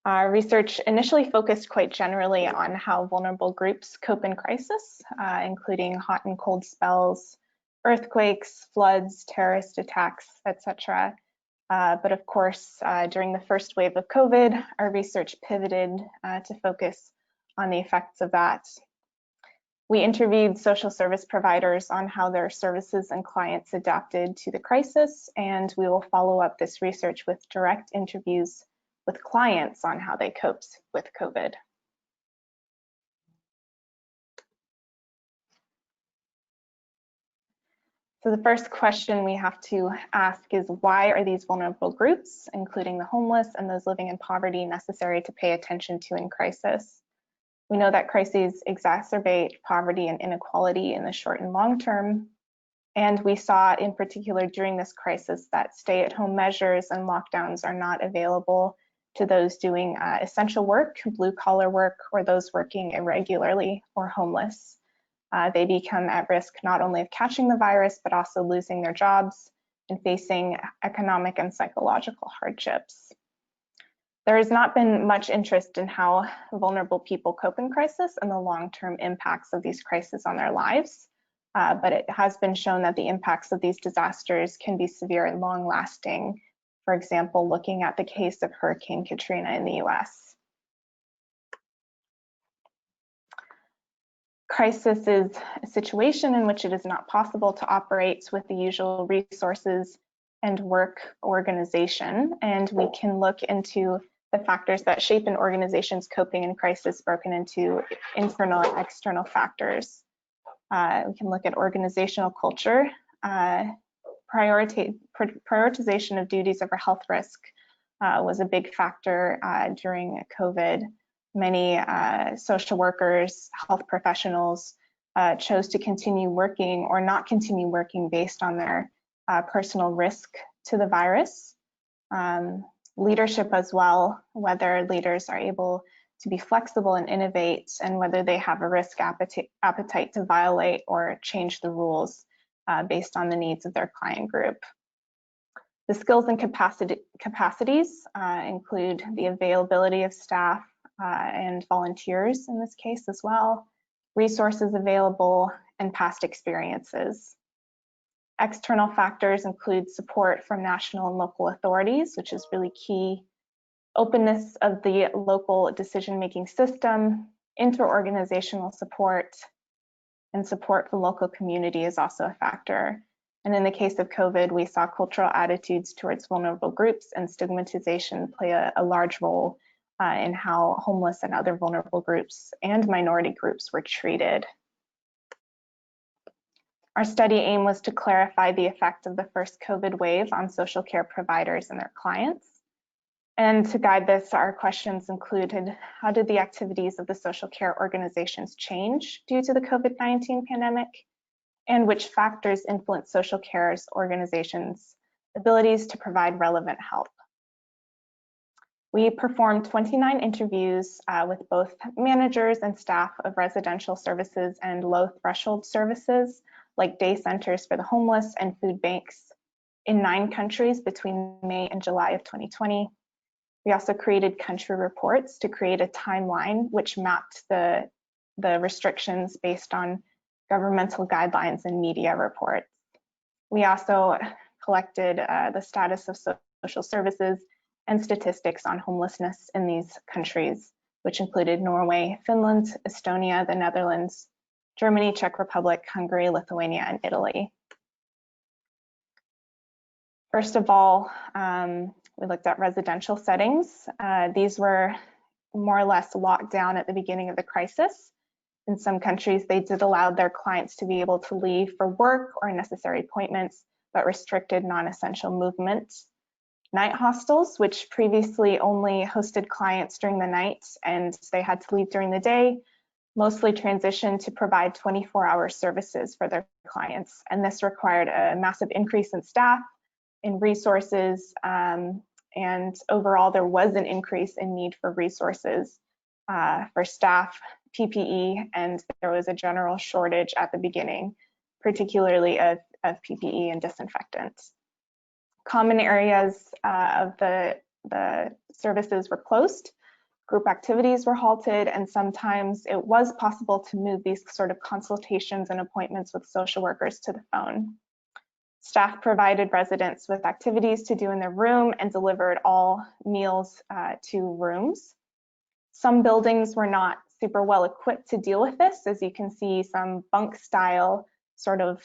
Our research initially focused quite generally on how vulnerable groups cope in crisis, including hot and cold spells, earthquakes, floods, terrorist attacks, etc. But of course, during the first wave of COVID, our research pivoted to focus on the effects of that. We interviewed social service providers on how their services and clients adapted to the crisis, and we will follow up this research with direct interviews with clients on how they coped with COVID. So the first question we have to ask is, why are these vulnerable groups, including the homeless and those living in poverty, necessary to pay attention to in crisis? We know that crises exacerbate poverty and inequality in the short and long term. And we saw in particular during this crisis that stay-at-home measures and lockdowns are not available to those doing essential work, blue-collar work, or those working irregularly or homeless. They become at risk not only of catching the virus, but also losing their jobs and facing economic and psychological hardships. There has not been much interest in how vulnerable people cope in crisis and the long-term impacts of these crises on their lives, but it has been shown that the impacts of these disasters can be severe and long-lasting. For example, looking at the case of Hurricane Katrina in the US. Crisis is a situation in which it is not possible to operate with the usual resources and work organization, and we can look into the factors that shape an organization's coping in crisis broken into internal and external factors. We can look at organizational culture, prioritization of duties over health risk was a big factor during COVID. Many social workers, health professionals chose to continue working or not continue working based on their personal risk to the virus. Leadership as well, whether leaders are able to be flexible and innovate, and whether they have a risk appetite to violate or change the rules based on the needs of their client group. The skills and capacities include the availability of staff and volunteers in this case as well, resources available, and past experiences. External factors include support from national and local authorities, which is really key. Openness of the local decision-making system, inter-organizational support, and support from local community is also a factor. And in the case of COVID, we saw cultural attitudes towards vulnerable groups and stigmatization play a large role in how homeless and other vulnerable groups and minority groups were treated. Our study aim was to clarify the effect of the first COVID wave on social care providers and their clients. And to guide this, our questions included, how did the activities of the social care organizations change due to the COVID-19 pandemic? And which factors influence social care organizations' abilities to provide relevant help? We performed 29 interviews with both managers and staff of residential services and low threshold services, like day centers for the homeless and food banks, in 9 countries between May and July of 2020. We also created country reports to create a timeline which mapped the restrictions based on governmental guidelines and media reports. We also collected the status of social services and statistics on homelessness in these countries, which included Norway, Finland, Estonia, the Netherlands, Germany, Czech Republic, Hungary, Lithuania, and Italy. First of all, we looked at residential settings. These were more or less locked down at the beginning of the crisis. In some countries, they did allow their clients to be able to leave for work or necessary appointments, but restricted non-essential movement. Night hostels, which previously only hosted clients during the night and they had to leave during the day, mostly transitioned to provide 24-hour services for their clients. And this required a massive increase in staff, in resources, and overall there was an increase in need for resources for staff, PPE, and there was a general shortage at the beginning, particularly of PPE and disinfectants. Common areas of the services were closed, group activities were halted, and sometimes it was possible to move these sort of consultations and appointments with social workers to the phone. Staff provided residents with activities to do in their room and delivered all meals to rooms. Some buildings were not super well equipped to deal with this. As you can see, some bunk style sort of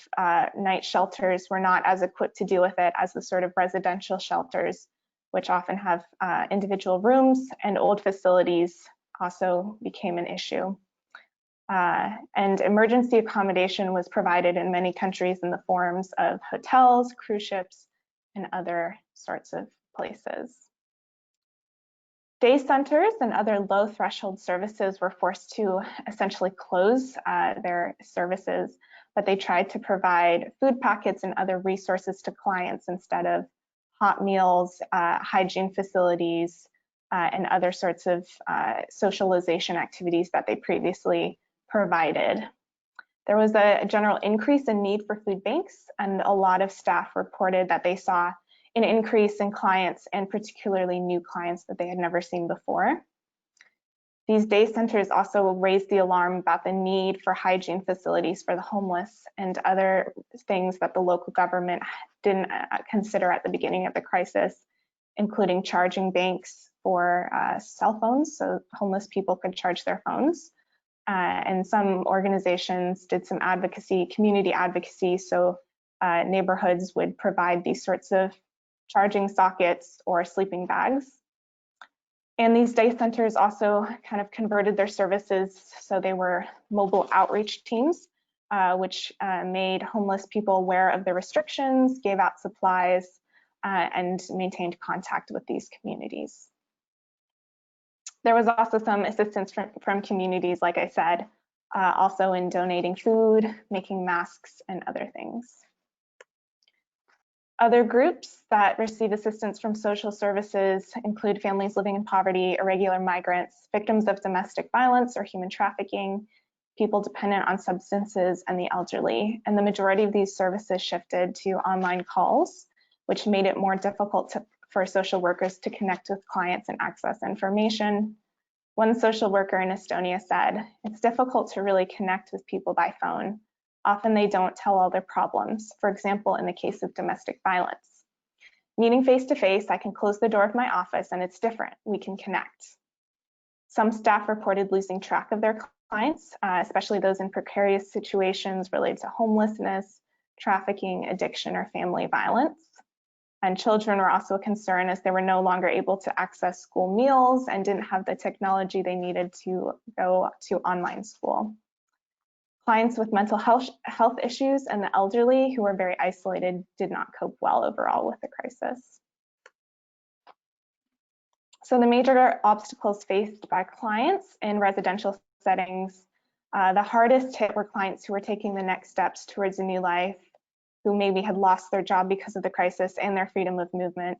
night shelters were not as equipped to deal with it as the sort of residential shelters, which often have individual rooms, and old facilities also became an issue. And emergency accommodation was provided in many countries in the forms of hotels, cruise ships, and other sorts of places. Day centers and other low threshold services were forced to essentially close their services, but they tried to provide food packets and other resources to clients instead of hot meals, hygiene facilities, and other sorts of socialization activities that they previously provided. There was a general increase in need for food banks, and a lot of staff reported that they saw an increase in clients, and particularly new clients that they had never seen before. These day centers also raised the alarm about the need for hygiene facilities for the homeless and other things that the local government didn't consider at the beginning of the crisis, including charging banks for cell phones, so homeless people could charge their phones. And some organizations did some advocacy, community advocacy, so neighborhoods would provide these sorts of charging sockets or sleeping bags. And these day centers also kind of converted their services, so they were mobile outreach teams, which made homeless people aware of the restrictions, gave out supplies, and maintained contact with these communities. There was also some assistance from communities, like I said, also in donating food, making masks, and other things. Other groups that receive assistance from social services include families living in poverty, irregular migrants, victims of domestic violence or human trafficking, people dependent on substances, and the elderly. And the majority of these services shifted to online calls, which made it more difficult for social workers to connect with clients and access information. One social worker in Estonia said, "It's difficult to really connect with people by phone. Often they don't tell all their problems, for example, in the case of domestic violence. Meeting face to face, I can close the door of my office and it's different. We can connect." Some staff reported losing track of their clients, especially those in precarious situations related to homelessness, trafficking, addiction, or family violence. And children were also a concern as they were no longer able to access school meals and didn't have the technology they needed to go to online school. Clients with mental health issues and the elderly who were very isolated did not cope well overall with the crisis. So the major obstacles faced by clients in residential settings, the hardest hit were clients who were taking the next steps towards a new life, who maybe had lost their job because of the crisis and their freedom of movement.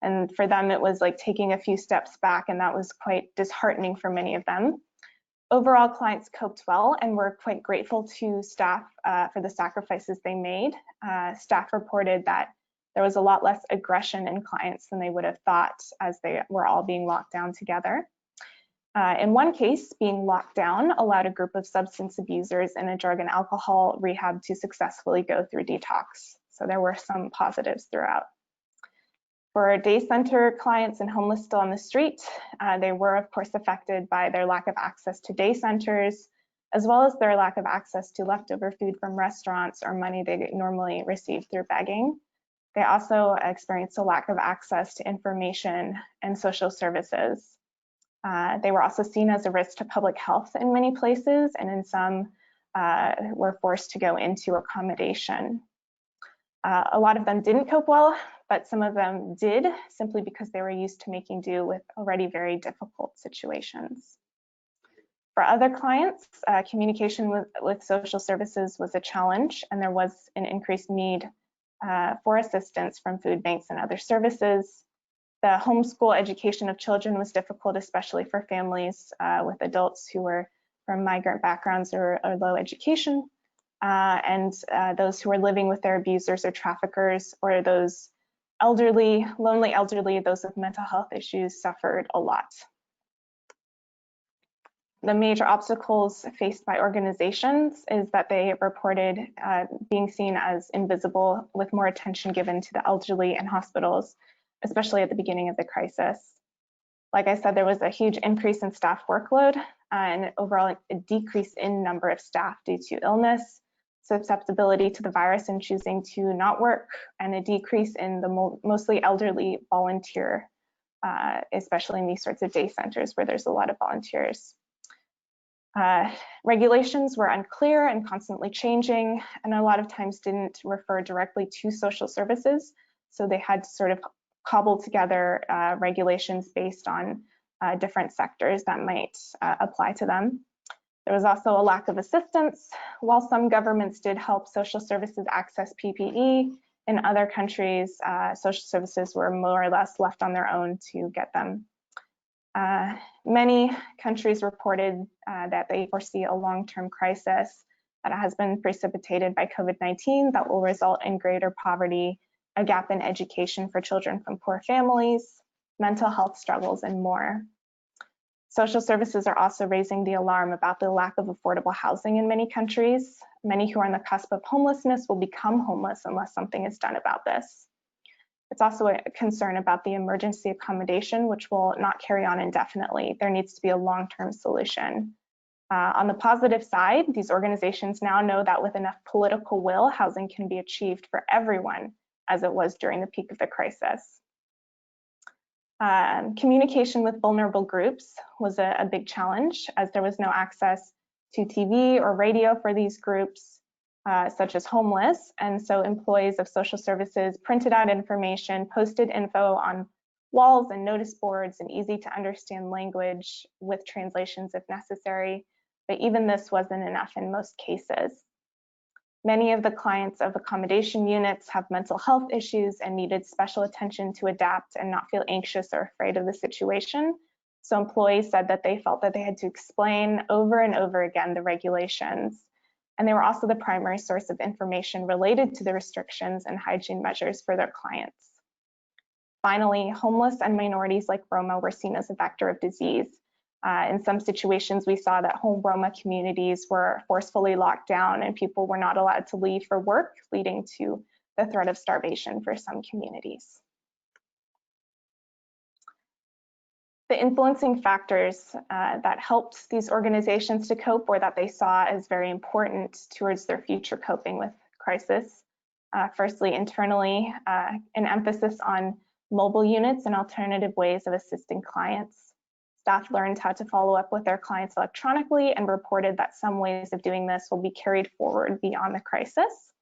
And for them, it was like taking a few steps back, and that was quite disheartening for many of them. Overall, clients coped well and were quite grateful to staff for the sacrifices they made. Staff reported that there was a lot less aggression in clients than they would have thought as they were all being locked down together. In one case, being locked down allowed a group of substance abusers in a drug and alcohol rehab to successfully go through detox. So there were some positives throughout. For day center clients and homeless still on the street, they were of course affected by their lack of access to day centers, as well as their lack of access to leftover food from restaurants or money they normally receive through begging. They also experienced a lack of access to information and social services. They were also seen as a risk to public health in many places, and in some were forced to go into accommodation. A lot of them didn't cope well, but some of them did, simply because they were used to making do with already very difficult situations. For other clients, communication with social services was a challenge, and there was an increased need for assistance from food banks and other services. The homeschool education of children was difficult, especially for families with adults who were from migrant backgrounds or low education, and those who were living with their abusers or traffickers, or those elderly, lonely elderly, those with mental health issues suffered a lot. The major obstacles faced by organizations is that they reported being seen as invisible, with more attention given to the elderly in hospitals, especially at the beginning of the crisis. Like I said, there was a huge increase in staff workload and overall a decrease in number of staff due to illness, susceptibility to the virus and choosing to not work, and a decrease in the mostly elderly volunteer, especially in these sorts of day centers where there's a lot of volunteers. Regulations were unclear and constantly changing, and a lot of times didn't refer directly to social services, so they had to sort of cobble together regulations based on different sectors that might apply to them. There was also a lack of assistance. While some governments did help social services access PPE, in other countries, social services were more or less left on their own to get them. Many countries reported that they foresee a long-term crisis that has been precipitated by COVID-19 that will result in greater poverty, a gap in education for children from poor families, mental health struggles, and more. Social services are also raising the alarm about the lack of affordable housing in many countries. Many who are on the cusp of homelessness will become homeless unless something is done about this. It's also a concern about the emergency accommodation, which will not carry on indefinitely. There needs to be a long-term solution. On the positive side, these organizations now know that with enough political will, housing can be achieved for everyone, as it was during the peak of the crisis. Communication with vulnerable groups was a big challenge, as there was no access to TV or radio for these groups, such as homeless, and so employees of social services printed out information, posted info on walls and notice boards in easy to understand language with translations if necessary, but even this wasn't enough in most cases. Many of the clients of accommodation units have mental health issues and needed special attention to adapt and not feel anxious or afraid of the situation. So employees said that they felt that they had to explain over and over again the regulations. And they were also the primary source of information related to the restrictions and hygiene measures for their clients. Finally, homeless and minorities like Roma were seen as a vector of disease. In some situations, we saw that home Roma communities were forcefully locked down and people were not allowed to leave for work, leading to the threat of starvation for some communities. The influencing factors that helped these organizations to cope, or that they saw as very important towards their future coping with crisis. Firstly, internally, an emphasis on mobile units and alternative ways of assisting clients. Staff learned how to follow up with their clients electronically and reported that some ways of doing this will be carried forward beyond the crisis.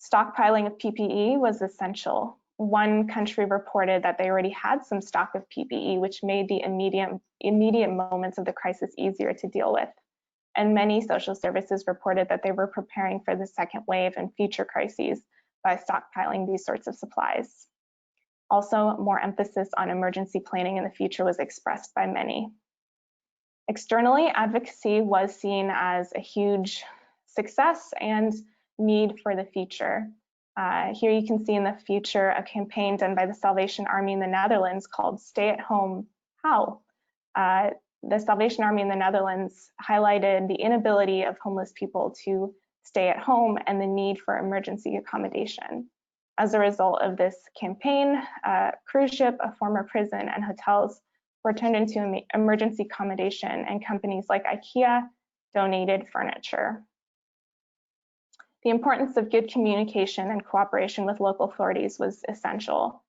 Stockpiling of PPE was essential. One country reported that they already had some stock of PPE, which made the immediate moments of the crisis easier to deal with. And many social services reported that they were preparing for the second wave and future crises by stockpiling these sorts of supplies. Also, more emphasis on emergency planning in the future was expressed by many. Externally, advocacy was seen as a huge success and need for the future. Here you can see in the future a campaign done by the Salvation Army in the Netherlands called Stay at Home How? The Salvation Army in the Netherlands highlighted the inability of homeless people to stay at home and the need for emergency accommodation. As a result of this campaign, a cruise ship, a former prison, and hotels were turned into emergency accommodation, and companies like IKEA donated furniture. The importance of good communication and cooperation with local authorities was essential.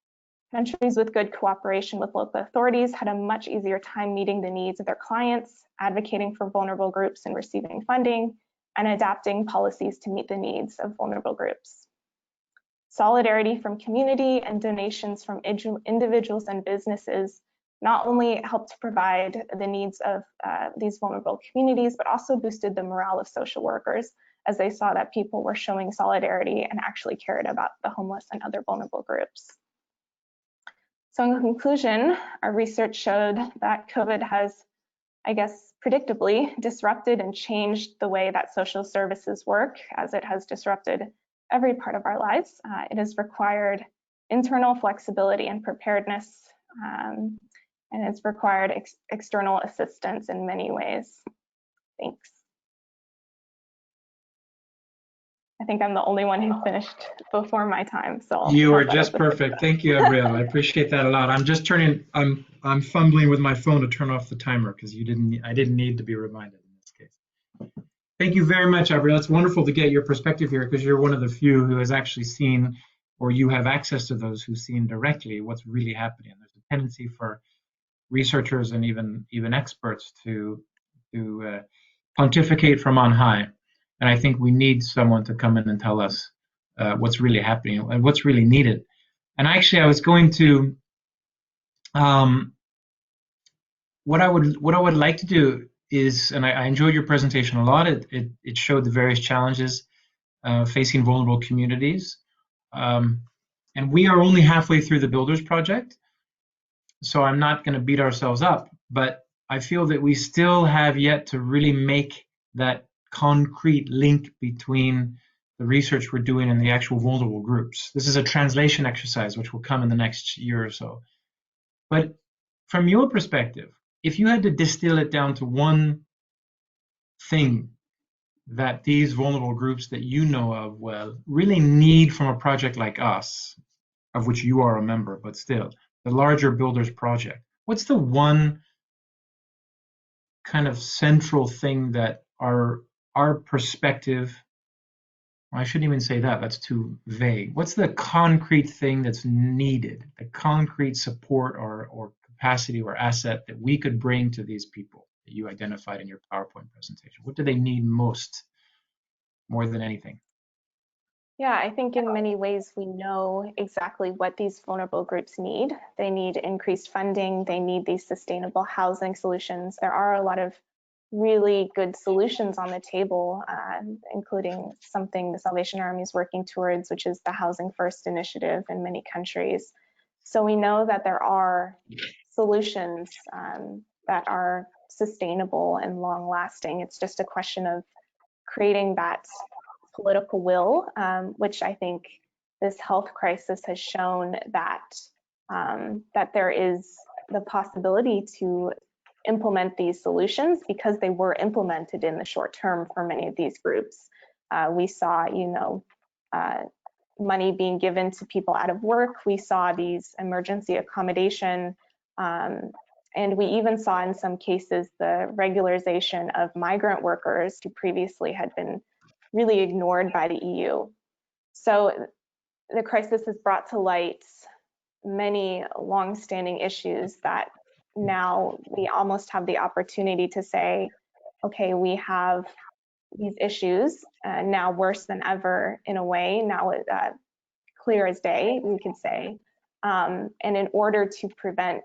Countries with good cooperation with local authorities had a much easier time meeting the needs of their clients, advocating for vulnerable groups and receiving funding, and adapting policies to meet the needs of vulnerable groups. Solidarity from community and donations from individuals and businesses not only helped to provide the needs of these vulnerable communities, but also boosted the morale of social workers as they saw that people were showing solidarity and actually cared about the homeless and other vulnerable groups. So in conclusion, our research showed that COVID has, I guess, predictably disrupted and changed the way that social services work, as it has disrupted every part of our lives. It has required internal flexibility and preparedness, and it's required external assistance in many ways. Thanks. I think I'm the only one who finished before my time, so you are just perfect. Thank you, Gabrielle. I appreciate that a lot. I'm just I'm fumbling with my phone to turn off the timer because I didn't need to be reminded in this case. Thank you very much, Gabrielle. It's wonderful to get your perspective here because you're one of the few who has actually seen, or you have access to those who've seen directly what's really happening. There's a tendency for researchers and even experts to pontificate from on high. And I think we need someone to come in and tell us what's really happening and what's really needed. And actually, I was going to, what I would like to do is, and I enjoyed your presentation a lot. It showed the various challenges facing vulnerable communities. And we are only halfway through the BuildERS project, so I'm not going to beat ourselves up, but I feel that we still have yet to really make that concrete link between the research we're doing and the actual vulnerable groups. This is a translation exercise which will come in the next year or so. But from your perspective, if you had to distill it down to one thing that these vulnerable groups that you know of well really need from a project like us, of which you are a member, but still, the larger BuildERS project, what's the one kind of central thing that our perspective, I shouldn't even say that, that's too vague. What's the concrete thing that's needed, the concrete support or capacity or asset that we could bring to these people that you identified in your PowerPoint presentation? What do they need most, more than anything? Yeah, I think in many ways we know exactly what these vulnerable groups need. They need increased funding, they need these sustainable housing solutions. There are a lot of really good solutions on the table, including something the Salvation Army is working towards, which is the Housing First initiative in many countries. So we know that there are solutions that are sustainable and long lasting. It's just a question of creating that political will, which I think this health crisis has shown that that there is the possibility to implement these solutions because they were implemented in the short term for many of these groups. We saw, money being given to people out of work. We saw these emergency accommodation, and we even saw in some cases the regularization of migrant workers who previously had been really ignored by the EU. So the crisis has brought to light many long-standing issues that now we almost have the opportunity to say, okay, we have these issues now worse than ever in a way, now clear as day, we could say. And in order to prevent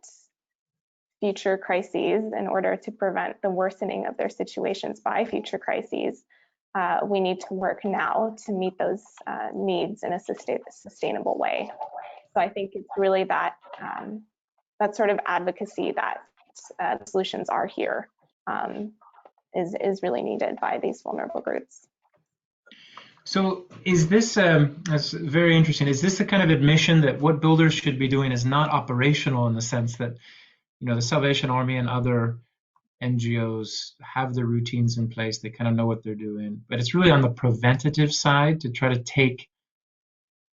future crises, in order to prevent the worsening of their situations by future crises, we need to work now to meet those needs in a sustainable way. So I think it's really that that sort of advocacy that the solutions are here is really needed by these vulnerable groups. So is this, that's very interesting, is this the kind of admission that what BuildERS should be doing is not operational in the sense that, the Salvation Army and other NGOs have their routines in place, they kind of know what they're doing, but it's really on the preventative side to try to take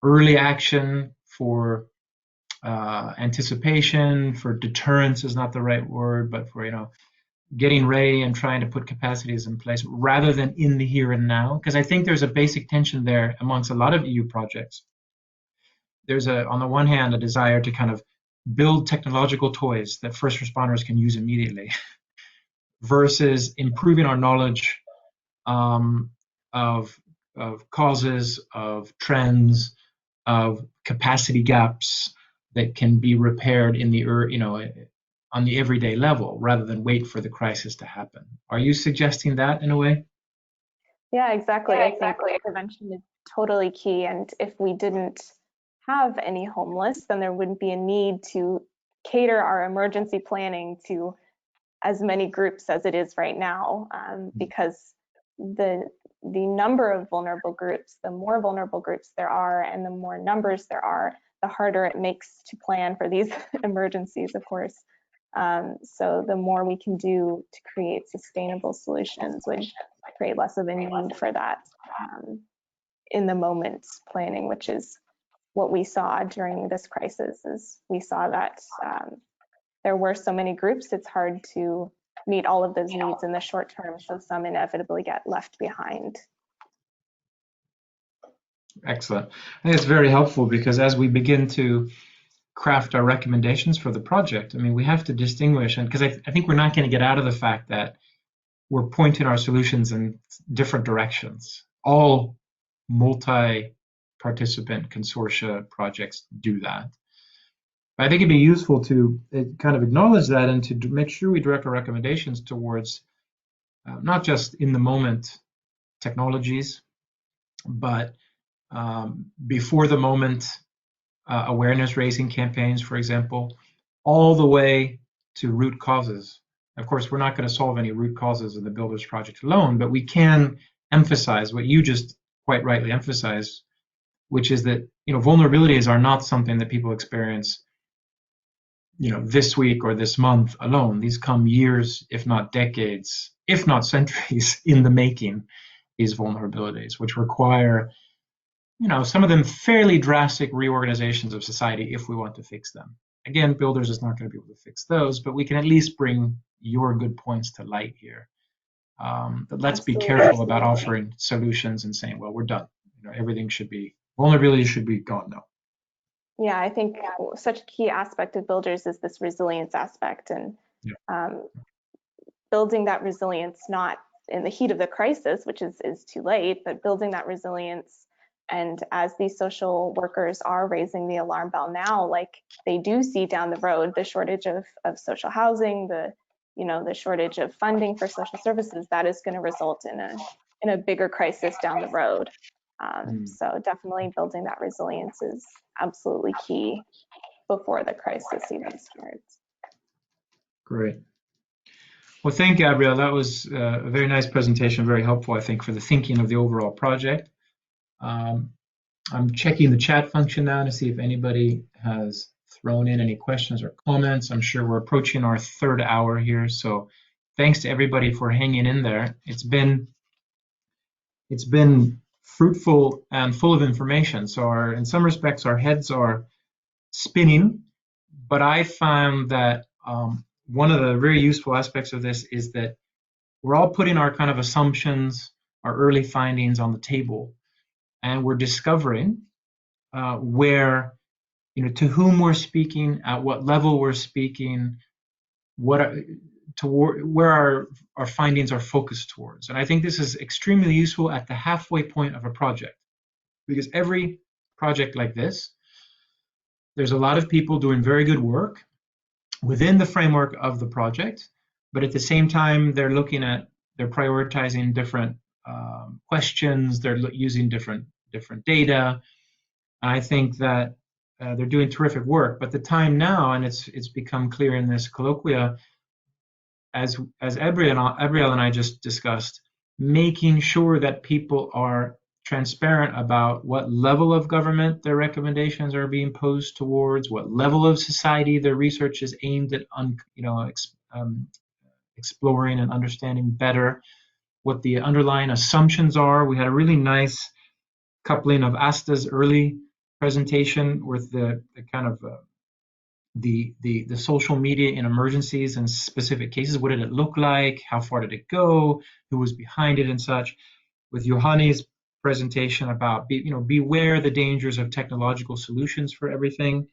early action for anticipation, for deterrence is not the right word, but for, getting ready and trying to put capacities in place rather than in the here and now. Because I think there's a basic tension there amongst a lot of EU projects. There's on the one hand, a desire to kind of build technological toys that first responders can use immediately versus improving our knowledge of causes, of trends, of capacity gaps that can be repaired in the on the everyday level rather than wait for the crisis to happen. Are you suggesting that in a way? Yeah, exactly. I think prevention is totally key. And if we didn't have any homeless, then there wouldn't be a need to cater our emergency planning to as many groups as it is right now, because the number of vulnerable groups, the more vulnerable groups there are, and the more numbers there are, the harder it makes to plan for these emergencies, of course. So the more we can do to create sustainable solutions would create less of a need for that in the moment planning, which is what we saw during this crisis. Is we saw that there were so many groups, it's hard to meet all of those needs in the short term, so some inevitably get left behind. Excellent. I think it's very helpful because as we begin to craft our recommendations for the project, I mean, we have to distinguish, and because I think we're not going to get out of the fact that we're pointing our solutions in different directions. All multi-participant consortia projects do that. I think it'd be useful to kind of acknowledge that and to make sure we direct our recommendations towards not just in the moment technologies, but before the moment awareness raising campaigns, for example, all the way to root causes. Of course, we're not going to solve any root causes of the BuildERS project alone, but we can emphasize what you just quite rightly emphasized, which is that vulnerabilities are not something that people experience this week or this month alone. These come years, if not decades, if not centuries in the making, these vulnerabilities, which require, some of them fairly drastic reorganizations of society if we want to fix them. Again, BuildERS is not going to be able to fix those, but we can at least bring your good points to light here. But let's be careful about offering solutions and saying, well, we're done. Everything should be, vulnerability should be gone now. Yeah, I think such a key aspect of BuildERS is this resilience aspect, and building that resilience not in the heat of the crisis, which is too late, but building that resilience. And as these social workers are raising the alarm bell now, like they do see down the road the shortage of social housing, the shortage of funding for social services, that is going to result in a bigger crisis down the road. So definitely building that resilience is absolutely key before the crisis even starts. Great. Well, thank you, Gabrielle. That was a very nice presentation, very helpful, I think, for the thinking of the overall project. I'm checking the chat function now to see if anybody has thrown in any questions or comments. I'm sure we're approaching our third hour here, so thanks to everybody for hanging in there. It's been fruitful and full of information. So in some respects, our heads are spinning, but I found that one of the very useful aspects of this is that we're all putting our kind of assumptions, our early findings on the table, and we're discovering where, to whom we're speaking, at what level we're speaking, where our findings are focused towards. And I think this is extremely useful at the halfway point of a project, because every project like this, there's a lot of people doing very good work within the framework of the project, but at the same time, they're prioritizing different questions, they're using different data. I think that they're doing terrific work, but the time now, and it's become clear in this colloquia, as Gabrielle and I just discussed, making sure that people are transparent about what level of government their recommendations are being posed towards, what level of society their research is aimed at exploring and understanding better, what the underlying assumptions are. We had a really nice coupling of Asta's early presentation with the kind of the social media in emergencies and specific cases. What did it look like? How far did it go? Who was behind it and such? With Johanni's presentation about beware the dangers of technological solutions for everything.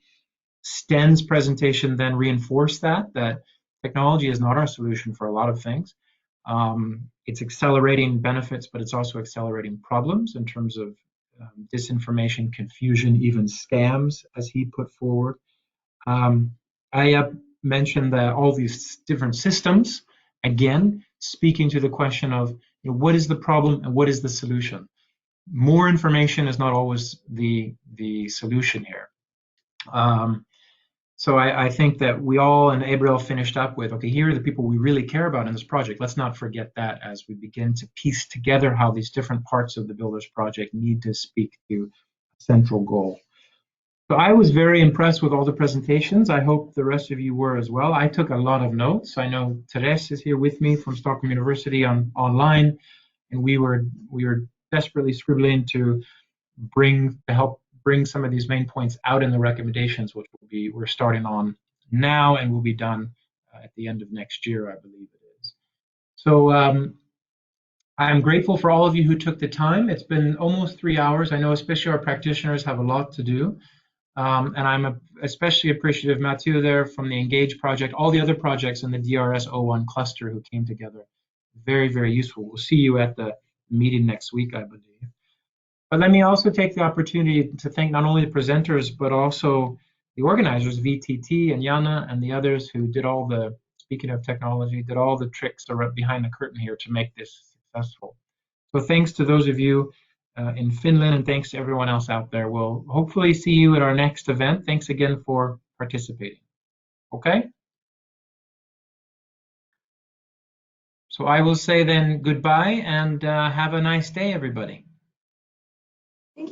Sten's presentation then reinforced that technology is not our solution for a lot of things. It's accelerating benefits, but it's also accelerating problems in terms of disinformation, confusion, even scams, as he put forward. I mentioned all these different systems, again, speaking to the question of what is the problem and what is the solution. More information is not always the solution here. So I think that we all, and Abriel finished up with, okay, here are the people we really care about in this project. Let's not forget that as we begin to piece together how these different parts of the BuildERS project need to speak to a central goal. So I was very impressed with all the presentations. I hope the rest of you were as well. I took a lot of notes. I know Therese is here with me from Stockholm University online, and we were desperately scribbling to help bring some of these main points out in the recommendations, which we're starting on now and will be done at the end of next year, I believe it is. So I'm grateful for all of you who took the time. It's been almost 3 hours. I know especially our practitioners have a lot to do. And I'm especially appreciative, Mathieu there from the Engage project, all the other projects in the DRS-01 cluster who came together. Very, very useful. We'll see you at the meeting next week, I believe. But let me also take the opportunity to thank not only the presenters, but also the organizers, VTT and Jana and the others who did all the, speaking of technology, did all the tricks behind the curtain here to make this successful. So thanks to those of you in Finland, and thanks to everyone else out there. We'll hopefully see you at our next event. Thanks again for participating. Okay? So I will say then goodbye and have a nice day, everybody.